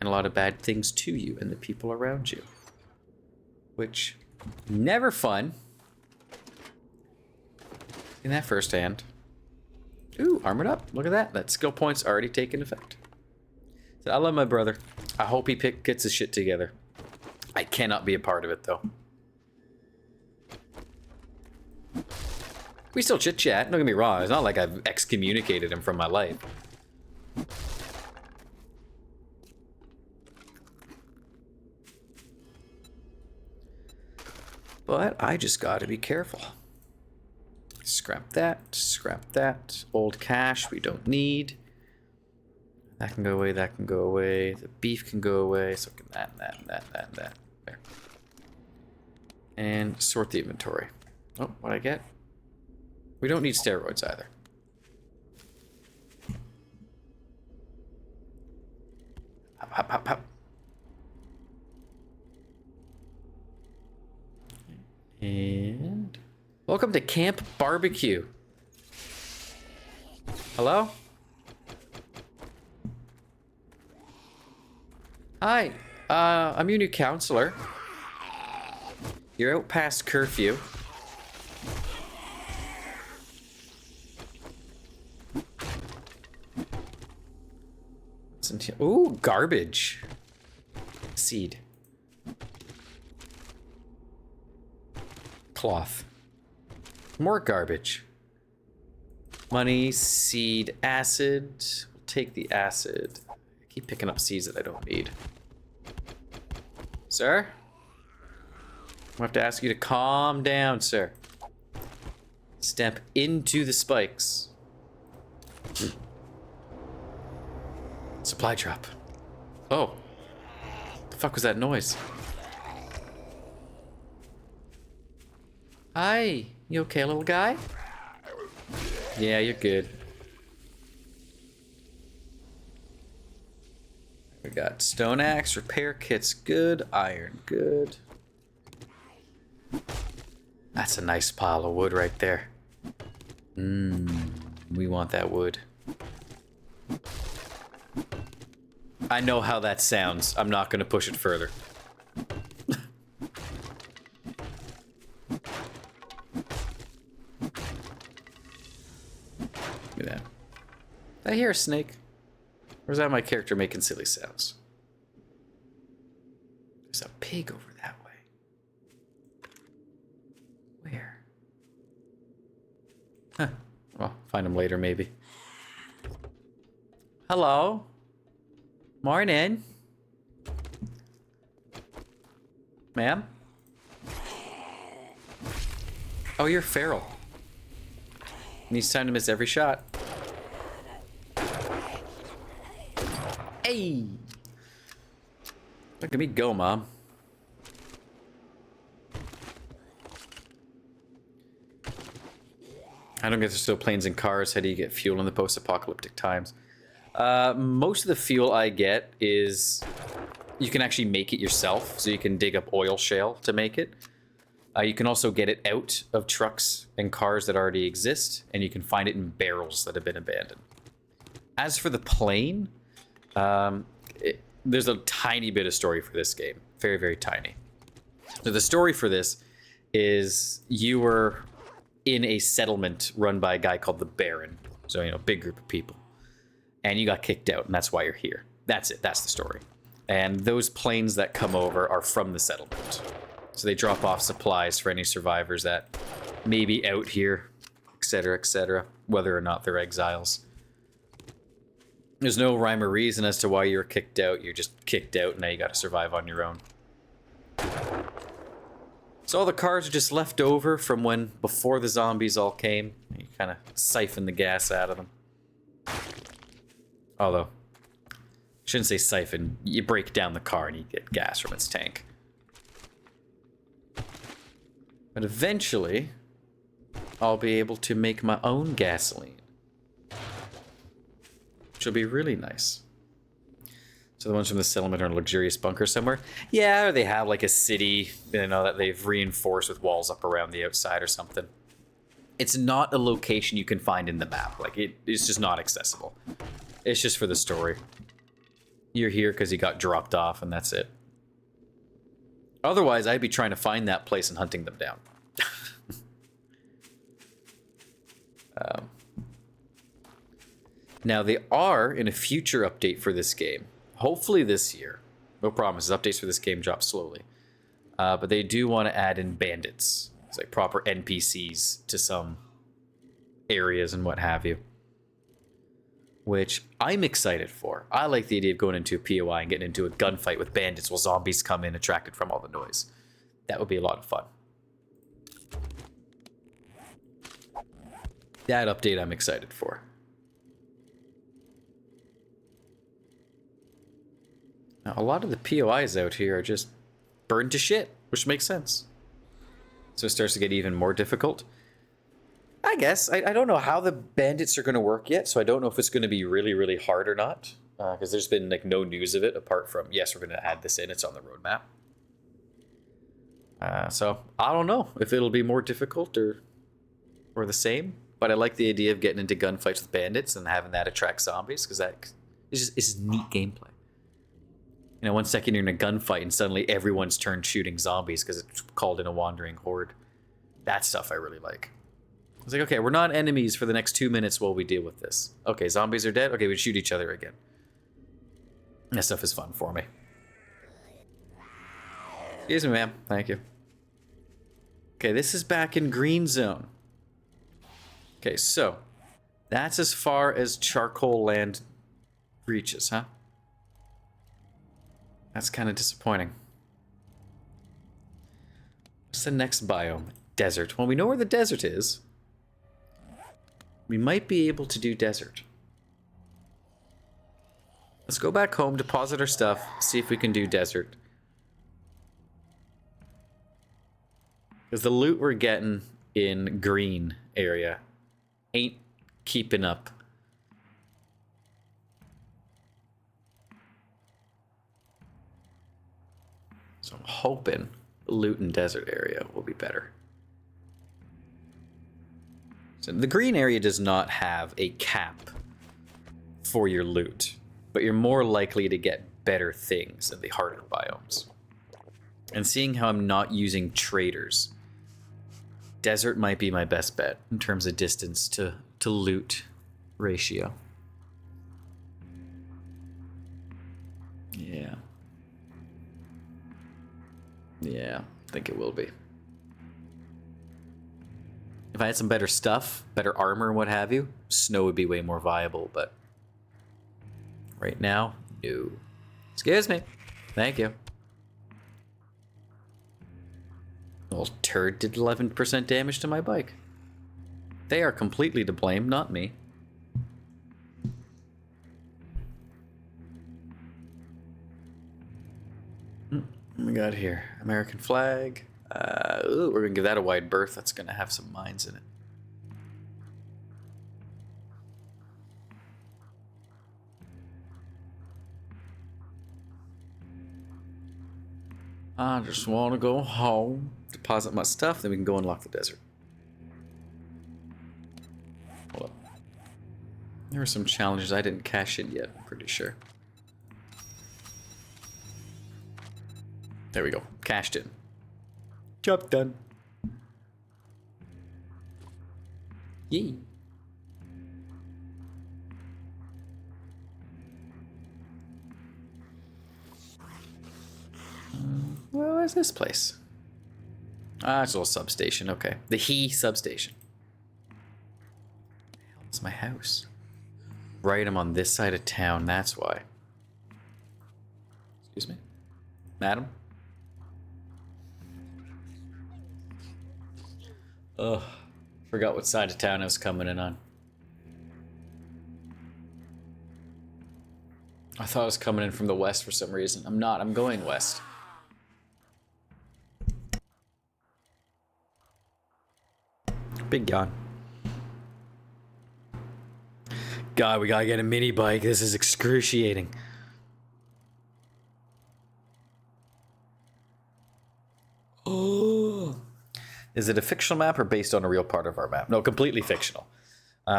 And a lot of bad things to you and the people around you. Which, never fun. In that firsthand. Ooh, armored up. Look at that. That skill point's already taken effect. So I love my brother. I hope he gets his shit together. I cannot be a part of it, though. We still chit-chat. Don't get me wrong. It's not like I've excommunicated him from my life. But I just gotta be careful. Scrap that. Scrap that. Old cash we don't need. That can go away. That can go away. The beef can go away. So can that, and that. There. And sort the inventory. Oh, what'd I get? We don't need steroids either. Hop, hop, hop, hop. And welcome to Camp Barbecue. Hello? Hi, I'm your new counselor. You're out past curfew. Ooh, garbage. Seed. Cloth. More garbage. Money, seed, acid. We'll take the acid. I keep picking up seeds that I don't need. Sir? I have to ask you to calm down, sir. Step into the spikes. Supply drop. Oh. The fuck was that noise? Hi. You okay, little guy? Yeah, you're good. We got stone axe, repair kits, good. Iron, good. That's a nice pile of wood right there. We want that wood. I know how that sounds. I'm not going to push it further. Look at that. Did I hear a snake? Or is that my character making silly sounds? There's a pig over that way. Where? Huh. Well, find him later, maybe. Hello? Morning. Ma'am? Oh, you're feral. Needs time to miss every shot. Hey! Look at me go, Mom. I don't get to stow planes and cars. How do you get fuel in the post-apocalyptic times? Most of the fuel I get is you can actually make it yourself, so you can dig up oil shale to make it. You can also get it out of trucks and cars that already exist, and you can find it in barrels that have been abandoned. As for the plane, there's a tiny bit of story for this game. Very, very tiny. So the story for this is you were in a settlement run by a guy called the Baron. So, you know, big group of people. And you got kicked out, and that's why you're here. That's it. That's the story. And those planes that come over are from the settlement. So they drop off supplies for any survivors that may be out here, etc., whether or not they're exiles. There's no rhyme or reason as to why you were kicked out. You're just kicked out, and now you got to survive on your own. So all the cars are just left over from when before the zombies all came. You kind of siphon the gas out of them. Although, I shouldn't say siphon. You break down the car and you get gas from its tank. But eventually, I'll be able to make my own gasoline. Which will be really nice. So the ones from the settlement are in a luxurious bunker somewhere. Yeah, or they have like a city, you know, that they've reinforced with walls up around the outside or something. It's not a location you can find in the map. Like, it's just not accessible. It's just for the story. You're here because you got dropped off, and that's it. Otherwise, I'd be trying to find that place and hunting them down. Now, they are in a future update for this game. Hopefully this year. No promises. Updates for this game drop slowly. But they do want to add in bandits. It's like proper NPCs to some areas and what have you. Which I'm excited for. I like the idea of going into a POI and getting into a gunfight with bandits while zombies come in attracted from all the noise. That would be a lot of fun. That update I'm excited for. Now, a lot of the POIs out here are just burned to shit, which makes sense. So it starts to get even more difficult. I guess. I don't know how the bandits are going to work yet, so I don't know if it's going to be really, really hard or not. Because there's been like no news of it apart from, yes, we're going to add this in. It's on the roadmap. So I don't know if it'll be more difficult or the same. But I like the idea of getting into gunfights with bandits and having that attract zombies, because that is just neat gameplay. You know, 1 second you're in a gunfight and suddenly everyone's turned shooting zombies because it's called in a wandering horde. That stuff I really like. It's like, okay, we're not enemies for the next 2 minutes while we deal with this. Okay, zombies are dead. Okay, we shoot each other again. That stuff is fun for me. Excuse me, ma'am. Thank you. Okay, this is back in green zone. Okay, so that's as far as charcoal land reaches, huh? That's kind of disappointing. What's the next biome? Desert. Well, we know where the desert is. We might be able to do desert. Let's go back home, deposit our stuff, see if we can do desert. Because the loot we're getting in green area ain't keeping up. So I'm hoping the loot in desert area will be better. So the green area does not have a cap for your loot, but you're more likely to get better things in the harder biomes. And seeing how I'm not using traders, desert might be my best bet in terms of distance to loot ratio. Yeah, I think it will be. If I had some better stuff, better armor and what have you, snow would be way more viable, but right now, no. Excuse me. Thank you. Well, turd did 11% damage to my bike. They are completely to blame, not me. What we got here? American flag. Ooh, we're gonna give that a wide berth. That's gonna have some mines in it. I just want to go home, deposit my stuff, then we can go unlock the desert. Hold up. There were some challenges I didn't cash in yet, I'm pretty sure. There we go. Cashed in. Job done. Yee. Where is this place? Ah, it's a little substation. Okay. The He substation. It's my house. Right, I'm on this side of town. That's why. Excuse me? Madam? Ugh. Forgot what side of town I was coming in on. I thought I was coming in from the west for some reason. I'm not. I'm going west. Big yawn. God, we gotta get a mini bike. This is excruciating. Oh. Is it a fictional map or based on a real part of our map? No, completely fictional.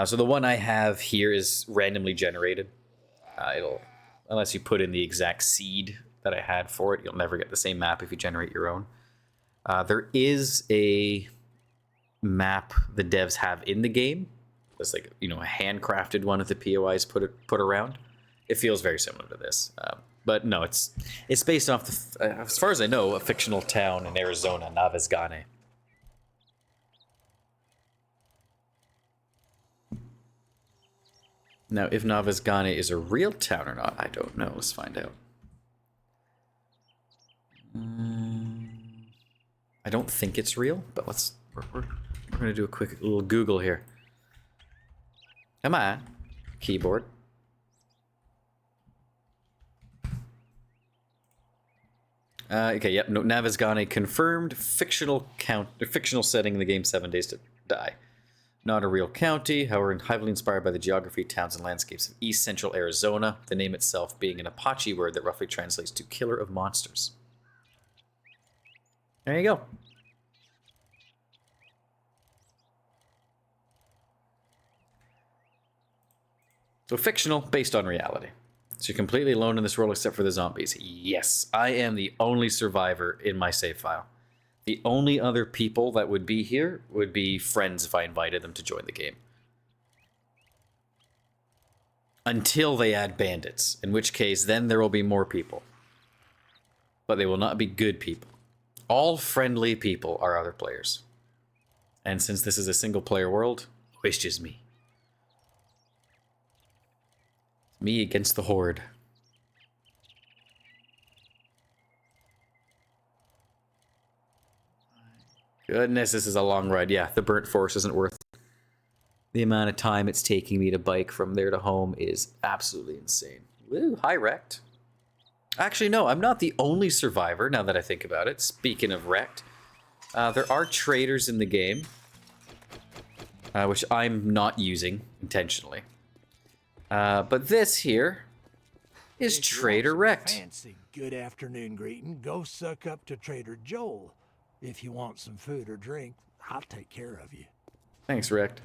So the one I have here is randomly generated. Unless you put in the exact seed that I had for it, you'll never get the same map if you generate your own. There is a map the devs have in the game. It's like, you know, a handcrafted one that the POIs put around. It feels very similar to this, but no, it's based off as far as I know, a fictional town in Arizona, Navezgane. Now, if Navezgane is a real town or not, I don't know. Let's find out. I don't think it's real, but we're gonna do a quick little Google here. Come on, keyboard. Okay, yep. No, Navezgane confirmed. Fictional setting in the game. 7 Days to Die. Not a real county, however, heavily inspired by the geography, towns, and landscapes of East Central Arizona. The name itself being an Apache word that roughly translates to "killer of monsters." There you go. So fictional, based on reality. So you're completely alone in this world except for the zombies. Yes, I am the only survivor in my save file. The only other people that would be here would be friends if I invited them to join the game. Until they add bandits, in which case then there will be more people. But they will not be good people. All friendly people are other players. And since this is a single player world, it's just me. Me against the horde. Goodness, this is a long ride. Yeah, the burnt forest isn't worth it. The amount of time it's taking me to bike from there to home is absolutely insane. Woo, hi, wrecked. Actually, no, I'm not the only survivor, now that I think about it. Speaking of wrecked, there are traders in the game, which I'm not using intentionally. But this here is Trader Wrecked. Fancy good afternoon greeting. Go suck up to Trader Joel. If you want some food or drink, I'll take care of you. Thanks, Wrecked.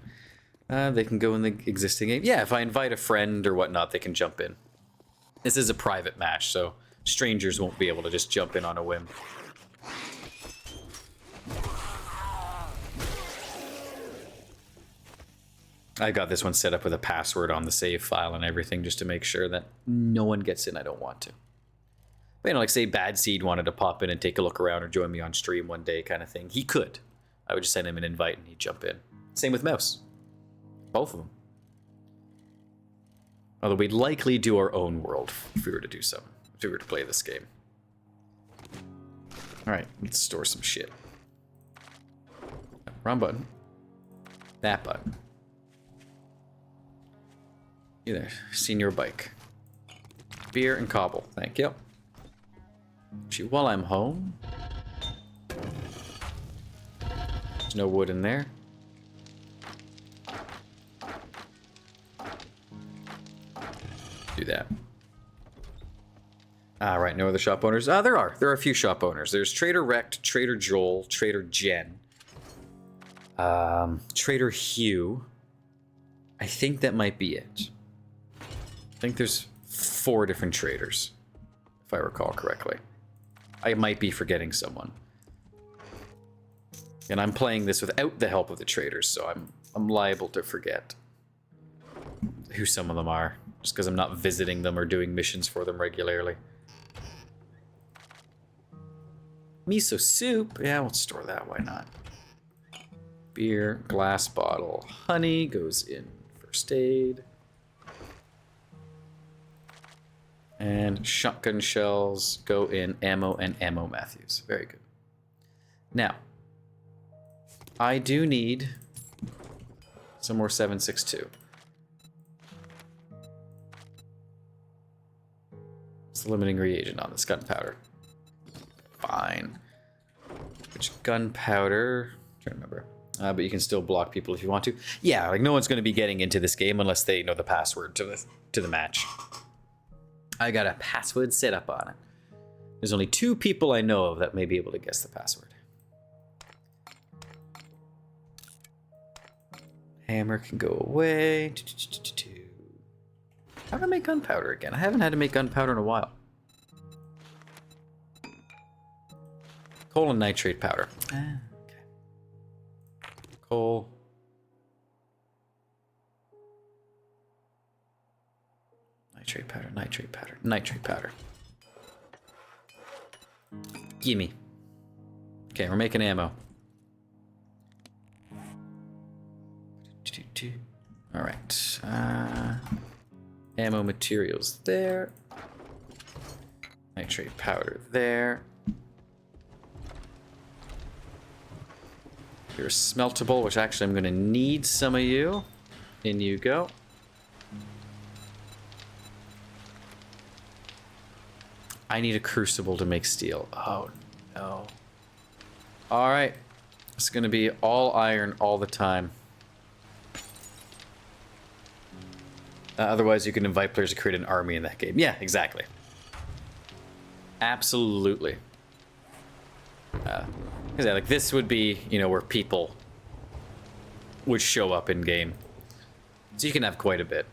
They can go in the existing game. Yeah, if I invite a friend or whatnot, they can jump in. This is a private match, so strangers won't be able to just jump in on a whim. I got this one set up with a password on the save file and everything just to make sure that no one gets in I don't want to. But, you know, like say Bad Seed wanted to pop in and take a look around or join me on stream one day kind of thing. He could. I would just send him an invite and he'd jump in. Same with Mouse. Both of them. Although we'd likely do our own world if we were to do so. If we were to play this game. Alright, let's store some shit. Wrong button. That button. You there, senior bike. Beer and cobble, thank you. Actually, while I'm home, there's no wood in there. Do that. Right, no other shop owners. There are. There are a few shop owners. There's Trader Rect, Trader Joel, Trader Jen, Trader Hugh. I think that might be it. I think there's 4 different traders, if I recall correctly. I might be forgetting someone. And I'm playing this without the help of the traders, so I'm liable to forget who some of them are, just because I'm not visiting them or doing missions for them regularly. Miso soup. Yeah, we'll store that. Why not? Beer, glass bottle. Honey goes in first aid. And shotgun shells go in ammo and ammo Matthews. Very good. Now, I do need some more 7.62. What's the limiting reagent on this? Gunpowder. Fine. Which gunpowder? I'm trying to remember. But you can still block people if you want to. Yeah, like no one's going to be getting into this game unless they know the password to the match. I got a password set up on it. There's only 2 people I know of that may be able to guess the password. Hammer can go away. How do I make gunpowder again? I haven't had to make gunpowder in a while. Coal and nitrate powder. Okay. Coal. Nitrate powder, nitrate powder, nitrate powder. Gimme. Okay, we're making ammo. All right. Ammo materials there. Nitrate powder there. You're smeltable, which actually I'm going to need some of you. In you go. I need a crucible to make steel. Oh, no. All right. It's going to be all iron all the time. Otherwise, you can invite players to create an army in that game. Yeah, exactly. Absolutely. Yeah, like this would be, you know, where people would show up in game. So you can have quite a bit.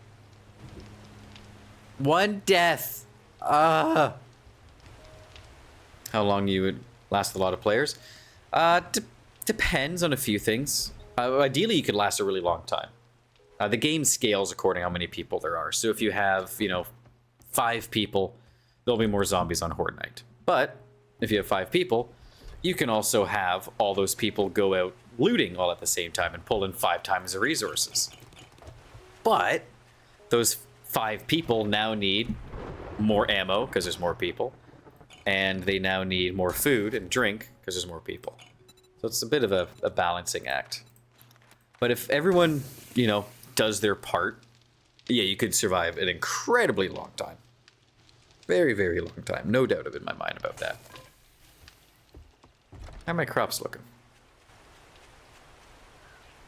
1 death. How long you would last a lot of players? Depends on a few things. Ideally, you could last a really long time. The game scales according to how many people there are. So if you have, you know, 5 people, there'll be more zombies on Horde Night. But if you have 5 people, you can also have all those people go out looting all at the same time and pull in 5 times the resources. But those 5 people now need more ammo because there's more people. And they now need more food and drink because there's more people. So it's a bit of a balancing act. But if everyone, you know, does their part, yeah, you could survive an incredibly long time. Very, very long time. No doubt in my mind about that. How are my crops looking?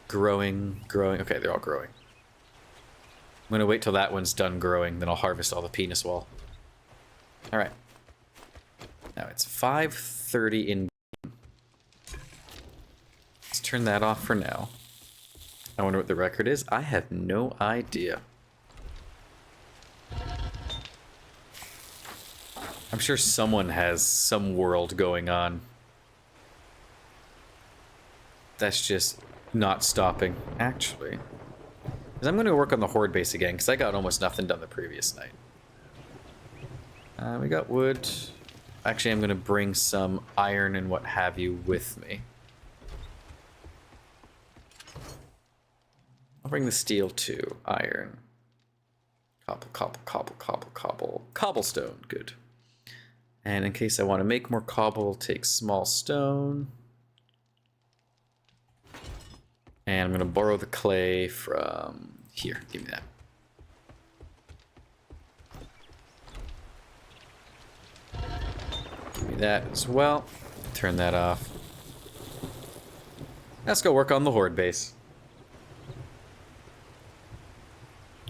Growing. Okay, they're all growing. I'm going to wait till that one's done growing, then I'll harvest all the penis wall. All right. Now it's 5:30 in. Let's turn that off for now. I wonder what the record is. I have no idea. I'm sure someone has some world going on. That's just not stopping, actually. Because I'm going to work on the Horde base again, because I got almost nothing done the previous night. We got wood. Actually, I'm going to bring some iron and what have you with me. I'll bring the steel too. Iron. Cobble. Cobblestone. Good. And in case I want to make more cobble, take small stone. And I'm going to borrow the clay from here. Give me that. Give me that as well. Turn that off. Let's go work on the Horde base.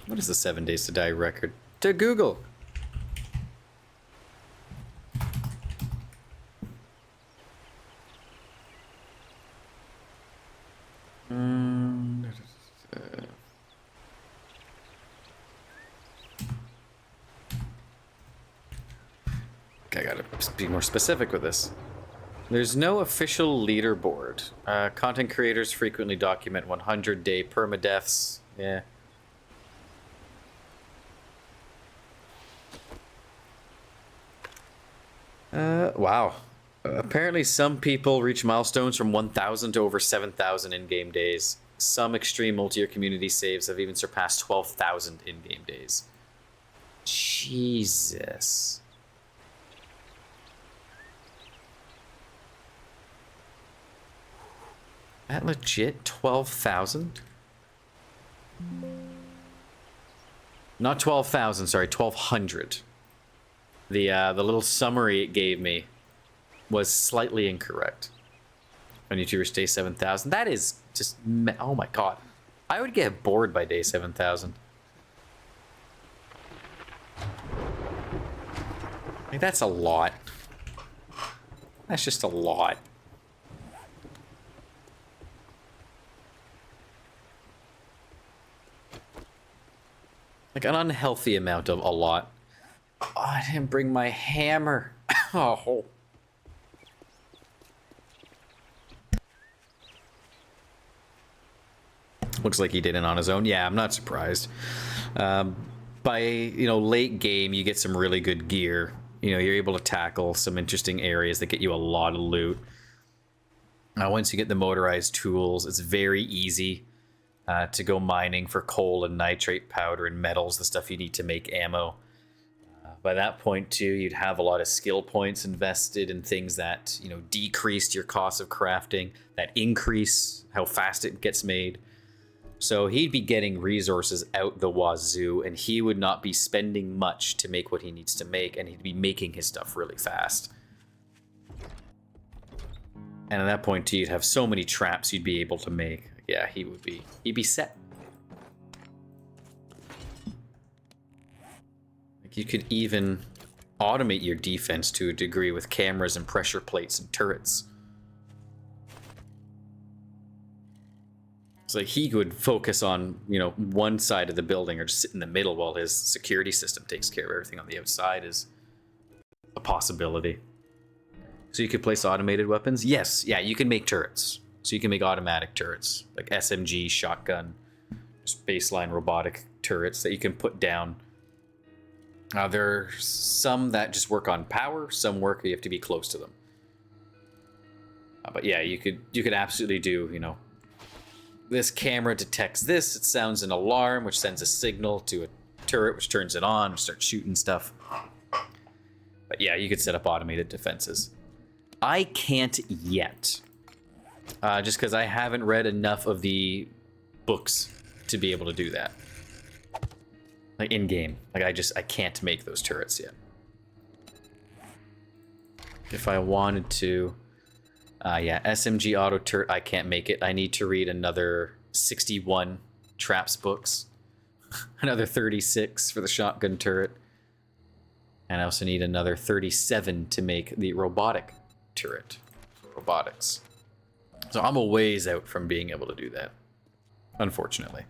What is the 7 days to die record? To Google. be more specific with this. There's no official leaderboard. Content creators frequently document 100-day permadeaths. Yeah. Wow. Apparently some people reach milestones from 1,000 to over 7,000 in-game days. Some extreme multi-year community saves have even surpassed 12,000 in-game days. Jesus. That legit 12,000? Not 12,000, sorry, 1,200. The little summary it gave me was slightly incorrect. On YouTubers day 7,000. That is just, oh my god. I would get bored by day 7,000. Like, that's a lot. That's just a lot. Like an unhealthy amount of a lot. Oh, I didn't bring my hammer. Oh. Looks like he did it on his own. Yeah, I'm not surprised. By, you know, late game, you get some really good gear. You know, you're able to tackle some interesting areas that get you a lot of loot. Once you get the motorized tools, it's very easy to go mining for coal and nitrate powder and metals, the stuff you need to make ammo. By that point, too, you'd have a lot of skill points invested in things that, you know, decreased your cost of crafting, that increase how fast it gets made. So he'd be getting resources out the wazoo, and he would not be spending much to make what he needs to make, and he'd be making his stuff really fast. And at that point, too, you'd have so many traps you'd be able to make. Yeah, he'd be set. Like, you could even automate your defense to a degree with cameras and pressure plates and turrets. So like, he could focus on, you know, one side of the building or just sit in the middle while his security system takes care of everything on the outside is a possibility. So you could place automated weapons? Yes, yeah, you can make turrets. So you can make automatic turrets, like SMG, shotgun, just baseline robotic turrets that you can put down. There's some that just work on power, some work you have to be close to them. But yeah, you could absolutely do, you know, this camera detects this, it sounds an alarm, which sends a signal to a turret, which turns it on, starts shooting stuff. But yeah, you could set up automated defenses. I can't yet. Just because I haven't read enough of the books to be able to do that. Like in-game. Like I can't make those turrets yet. If I wanted to... yeah, SMG auto turret, I can't make it. I need to read another 61 traps books. Another 36 for the shotgun turret. And I also need another 37 to make the robotic turret for robotics. So I'm a ways out from being able to do that, unfortunately.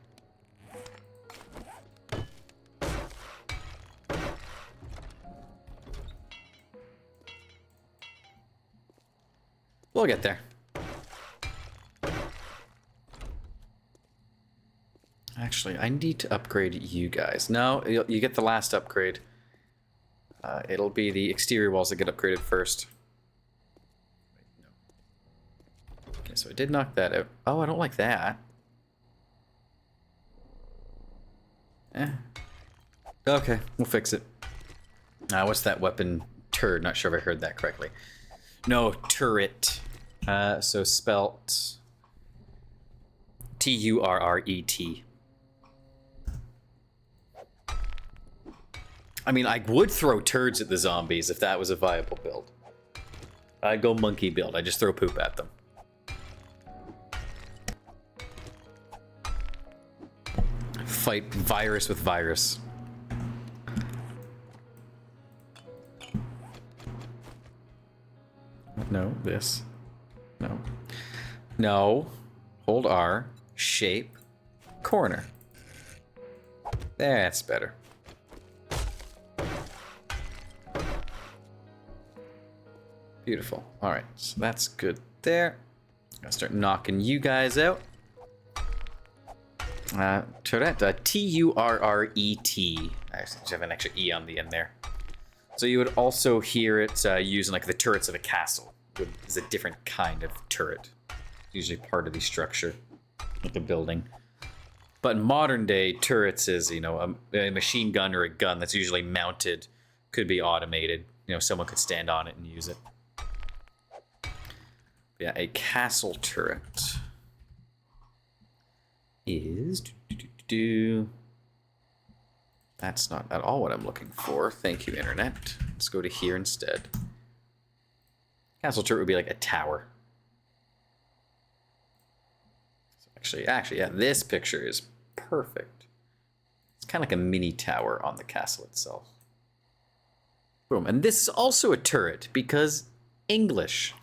We'll get there. Actually, I need to upgrade you guys. No, you get the last upgrade. It'll be the exterior walls that get upgraded first. Wait, no. Okay, so I did knock that out. Oh, I don't like that. Okay, we'll fix it. What's that weapon? Turd. Not sure if I heard that correctly. No, turret. So spelt Turret. I mean, I would throw turds at the zombies if that was a viable build. I'd go monkey build. I just throw poop at them. Fight virus with virus. No, this. No. No. Hold R. Shape. Corner. That's better. Beautiful. All right, so that's good there. I'll start knocking you guys out. Turret, T-U-R-R-E-T. I just have an extra E on the end there. So you would also hear it using like the turrets of a castle. It's a different kind of turret. It's usually part of the structure, like a building. But in modern day, turrets is, you know, a machine gun or a gun that's usually mounted, could be automated. You know, someone could stand on it and use it. Yeah, a castle turret is... That's not at all what I'm looking for. Thank you, Internet. Let's go to here instead. Castle turret would be like a tower. So actually, yeah, this picture is perfect. It's kind of like a mini tower on the castle itself. Boom. And this is also a turret because English.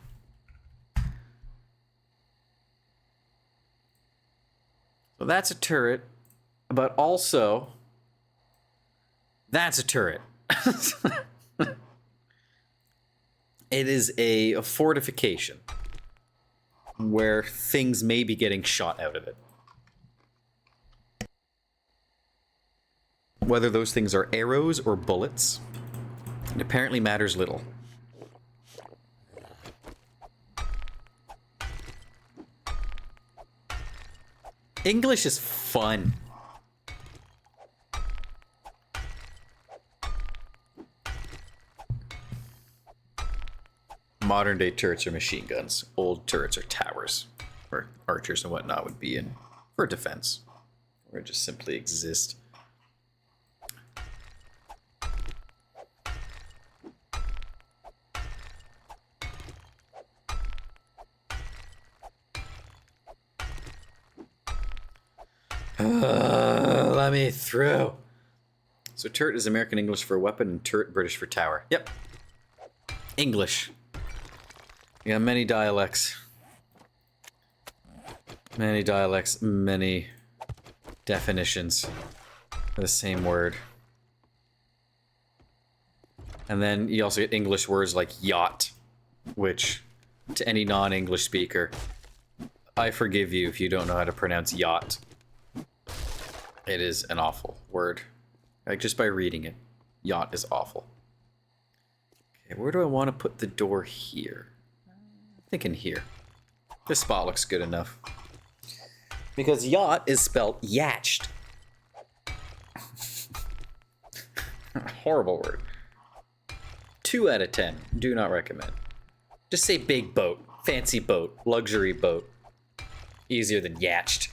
So that's a turret, but also that's a turret. It is a fortification where things may be getting shot out of it. Whether those things are arrows or bullets, it apparently matters little. English is fun. Modern day turrets are machine guns. Old turrets are towers, where archers and whatnot would be in for defense, or just simply exist. Let me through. So turret is American English for weapon and turret British for tower. Yep. English. You got many dialects. Many dialects, many definitions for the same word. And then you also get English words like yacht, which to any non-English speaker, I forgive you if you don't know how to pronounce yacht. It is an awful word. Like, just by reading it, yacht is awful. Okay, where do I want to put the door here? I'm thinking here. This spot looks good enough. Because yacht is spelled yatched. Horrible word. 2 out of 10. Do not recommend. Just say big boat, fancy boat, luxury boat. Easier than yatched.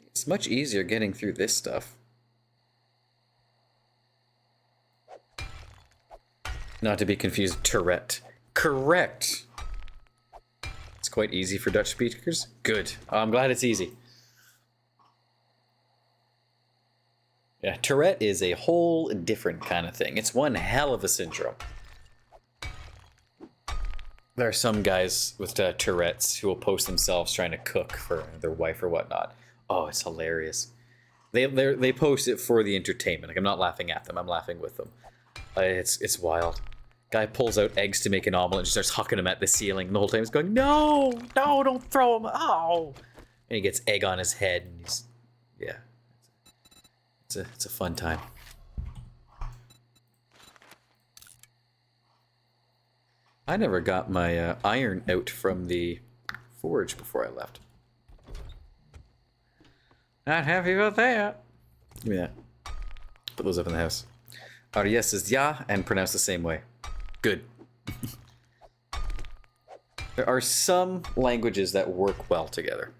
It's much easier getting through this stuff. Not to be confused with turret. Correct. It's quite easy for Dutch speakers. Good. I'm glad it's easy. Yeah, Tourette is a whole different kind of thing. It's one hell of a syndrome. There are some guys with Tourette's who will post themselves trying to cook for their wife or whatnot. Oh, it's hilarious. They post it for the entertainment. Like, I'm not laughing at them. I'm laughing with them. It's wild. Guy pulls out eggs to make an omelet and just starts hucking them at the ceiling. And the whole time he's going, no, don't throw them. Oh. And he gets egg on his head. And he's, yeah. It's a fun time. I never got my iron out from the forge before I left. Not happy about that. Give me that. Put those up in the house. Yes is ja and pronounced the same way. Good. There are some languages that work well together.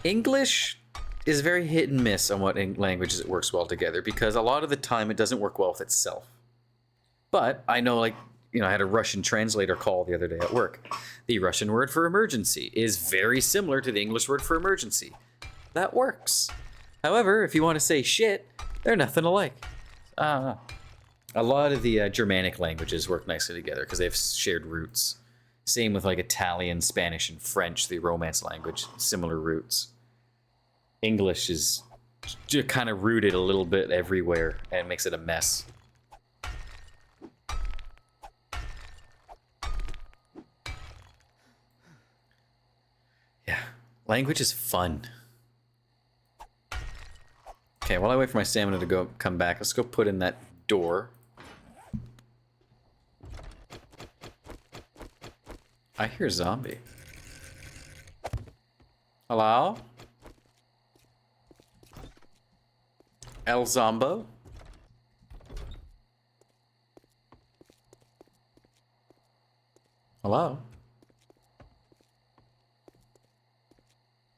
English is very hit and miss on what languages it works well together, because a lot of the time it doesn't work well with itself. But I know, like, you know, I had a Russian translator call the other day at work. The Russian word for emergency is very similar to the English word for emergency. That works. However, if you want to say shit, they're nothing alike. A lot of the Germanic languages work nicely together because they have shared roots. Same with like Italian, Spanish, and French, the Romance language, similar roots. English is just kind of rooted a little bit everywhere and makes it a mess. Yeah, language is fun. Okay, while I wait for my stamina to come back, let's go put in that door. I hear a zombie. Hello? El Zombo? Hello?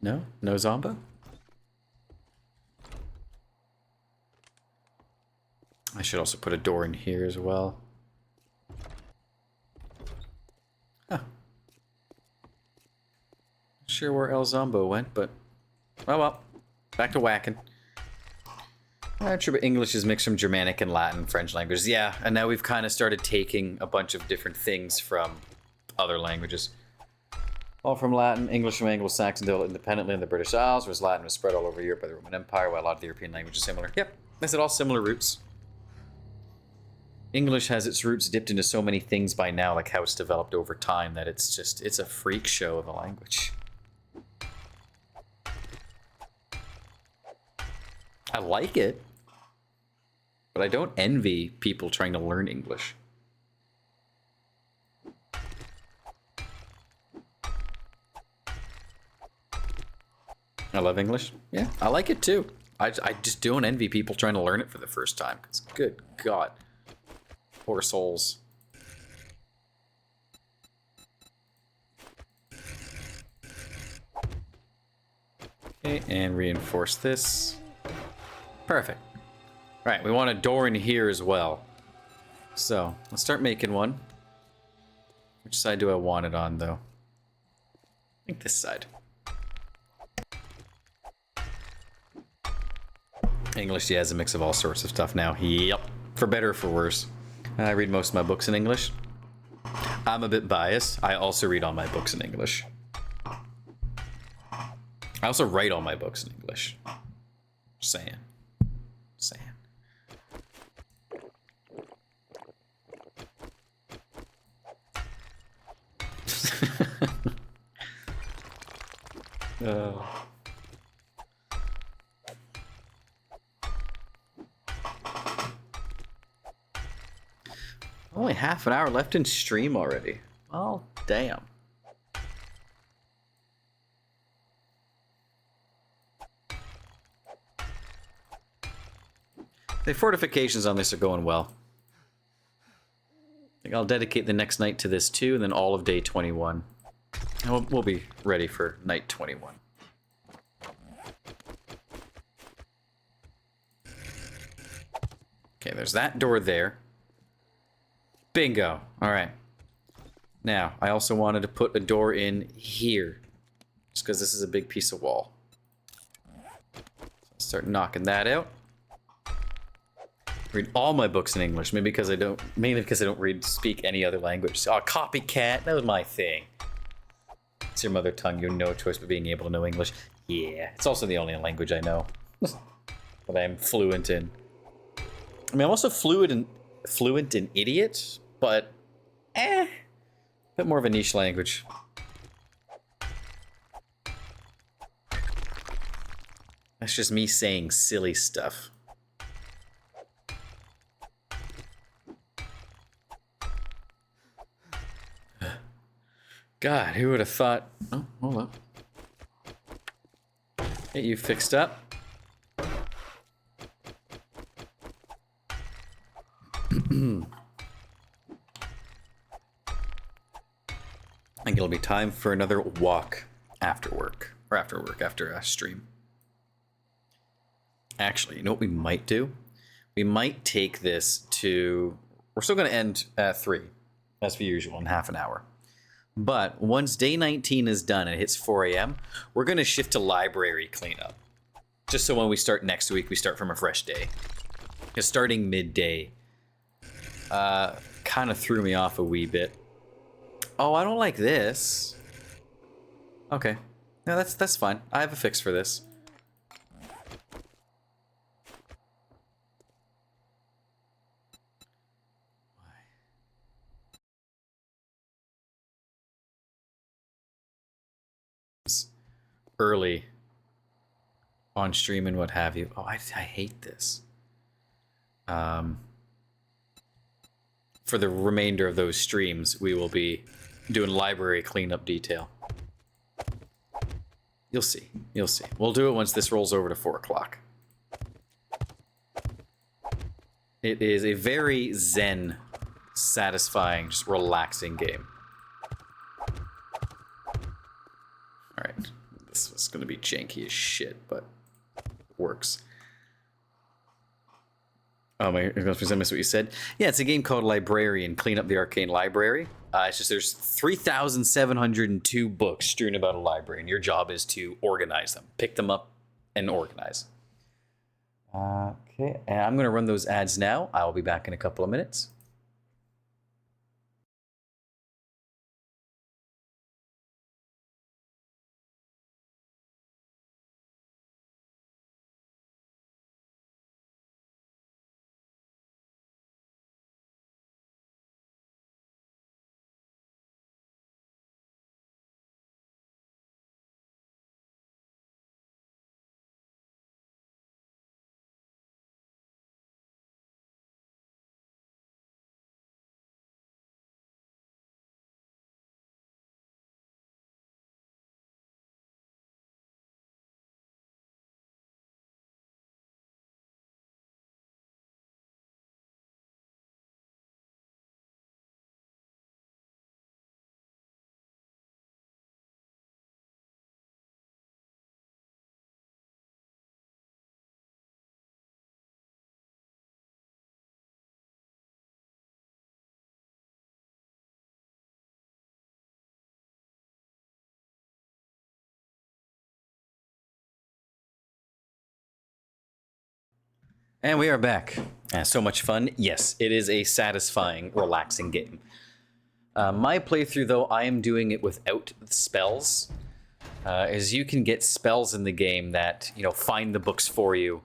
No? No Zombo? I should also put a door in here as well. Huh. Not sure where El Zombo went, but... Oh well. Back to whacking. I'm sure English is mixed from Germanic and Latin, French languages. Yeah, and now we've kind of started taking a bunch of different things from other languages. All from Latin, English from Anglo-Saxon developed independently in the British Isles, whereas Latin was spread all over Europe by the Roman Empire, while a lot of the European languages are similar. Yep, that's it, all similar roots. English has its roots dipped into so many things by now, like how it's developed over time, that it's a freak show of a language. I like it, but I don't envy people trying to learn English. I love English. Yeah, I like it too. I just don't envy people trying to learn it for the first time. Because good God. Poor souls. Okay, and reinforce this. Perfect. Alright, we want a door in here as well. So, let's start making one. Which side do I want it on, though? I think this side. English, yeah, is a mix of all sorts of stuff now. Yep. For better or for worse. I read most of my books in English. I'm a bit biased. I also read all my books in English. I also write all my books in English. Just saying. Saying. Only half an hour left in stream already. Oh, damn. The fortifications on this are going well. I think I'll dedicate the next night to this too, and then all of day 21. And we'll be ready for night 21. Okay, there's that door there. Bingo. All right. Now, I also wanted to put a door in here, just because this is a big piece of wall. So I'll start knocking that out. Read all my books in English, mainly because I don't speak any other language. Oh, copycat, that was my thing. It's your mother tongue, you have no choice but being able to know English. Yeah, it's also the only language I know that I am fluent in. I mean, I'm also fluent in idiot, but a bit more of a niche language. That's just me saying silly stuff. God, who would have thought... Oh, hold up. Get you fixed up. I think it'll be time for another walk after work. Or after a stream. Actually, you know what we might do? We might take this to... We're still going to end at 3, as per usual, in half an hour. But once day 19 is done and it hits 4 a.m., we're going to shift to library cleanup. Just so when we start next week, we start from a fresh day. Because starting midday kind of threw me off a wee bit. Oh, I don't like this. Okay. No, that's fine. I have a fix for this. early on stream and what have you. Oh, I hate this. For the remainder of those streams, we will be doing library cleanup detail. You'll see. You'll see. We'll do it once this rolls over to 4 o'clock. It is a very zen, satisfying, just relaxing game. Alright. This was going to be janky as shit, but it works. Oh, I missed what you said. Yeah, it's a game called Librarian, Clean Up the Arcane Library. It's just there's 3,702 books strewn about a library, and your job is to organize them. Pick them up and organize. Okay, and I'm going to run those ads now. I will be back in a couple of minutes. And we are back. So much fun. Yes, it is a satisfying, relaxing game. My playthrough, though, I am doing it without spells. As you can get spells in the game that, you know, find the books for you,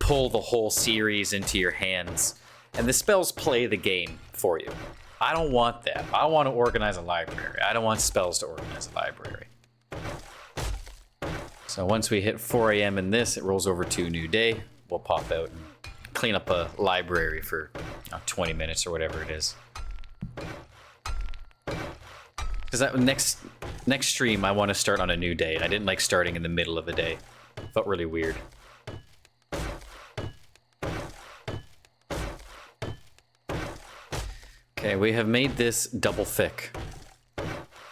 pull the whole series into your hands, and the spells play the game for you. I don't want that. I want to organize a library. I don't want spells to organize a library. So once we hit 4 a.m. in this, it rolls over to a new day. We'll pop out and clean up a library for 20 minutes or whatever it is. Because that next stream, I want to start on a new day. And I didn't like starting in the middle of the day. It felt really weird. Okay, we have made this double thick.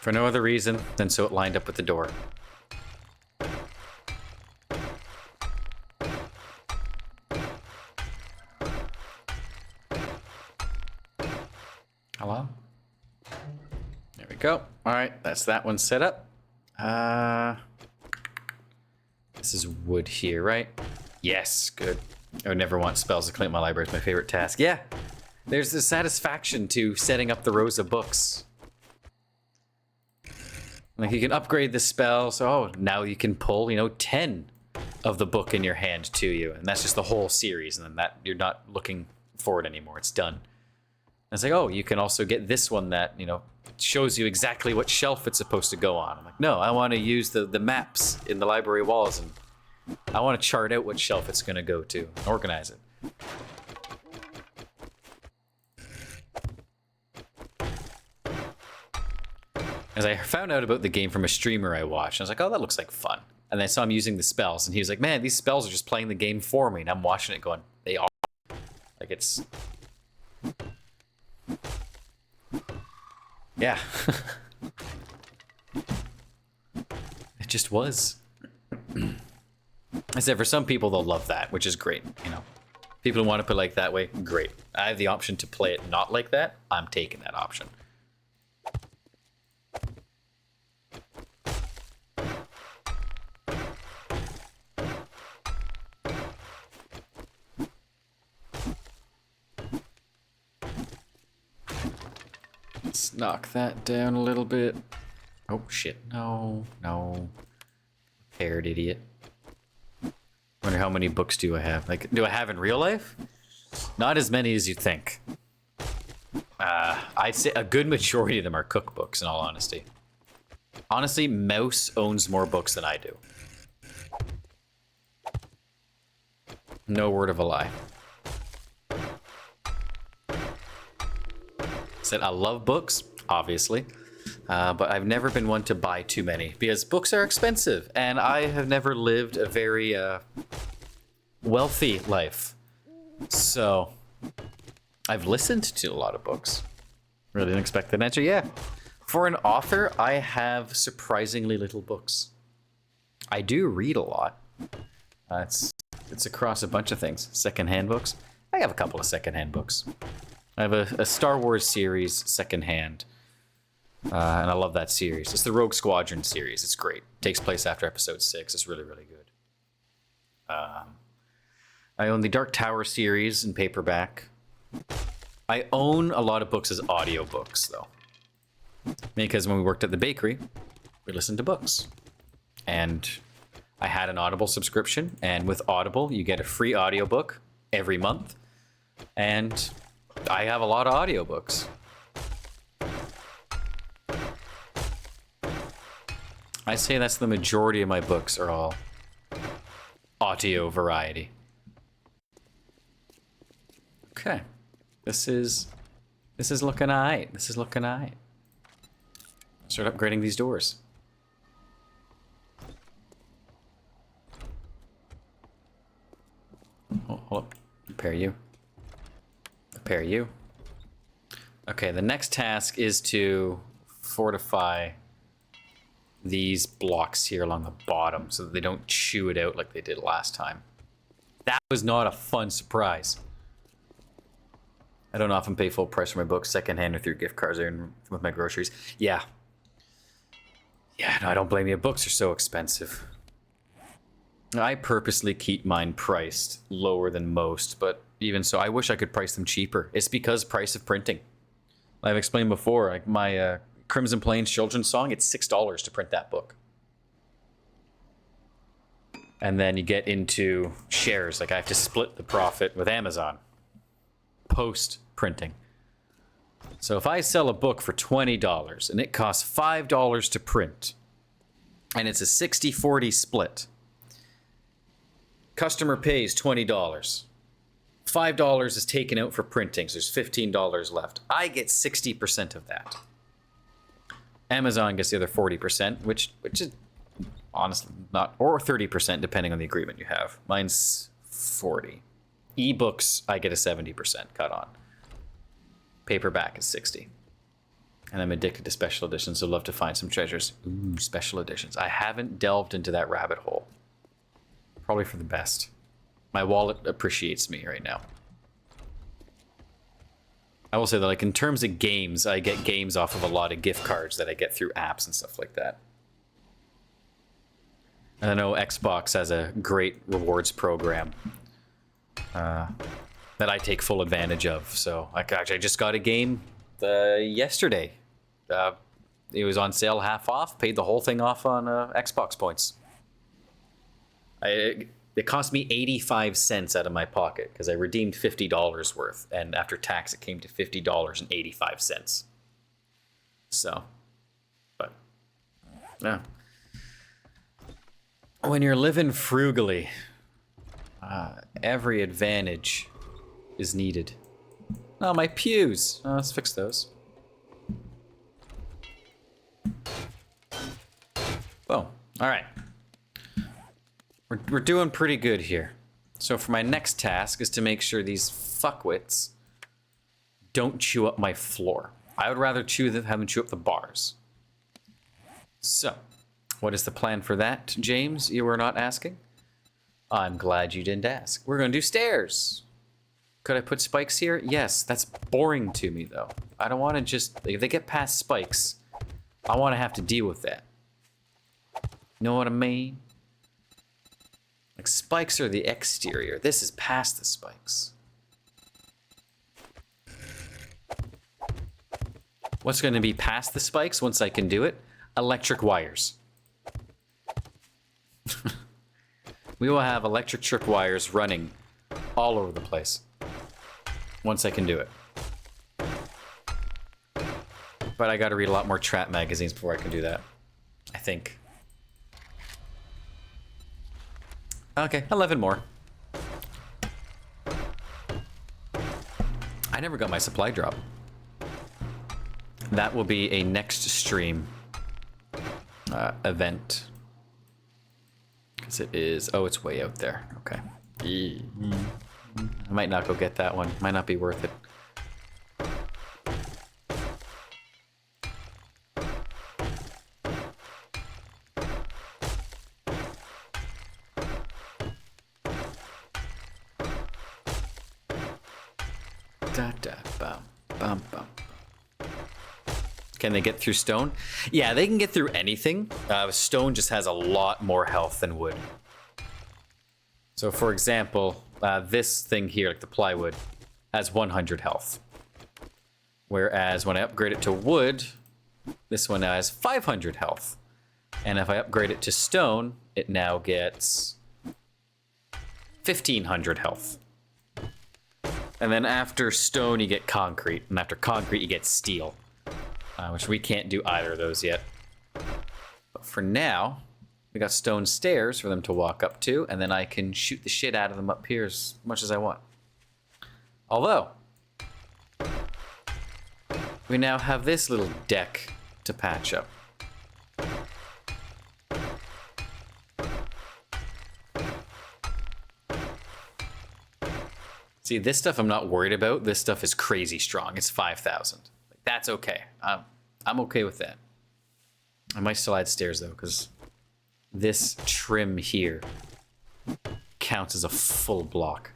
For no other reason than so it lined up with the door. Hello? There we go. All right, that's that one set up. This is wood here, right? Yes, good. I would never want spells to clean up my library. It's my favorite task. Yeah, there's the satisfaction to setting up the rows of books. Like you can upgrade the spell, so now you can pull, 10 of the book in your hand to you, and that's just the whole series, and then that you're not looking for it anymore. It's done. And it's like, you can also get this one that, shows you exactly what shelf it's supposed to go on. I'm like, no, I want to use the maps in the library walls, and I want to chart out what shelf it's going to go to and organize it. As I found out about the game from a streamer I watched, I was like, that looks like fun. And I saw him using the spells, and he was like, man, these spells are just playing the game for me. And I'm watching it going, they are. Like, it's... Yeah. It just was. I said, for some people, they'll love that, which is great, People who want to play like that way, great. I have the option to play it not like that. I'm taking that option. Let's knock that down a little bit. Oh, shit. No. Prepared, idiot. Wonder how many books do I have? Like, do I have in real life? Not as many as you think. I'd say a good majority of them are cookbooks, in all honesty. Honestly, Mouse owns more books than I do. No word of a lie. Said I love books, obviously, but I've never been one to buy too many because books are expensive, and I have never lived a very wealthy life. So I've listened to a lot of books. Really didn't expect that answer. Yeah. For an author, I have surprisingly little books. I do read a lot. It's across a bunch of things. Secondhand books. I have a couple of secondhand books. I have a Star Wars series secondhand. And I love that series. It's the Rogue Squadron series. It's great. It takes place after episode 6. It's really, really good. I own the Dark Tower series in paperback. I own a lot of books as audiobooks, though. Because when we worked at the bakery, we listened to books. And I had an Audible subscription, and with Audible, you get a free audiobook every month. And I have a lot of audiobooks. I say that's the majority of my books are all audio variety. Okay. This is looking alright. This is looking alright. Start upgrading these doors. Oh, hold up. Repair you. Repair you. Okay, the next task is to fortify these blocks here along the bottom so that they don't chew it out like they did last time. That was not a fun surprise. I don't often pay full price for my books secondhand or through gift cards or with my groceries. Yeah. Yeah, no, I don't blame you. Books are so expensive. I purposely keep mine priced lower than most, but even so, I wish I could price them cheaper. It's because price of printing. I've explained before, like my Crimson Plains children's song, it's $6 to print that book. And then you get into shares, like I have to split the profit with Amazon post printing. So if I sell a book for $20 and it costs $5 to print, and it's a 60-40 split, customer pays $20. $5 is taken out for printing, so there's $15 left. I get 60% of that. Amazon gets the other 40%, which is honestly not, or 30% depending on the agreement you have. Mine's 40. Ebooks, I get a 70% cut on. Paperback is 60. And I'm addicted to special editions, so love to find some treasures. Ooh, special editions. I haven't delved into that rabbit hole. Probably for the best. My wallet appreciates me right now. I will say that, like, in terms of games, I get games off of a lot of gift cards that I get through apps and stuff like that. And I know Xbox has a great rewards program that I take full advantage of. So, like, actually, I just got a game yesterday. It was on sale half off. Paid the whole thing off on Xbox points. It cost me 85 cents out of my pocket because I redeemed $50 worth, and after tax it came to $50.85. So, but yeah, when you're living frugally, every advantage is needed. Oh, my pews. Oh, let's fix those. Oh, all right. We're doing pretty good here. So for my next task is to make sure these fuckwits don't chew up my floor. I would rather have them chew up the bars. So, what is the plan for that, James? You were not asking? I'm glad you didn't ask. We're going to do stairs. Could I put spikes here? Yes, that's boring to me, though. I don't want to just... If they get past spikes, I want to have to deal with that. Know what I mean? Like, spikes are the exterior. This is past the spikes. What's going to be past the spikes once I can do it? Electric wires. We will have electric tripwires running all over the place once I can do it. But I got to read a lot more trap magazines before I can do that, I think. Okay, 11 more. I never got my supply drop. That will be a next stream event. Because it is... Oh, it's way out there. Okay. I might not go get that one. Might not be worth it. Can they get through stone? Yeah, they can get through anything. Stone just has a lot more health than wood. So for example, this thing here, like the plywood, has 100 health. Whereas when I upgrade it to wood, this one now has 500 health. And if I upgrade it to stone, it now gets 1500 health. And then after stone, you get concrete. And after concrete, you get steel. Which we can't do either of those yet. But for now, we got stone stairs for them to walk up to, and then I can shoot the shit out of them up here as much as I want. Although, we now have this little deck to patch up. See, this stuff I'm not worried about. This stuff is crazy strong. It's 5,000. That's okay. I'm okay with that. I might still add stairs though, because this trim here counts as a full block.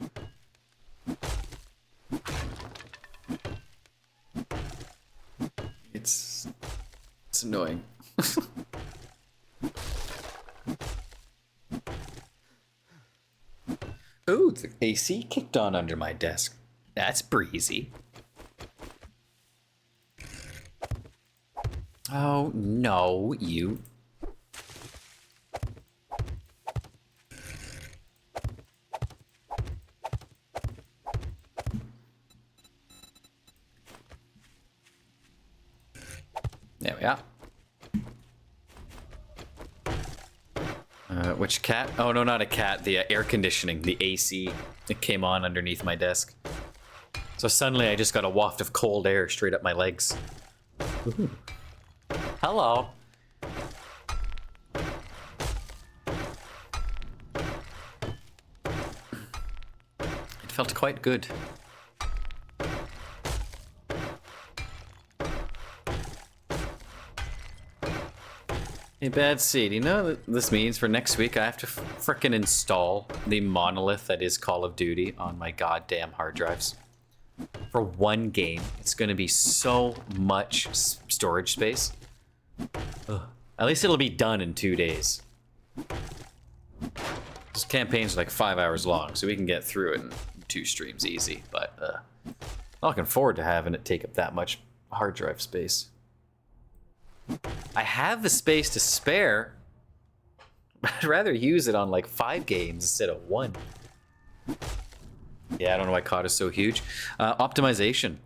It's annoying. Ooh, the AC kicked on under my desk. That's breezy. Oh, no, you... There we are. Which cat? Oh, no, not a cat. The air conditioning, the AC, it came on underneath my desk. So suddenly I just got a waft of cold air straight up my legs. Ooh. Hello. It felt quite good. Hey, Bad Seed, you know what this means for next week? I have to frickin' install the monolith that is Call of Duty on my goddamn hard drives. For one game, it's gonna be so much storage space. Ugh. At least it'll be done in 2 days. This campaign's like 5 hours long, so we can get through it in 2 streams easy, but I'm looking forward to having it take up that much hard drive space. I have the space to spare, but I'd rather use it on like 5 games instead of 1. Yeah, I don't know why COD is so huge. Optimization.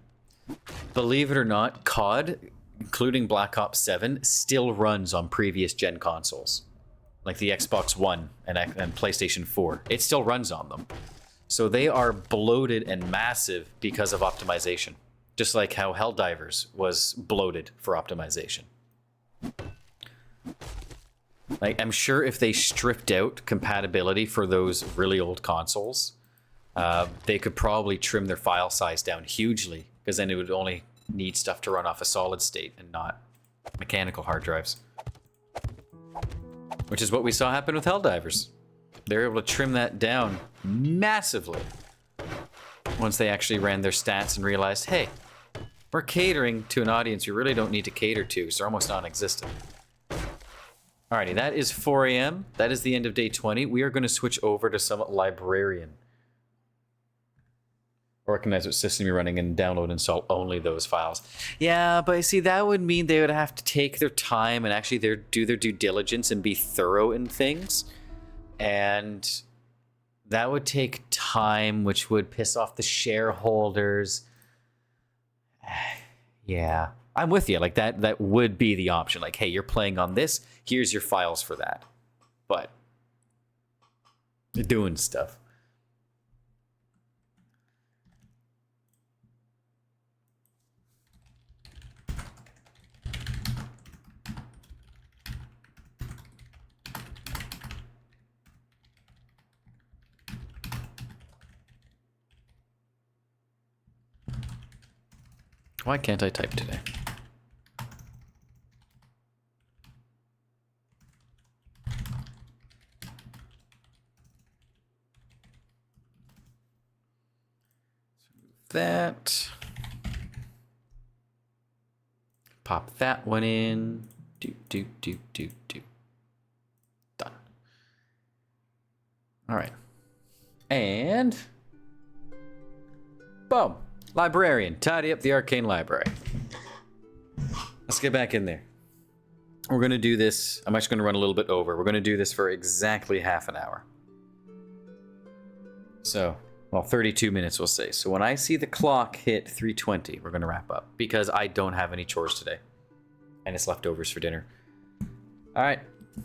Believe it or not, COD, including Black Ops 7, still runs on previous gen consoles. Like the Xbox One and PlayStation 4. It still runs on them. So they are bloated and massive because of optimization. Just like how Helldivers was bloated for optimization. Like, I'm sure if they stripped out compatibility for those really old consoles, they could probably trim their file size down hugely, because then it would only need stuff to run off a solid state and not mechanical hard drives. Which is what we saw happen with Helldivers. They were able to trim that down massively once they actually ran their stats and realized, hey, we're catering to an audience we really don't need to cater to, so they're almost non-existent. Alrighty, that is 4 a.m. That is the end of day 20. We are going to switch over to some librarian. Recognize what system you're running and download and install only those files. Yeah, but see, that would mean they would have to take their time and actually do their due diligence and be thorough in things. And that would take time, which would piss off the shareholders. Yeah, I'm with you. Like that would be the option. Like, hey, you're playing on this. Here's your files for that. But they're doing stuff. Why can't I type today? That. Pop that one in. Do. Done. All right. And boom. Librarian. Tidy up the arcane library. Let's get back in there. We're going to do this. I'm actually going to run a little bit over. We're going to do this for exactly half an hour. So, well, 32 minutes, we'll say. So when I see the clock hit 3:20, we're going to wrap up. Because I don't have any chores today. And it's leftovers for dinner. All right.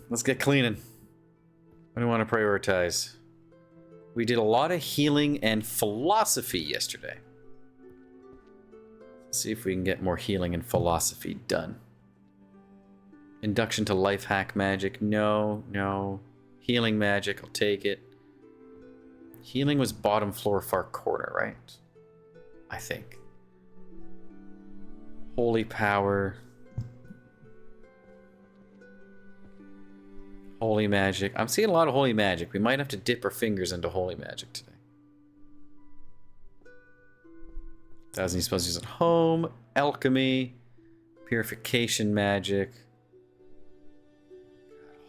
Let's get cleaning. What do we want to prioritize? We did a lot of healing and philosophy yesterday. Let's see if we can get more healing and philosophy done. Induction to life hack magic. No. Healing magic. I'll take it. Healing was bottom floor far corner, right? I think. Holy power. Holy magic. I'm seeing a lot of holy magic. We might have to dip our fingers into holy magic today. 1,000 spells used at home. Alchemy. Purification magic.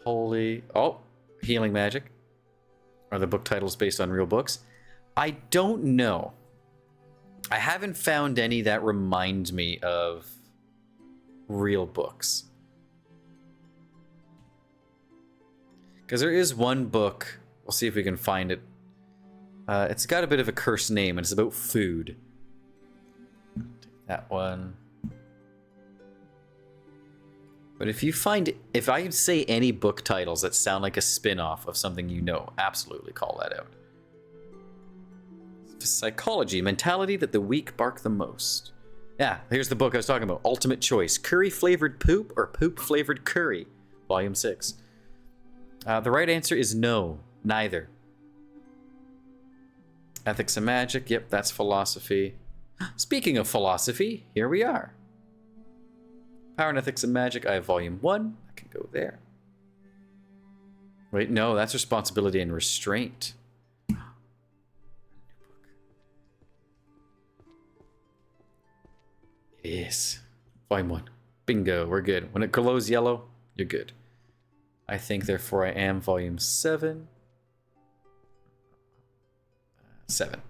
Holy. Oh, healing magic. Are the book titles based on real books? I don't know. I haven't found any that remind me of real books. Because there is one book. We'll see if we can find it. It's got a bit of a cursed name, and it's about food. Take that one. But if I say any book titles that sound like a spin-off of something you know, absolutely call that out. Psychology, mentality that the weak bark the most. Yeah, here's the book I was talking about. Ultimate Choice. Curry-flavored poop or poop-flavored curry. Volume 6. The right answer is no, neither. Ethics and Magic. Yep, that's philosophy. Speaking of philosophy, here we are. Power and Ethics and Magic. I have Volume 1. I can go there. Wait, no, that's Responsibility and Restraint. It is. Volume 1. Bingo, we're good. When it glows yellow, you're good. I think, therefore, I am Volume 7. 7.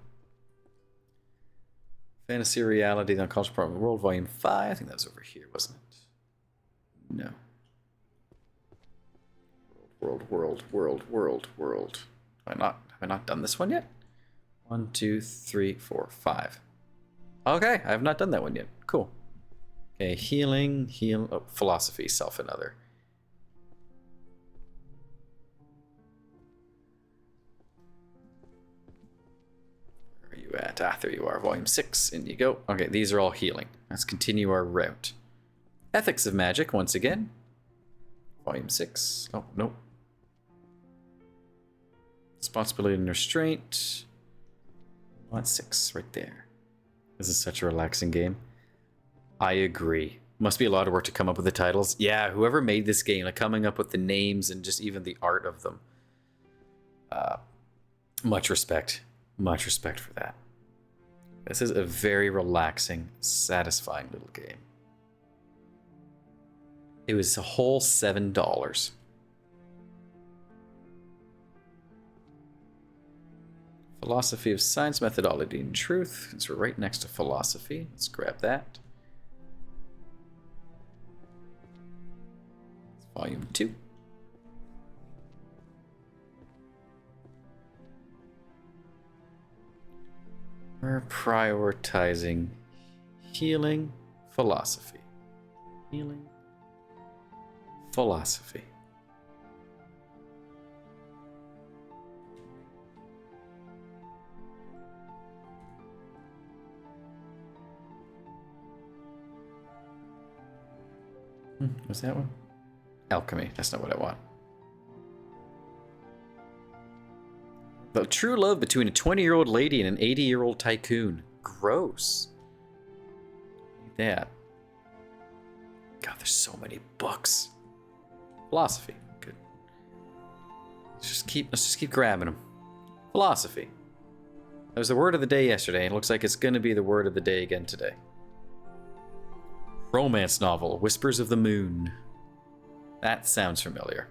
Fantasy Reality, the Unconscious Part of the World, Volume 5. I think that was over here, wasn't it? No. World. Have I not done this one yet? 1, 2, 3, 4, 5. Okay, I have not done that one yet. Cool. Okay, philosophy, self and other. Where are you at? Ah, there you are. Volume 6. In you go. Okay, these are all healing. Let's continue our route. Ethics of Magic, once again. Volume 6. Oh, nope. Responsibility and Restraint. 1, 6, right there. This is such a relaxing game. I agree. Must be a lot of work to come up with the titles. Yeah, whoever made this game, like coming up with the names and just even the art of them. Much respect. Much respect for that. This is a very relaxing, satisfying little game. It was a whole $7. Philosophy of Science, Methodology, and Truth. It's right next to philosophy. Let's grab that. It's Volume 2. We're prioritizing healing, philosophy. Healing, philosophy. What's that one? Alchemy. That's not what I want. The true love between a 20-year-old lady and an 80-year-old tycoon. Gross. that. God, there's so many books. Philosophy. Good. Let's just keep grabbing them. Philosophy. That was the word of the day yesterday, and it looks like it's going to be the word of the day again today. Romance novel, Whispers of the Moon. That sounds familiar.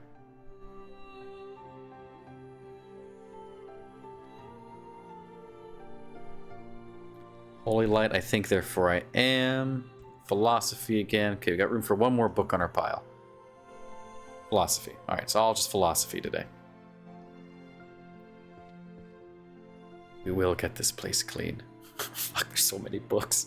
Holy light, I think, therefore I am. Philosophy again. Okay, we got room for one more book on our pile. Philosophy. Alright, it's all just philosophy today. We will get this place clean. Fuck, there's so many books.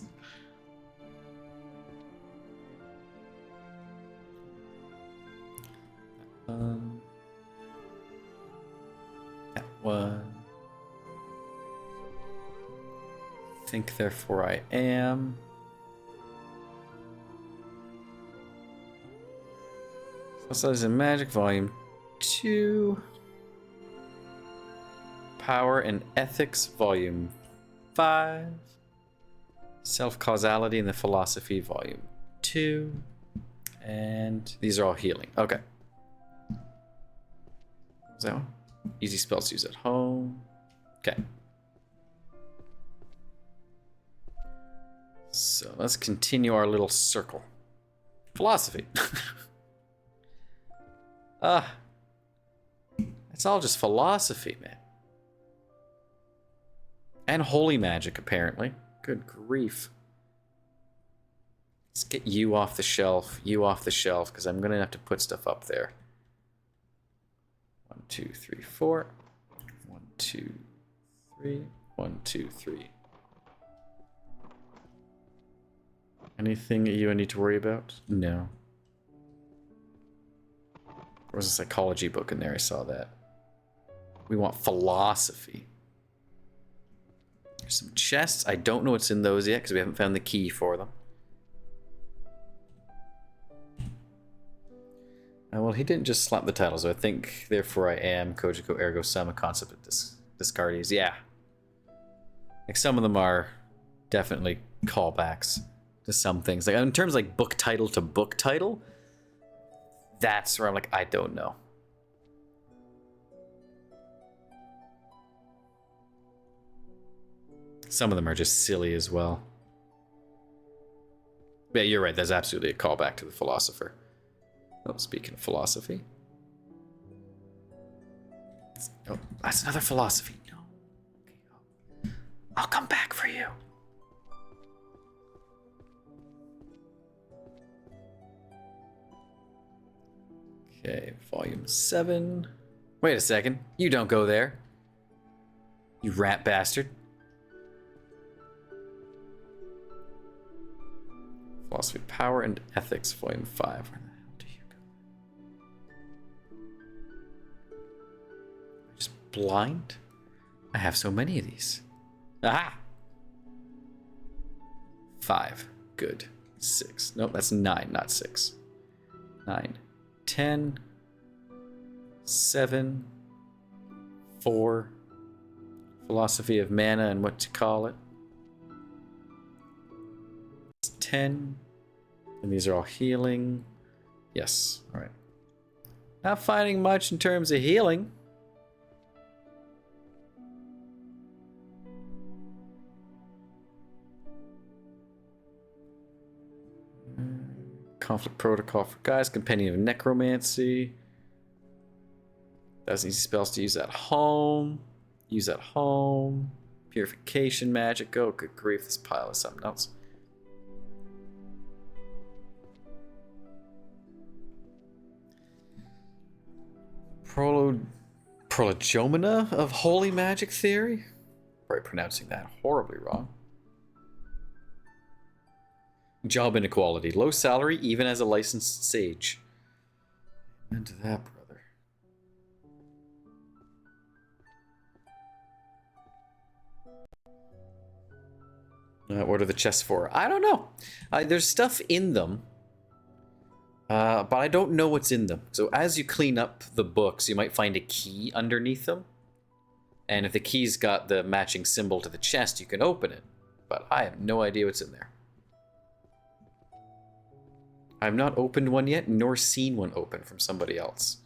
That one. Think, therefore I am. Specialized in Magic, Volume 2. Power and Ethics, Volume 5. Self-Causality and the Philosophy, Volume 2. And these are all healing. Okay. Is that one? Easy spells to use at home. Okay. So let's continue our little circle. Philosophy. It's all just philosophy, man. And holy magic, apparently. Good grief. Let's get you off the shelf, because I'm going to have to put stuff up there. 1, 2, 3, 4. 1, 2, 3. 1, 2, 3. Anything you need to worry about? No. There was a psychology book in there, I saw that. We want philosophy. There's some chests. I don't know what's in those yet, because we haven't found the key for them. Well, he didn't just slap the title, so I think, therefore I am, Kojiko ergo sum, a concept of discardies. Yeah. Like, some of them are definitely callbacks to some things. Like, in terms of, like, book title to book title, that's where I'm like, I don't know. Some of them are just silly as well. Yeah, you're right. There's absolutely a callback to the philosopher. Oh, speaking of philosophy. Oh, that's another philosophy. No. Okay, I'll come back for you. Okay, volume 7. Wait a second. You don't go there. You rat bastard. Philosophy, Power, and Ethics, volume 5. Where the hell do you go? Just blind? I have so many of these. Aha! 5. Good. 6. Nope, that's 9, not 6. 9. 10, 7, 4, philosophy of mana and what to call it. It's 10, and these are all healing. Yes, all right. Not finding much in terms of healing. Conflict Protocol for Guys, Compendium of Necromancy. That's easy spells to use at home. Use at home. Purification magic. Oh, good grief, this pile is something else. Prolegomena of Holy Magic Theory? Probably pronouncing that horribly wrong. Job inequality. Low salary, even as a licensed sage. Amen to that, brother. What are the chests for? I don't know. There's stuff in them. But I don't know what's in them. So as you clean up the books, you might find a key underneath them. And if the key's got the matching symbol to the chest, you can open it. But I have no idea what's in there. I've not opened one yet, nor seen one open from somebody else.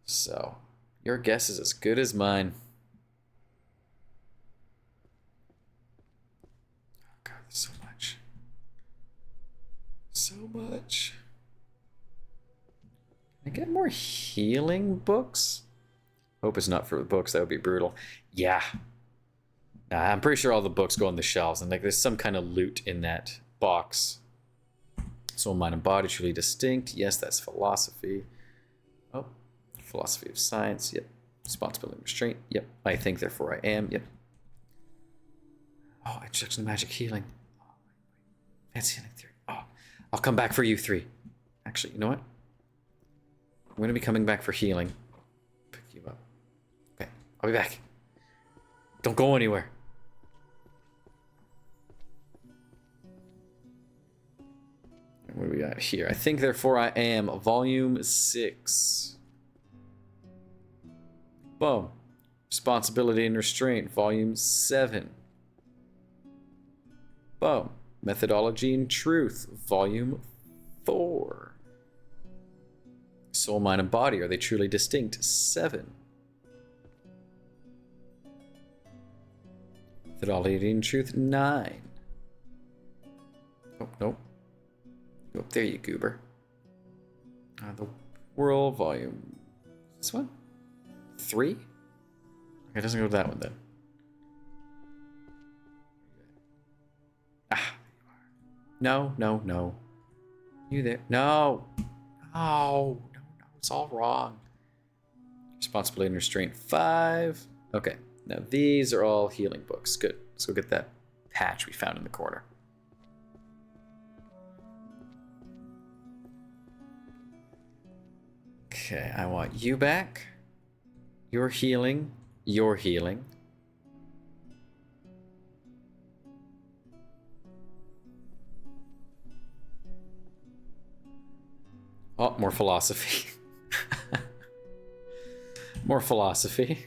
So, your guess is as good as mine. Oh God, there's so much. So much. Can I get more healing books? Hope it's not for the books. That would be brutal. Yeah. Nah, I'm pretty sure all the books go on the shelves, and like there's some kind of loot in that box. Soul, mind, and body truly distinct. Yes, that's philosophy. Oh, philosophy of science. Yep. Responsibility and restraint. Yep. I think, therefore I am. Yep. Oh, injection magic healing. Fancy healing theory. Oh, I'll come back for you 3. Actually, you know what? I'm going to be coming back for healing. Pick you up. Okay, I'll be back. Don't go anywhere. What do we got here? I think, therefore I am. Volume 6. Boom. Responsibility and restraint. Volume 7. Boom. Methodology and truth. Volume 4. Soul, mind, and body. Are they truly distinct? 7. Methodology and truth. 9. Oh, nope. Go up there, you goober. The World Volume. This one? 3? Okay, it doesn't go to that one then. Ah. No, no, no. You there? No. Oh, no, no. It's all wrong. Responsibility and restraint 5. Okay. Now these are all healing books. Good. Let's go get that patch we found in the corner. Okay, I want you back. You're healing. You're healing. Oh, more philosophy. More philosophy.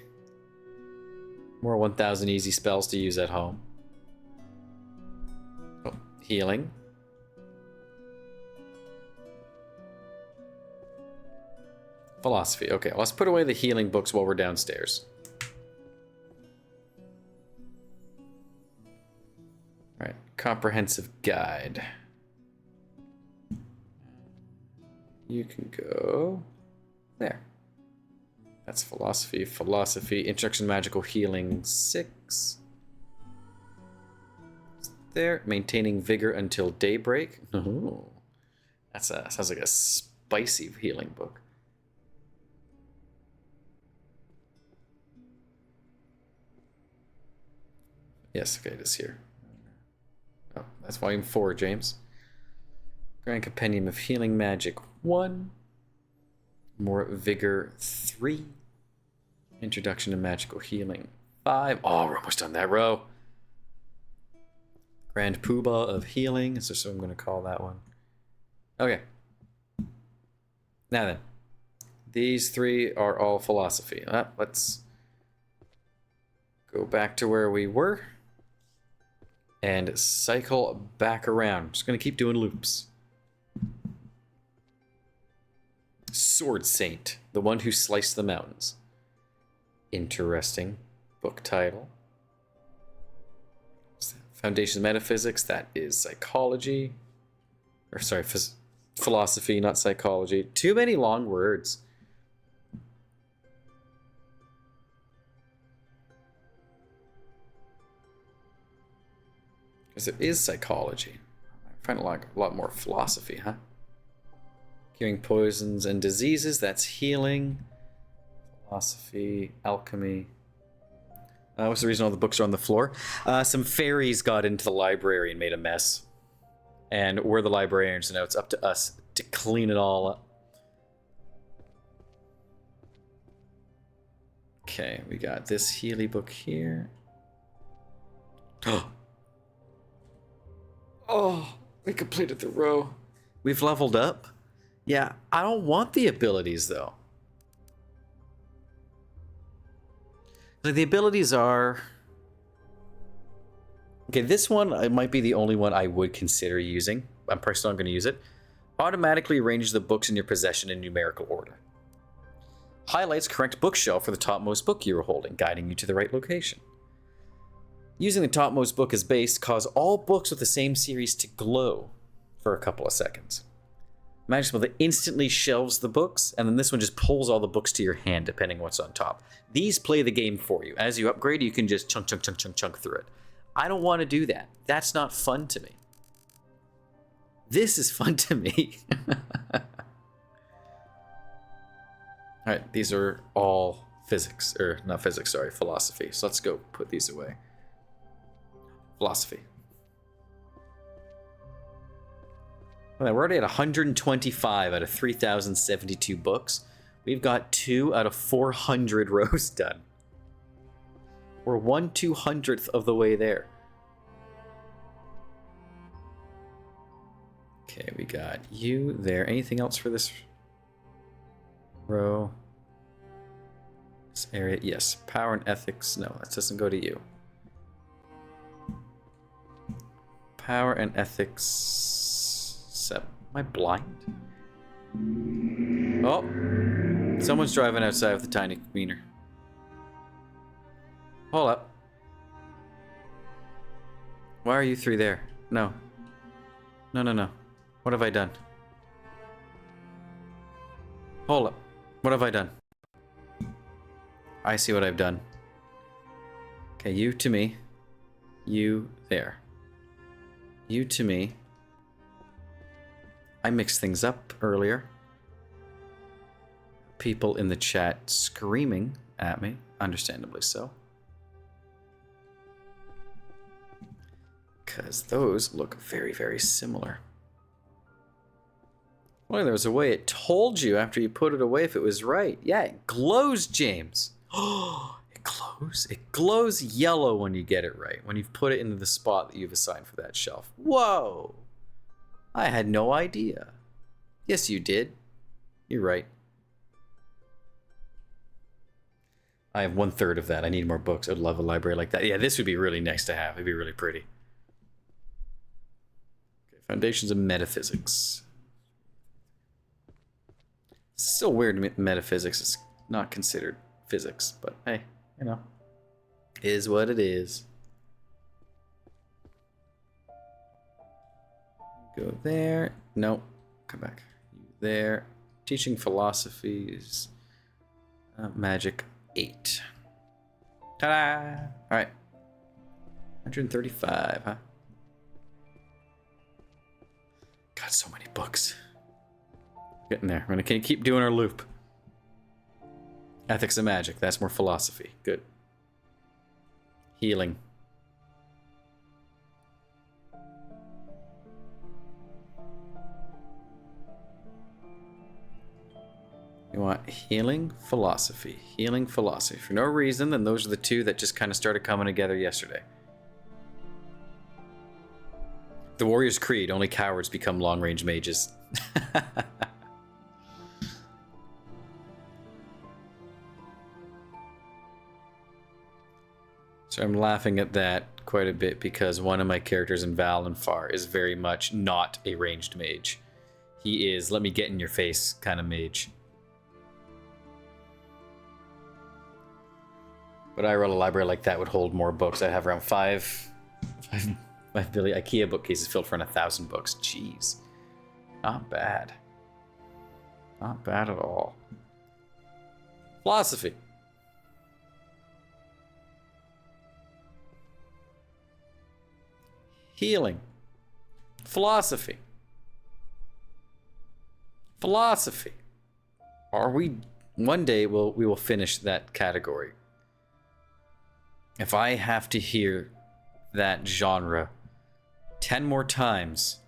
More 1,000 easy spells to use at home. Oh, healing. Philosophy. Okay, let's put away the healing books while we're downstairs. All right, comprehensive guide. You can go there. That's philosophy. Philosophy. Instruction magical healing 6. There. Maintaining vigor until daybreak. Oh, that's sounds like a spicy healing book. Yes, okay, it is here. Oh, that's volume 4, James. Grand Compendium of Healing Magic 1. More Vigor 3. Introduction to Magical Healing 5. Oh, we're almost done that row. Grand Poobah of Healing. Is there so I'm going to call that one? Okay. Now then. These 3 are all philosophy. Let's go back to where we were. And cycle back around. I'm just going to keep doing loops. Sword Saint, the one who sliced the mountains. Interesting book title. Foundation of Metaphysics, that is psychology. Or sorry, philosophy, not psychology. Too many long words. Because it is psychology. I find a lot more philosophy, huh? Curing poisons and diseases, that's healing. Philosophy, alchemy. What's the reason all the books are on the floor? Some fairies got into the library and made a mess. And we're the librarians, so now it's up to us to clean it all up. Okay, we got this Healy book here. Oh, we completed the row. We've leveled up. Yeah, I don't want the abilities, though. Like, the abilities are... Okay, this one it might be the only one I would consider using. I'm personally not going to use it. Automatically arranges the books in your possession in numerical order. Highlights correct bookshelf for the topmost book you are holding, guiding you to the right location. Using the topmost book as base, cause all books with the same series to glow for a couple of seconds. Magic spell that instantly shelves the books, and then this one just pulls all the books to your hand, depending what's on top. These play the game for you. As you upgrade, you can just chunk through it. I don't want to do that. That's not fun to me. This is fun to me. Alright, these are all physics, or not physics, sorry, philosophy. So let's go put these away. Philosophy. Well, we're already at 125 out of 3,072 books. We've got 2 out of 400 rows done. We're 1/200th of the way there. Okay, we got you there. Anything else for this row? This area? Yes. Power and ethics. No, that doesn't go to you. Power and ethics 7. Am I blind? Oh, someone's driving outside with a tiny wiener. Hold up. Why are you 3 there? No. No. What have I done? Hold up. What have I done? I see what I've done. Okay, you to me. You there. You to me. I mixed things up earlier. People in the chat screaming at me, understandably so. Because those look very, very similar. Well, there was a way it told you after you put it away if it was right. Yeah, it glows, James. Oh, it glows. It glows yellow when you get it right, when you've put it into the spot that you've assigned for that shelf. Whoa. I had no idea. Yes, you did. You're right. I have 1/3 of that. I need more books. I'd love a library like that. Yeah, this would be really nice to have. It'd be really pretty. Okay, Foundations of Metaphysics. It's so weird, metaphysics is not considered physics, but hey, you know, is what it is. Go there. No, come back. You there. Teaching philosophies. Magic 8. Ta-da! All right. 135, huh? God, so many books. Getting there. We're gonna keep doing our loop. Ethics of Magic. That's more philosophy. Good. Healing. You want healing, philosophy. Healing, philosophy. For no reason, then those are the 2 that just kind of started coming together yesterday. The Warrior's Creed. Only cowards become long-range mages. So I'm laughing at that quite a bit because one of my characters in Valenfar is very much not a ranged mage. He is, let me get in your face kind of mage. But I wrote a library like that would hold more books. I'd have around 5 billion IKEA bookcases filled for 1,000 books. Jeez. Not bad. Not bad at all. Philosophy. Healing. Philosophy. Philosophy. Are we... One day we will finish that category. If I have to hear that genre 10 more times,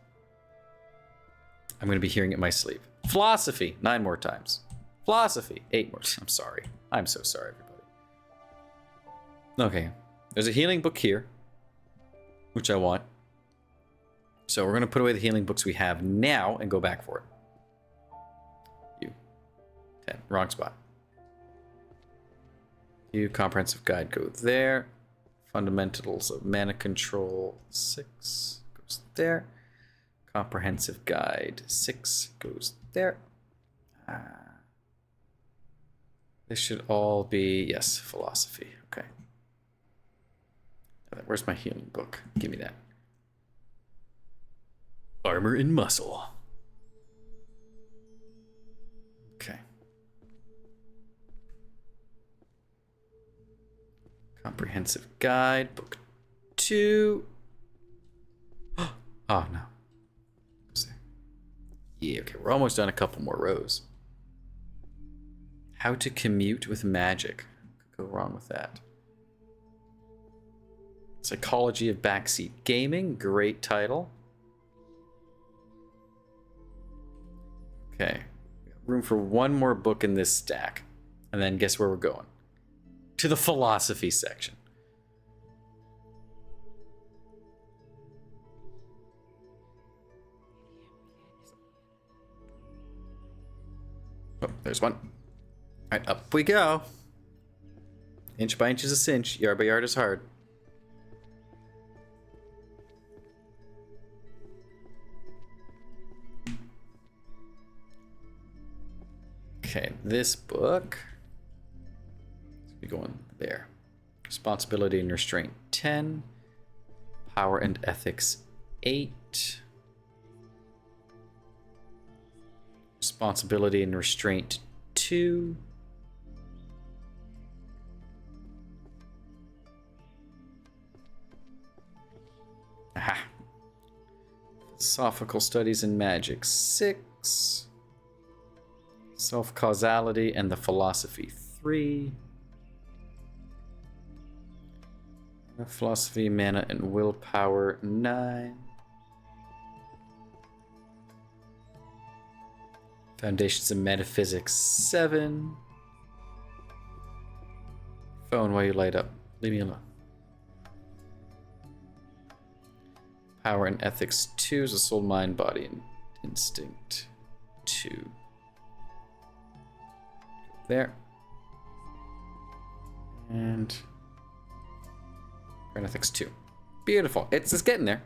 I'm going to be hearing it in my sleep. Philosophy, 9 more times. Philosophy, 8 more. I'm sorry. I'm so sorry, everybody. Okay. There's a healing book here, which I want. So we're going to put away the healing books we have now and go back for it. You. 10. Wrong spot. You. Comprehensive Guide. Go there. Fundamentals of Mana Control. 6. Goes there. Comprehensive guide 6 goes there. This should all be, yes, philosophy. Okay. Where's my healing book? Give me that. Armor and muscle. Okay. Comprehensive guide, book 2. Oh, no. Yeah, okay, we're almost done. A couple more rows. How to commute with magic. Could go wrong with that. Psychology of backseat gaming. Great title. Okay. Room for one more book in this stack. And then guess where we're going? To the philosophy section. Oh, there's one. All right, up we go. Inch by inch is a cinch. Yard by yard is hard. Okay, this book. Let's be going there. Responsibility and restraint 10. Power and ethics 8. Responsibility and restraint 2. Aha. Philosophical studies and magic 6. Self-causality and the philosophy 3. Philosophy, mana, and willpower 9. Foundations of metaphysics 7. Phone while you light up. Leave me alone. Power and ethics 2 is a soul, mind, body, and instinct 2. There. And Power and ethics 2. Beautiful. It's getting there.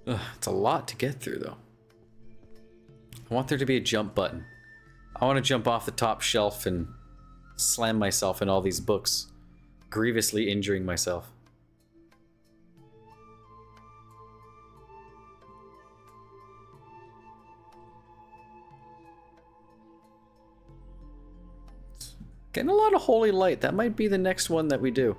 Ugh, it's a lot to get through, though. I want there to be a jump button. I want to jump off the top shelf and slam myself in all these books, grievously injuring myself. Getting a lot of holy light. That might be the next one that we do.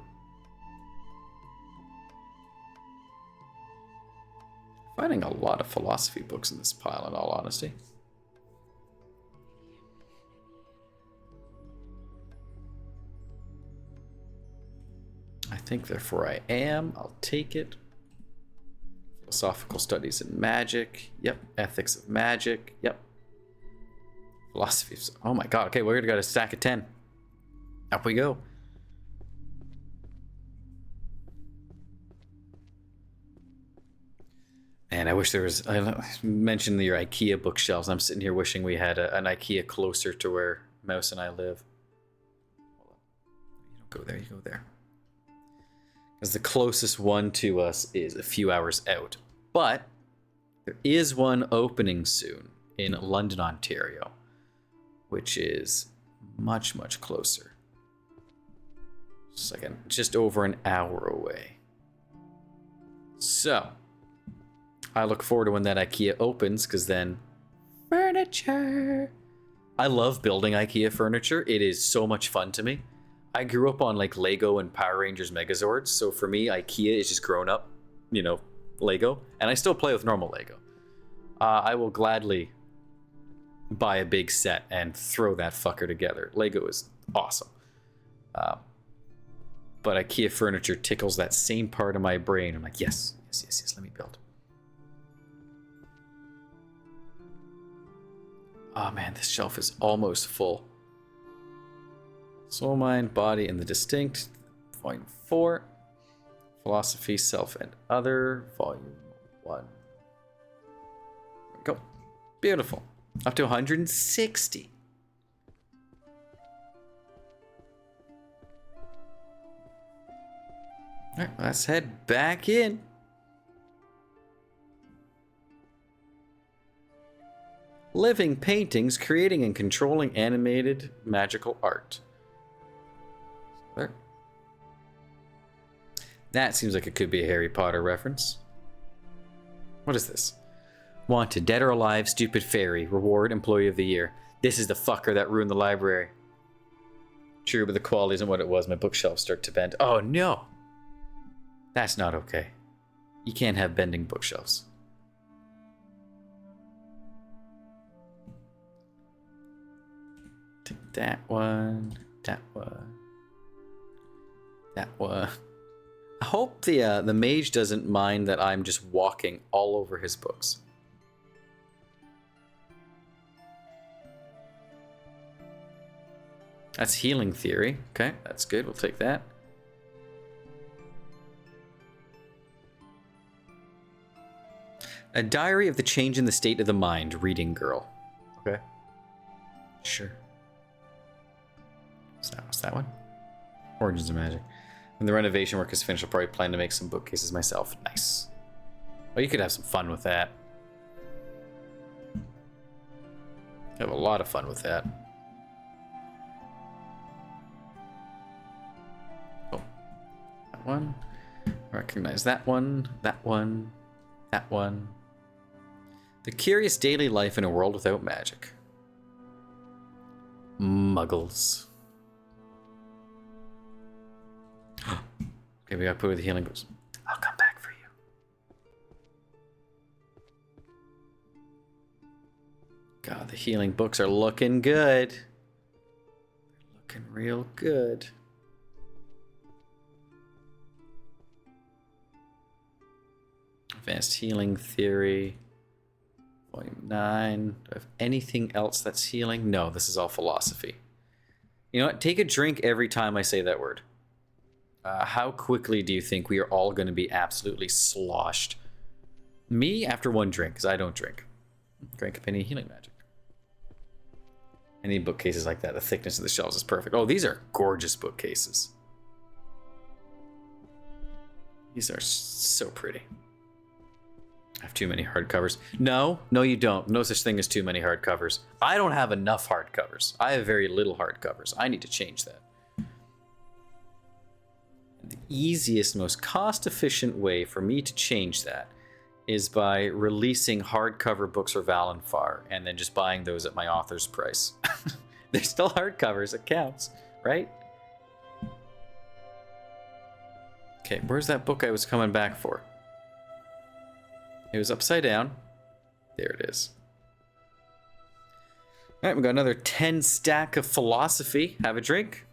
Finding a lot of philosophy books in this pile, in all honesty. I think therefore I am. I'll take it. Philosophical studies in magic. Yep. Ethics of magic. Yep. Philosophy of... Oh my god. Okay, we're gonna got a stack of 10. Up we go. And I wish there was... I mentioned your IKEA bookshelves. I'm sitting here wishing we had an IKEA closer to where Mouse and I live. You don't go there, you go there. Because the closest one to us is a few hours out. But there is one opening soon in London, Ontario, which is much, much closer. Just over an hour away. So, I look forward to when that IKEA opens, because then furniture. I love building IKEA furniture. It is so much fun to me. I grew up on like Lego and Power Rangers Megazords, so for me, IKEA is just grown up, you know, Lego, and I still play with normal Lego. I will gladly buy a big set and throw that fucker together. Lego is awesome. But IKEA furniture tickles that same part of my brain. I'm like, yes, yes, yes, yes, let me build. Oh man, this shelf is almost full. Soul, mind, body, and the distinct. Volume 4. Philosophy, self, and other. Volume 1. There we go. Beautiful. Up to 160. All right, let's head back in. Living paintings, creating and controlling animated magical art. There. That seems like it could be a Harry Potter reference. What is this? Wanted, dead or alive, stupid fairy. Reward, employee of the year. This is the fucker that ruined the library. True, but the quality isn't what it was. My bookshelves start to bend. Oh no! That's not okay. You can't have bending bookshelves. Take that one. That one. That one. I hope the mage doesn't mind that I'm just walking all over his books. That's healing theory. Okay, that's good. We'll take that. A diary of the change in the state of the mind. Reading girl. Okay. Sure. What's that one? Origins of Magic. When the renovation work is finished, I'll probably plan to make some bookcases myself. Nice. Well, you could have some fun with that. Have a lot of fun with that. Oh. That one. Recognize that one. That one. That one. The curious daily life in a world without magic. Muggles. Okay, we gotta put away the healing books. I'll come back for you. God, the healing books are looking good. Looking real good. Advanced Healing Theory. Volume 9. Do I have anything else that's healing? No, this is all philosophy. You know what? Take a drink every time I say that word. How quickly do you think we are all going to be absolutely sloshed? Me, after one drink, because I don't drink. Drank a penny healing magic. I need bookcases like that. The thickness of the shelves is perfect. Oh, these are gorgeous bookcases. These are so pretty. I have too many hardcovers. No, you don't. No such thing as too many hardcovers. I don't have enough hardcovers. I have very little hardcovers. I need to change that. The easiest, most cost-efficient way for me to change that is by releasing hardcover books for Valenfar and then just buying those at my author's price. They're still hardcovers. It counts, right? Okay, where's that book I was coming back for? It was upside down. There it is. All right, we got another 10 stack of philosophy. Have a drink.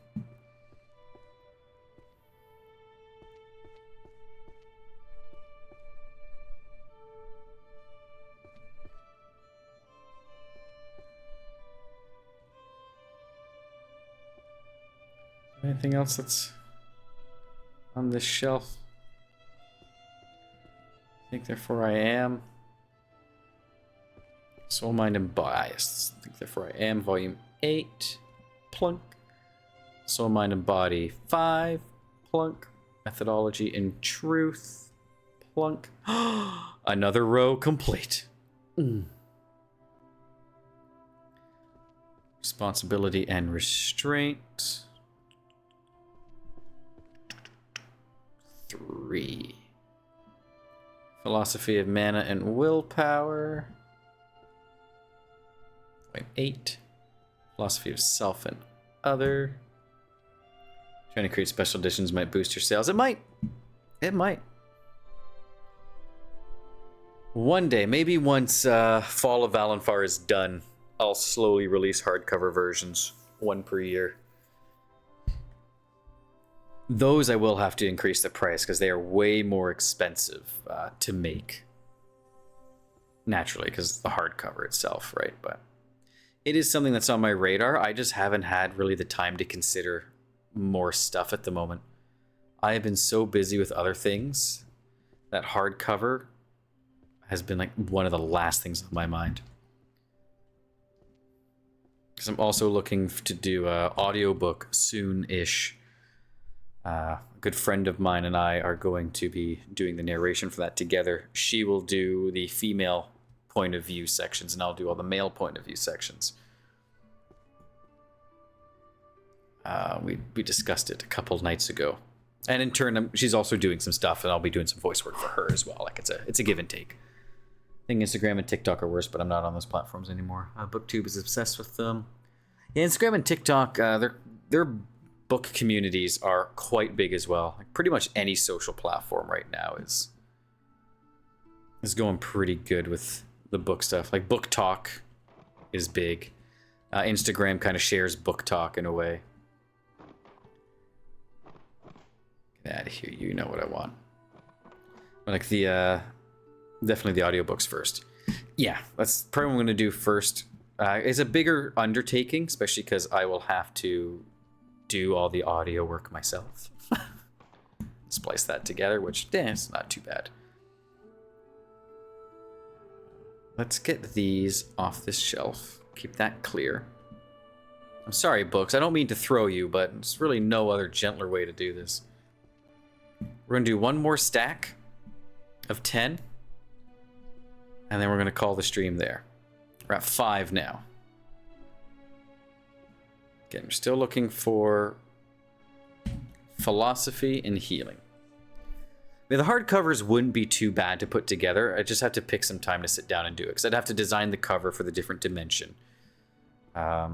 Anything else that's on this shelf? Think, therefore I am. Soul, Mind, and Bias. Think, therefore I am. Volume 8. Plunk. Soul, Mind, and Body 5. Plunk. Methodology and Truth. Plunk. Another row complete. Responsibility and Restraint. 3. Philosophy of Mana and Willpower. 8. Philosophy of Self and Other. Trying to create special editions might boost your sales. It might. It might. One day, maybe once Fall of Valenfar is done, I'll slowly release hardcover versions. 1 per year. Those I will have to increase the price because they are way more expensive to make. Naturally, because the hardcover itself, right? But it is something that's on my radar. I just haven't had really the time to consider more stuff at the moment. I have been so busy with other things that hardcover has been like one of the last things on my mind. Because I'm also looking to do an audiobook soon-ish. A good friend of mine and I are going to be doing the narration for that together. She will do the female point of view sections, and I'll do all the male point of view sections. We discussed it a couple nights ago, and in turn, she's also doing some stuff, and I'll be doing some voice work for her as well. Like it's a give and take. I think Instagram and TikTok are worse, but I'm not on those platforms anymore. BookTube is obsessed with them. Yeah, Instagram and TikTok, their book communities are quite big as well. Like pretty much any social platform right now is going pretty good with the book stuff. Like Book Talk is big. Instagram kind of shares Book Talk in a way. Get out of here, you know what I want. But like definitely the audiobooks first. Yeah, that's probably what I'm going to do first. It's a bigger undertaking, especially because I will have to do all the audio work myself. Splice that together, which, it's not too bad. Let's get these off this shelf. Keep that clear. I'm sorry, books. I don't mean to throw you, but there's really no other gentler way to do this. We're going to do one more stack of 10. And then we're going to call the stream there. We're at 5 now. Again, we're still looking for philosophy and healing. I mean, the hardcovers wouldn't be too bad to put together. I just have to pick some time to sit down and do it, because I'd have to design the cover for the different dimension. I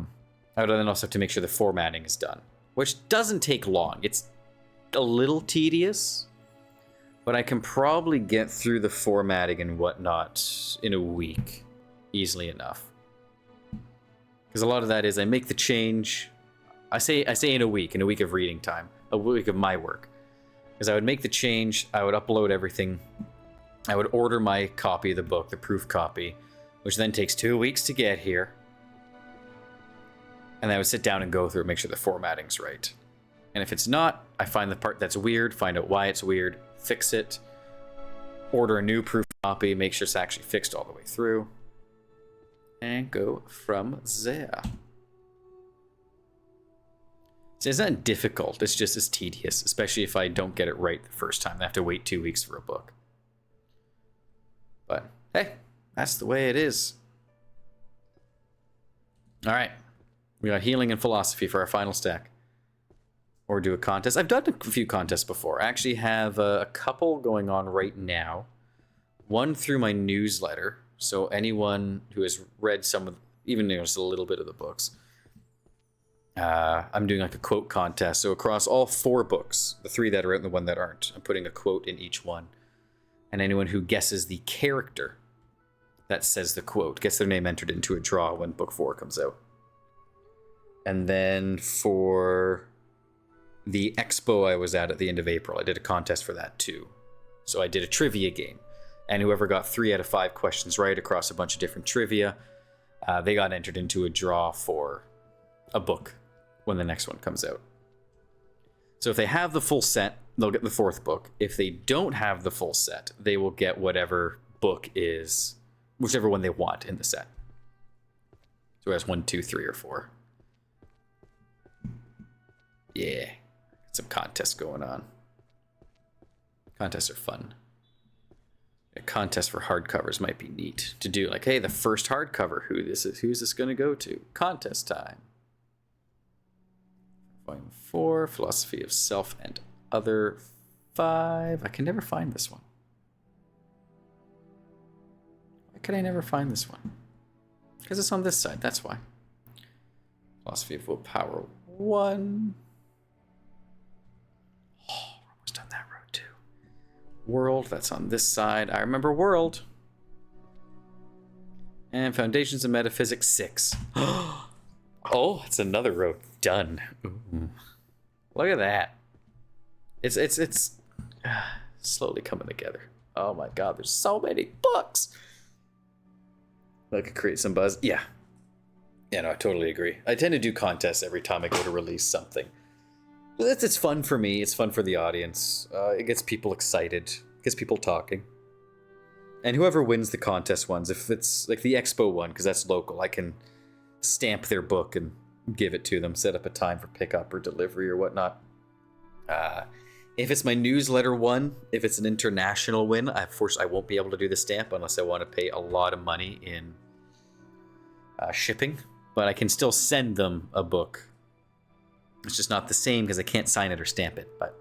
would then also have to make sure the formatting is done, which doesn't take long. It's a little tedious, but I can probably get through the formatting and whatnot in a week, easily enough. Because a lot of that is I make the change. I say in a week of reading time, a week of my work. Because I would make the change, I would upload everything, I would order my copy of the book, the proof copy, which then takes 2 weeks to get here. And then I would sit down and go through it, make sure the formatting's right. And if it's not, I find the part that's weird, find out why it's weird, fix it, order a new proof copy, make sure it's actually fixed all the way through, and go from there. So it's not difficult, it's just as tedious, especially if I don't get it right the first time. I have to wait 2 weeks for a book. But hey, that's the way it is. All right, we got healing and philosophy for our final stack. Or do a contest. I've done a few contests before. I actually have a couple going on right now. One through my newsletter. So anyone who has read some of, even just a little bit of the books, I'm doing like a quote contest. So across all 4 books, the 3 that are out and the 1 that aren't, I'm putting a quote in each one. And anyone who guesses the character that says the quote gets their name entered into a draw when book 4 comes out. And then for the expo I was at the end of April, I did a contest for that too. So I did a trivia game, and whoever got 3 out of 5 questions right across a bunch of different trivia, they got entered into a draw for a book when the next one comes out. So if they have the full set, they'll get the 4th book. If they don't have the full set, they will get whatever book is, whichever one they want in the set. So it has 1, 2, 3, or 4. Yeah. Some contests going on. Contests are fun. A contest for hardcovers might be neat to do. Like, hey, the first hardcover, who's this going to go to? Contest time. Volume 4, Philosophy of Self and Other 5. I can never find this one. Why can I never find this one? Because it's on this side, that's why. Philosophy of Willpower 1. Done that road too. World, that's on this side. I remember World. And Foundations of Metaphysics 6. Oh, it's another road done. Ooh. Look at that. It's slowly coming together. Oh my god, there's so many books. That could create some buzz. Yeah. Yeah, no, I totally agree. I tend to do contests every time I go to release something. It's fun for me. It's fun for the audience. It gets people excited. Gets people talking. And whoever wins the contest ones, if it's like the Expo one, because that's local, I can stamp their book and give it to them, set up a time for pickup or delivery or whatnot. If it's my newsletter one, if it's an international win, I won't be able to do the stamp unless I want to pay a lot of money in shipping. But I can still send them a book. It's just not the same because I can't sign it or stamp it. But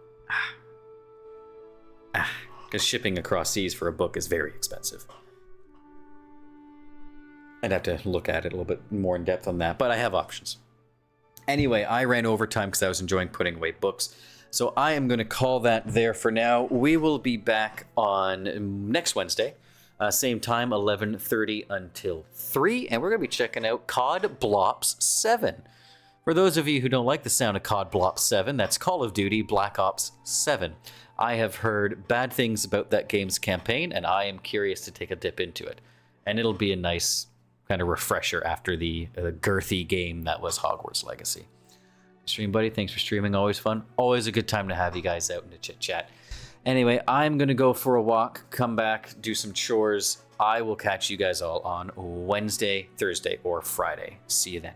because shipping across seas for a book is very expensive. I'd have to look at it a little bit more in depth on that, but I have options. Anyway, I ran overtime because I was enjoying putting away books. So I am going to call that there for now. We will be back on next Wednesday, same time, 11:30 until 3, and we're going to be checking out COD Blops 7. For those of you who don't like the sound of COD Blops 7, that's Call of Duty Black Ops 7. I have heard bad things about that game's campaign, and I am curious to take a dip into it. And it'll be a nice kind of refresher after the girthy game that was Hogwarts Legacy. Stream buddy, thanks for streaming. Always fun. Always a good time to have you guys out and to chit chat. Anyway, I'm going to go for a walk, come back, do some chores. I will catch you guys all on Wednesday, Thursday, or Friday. See you then.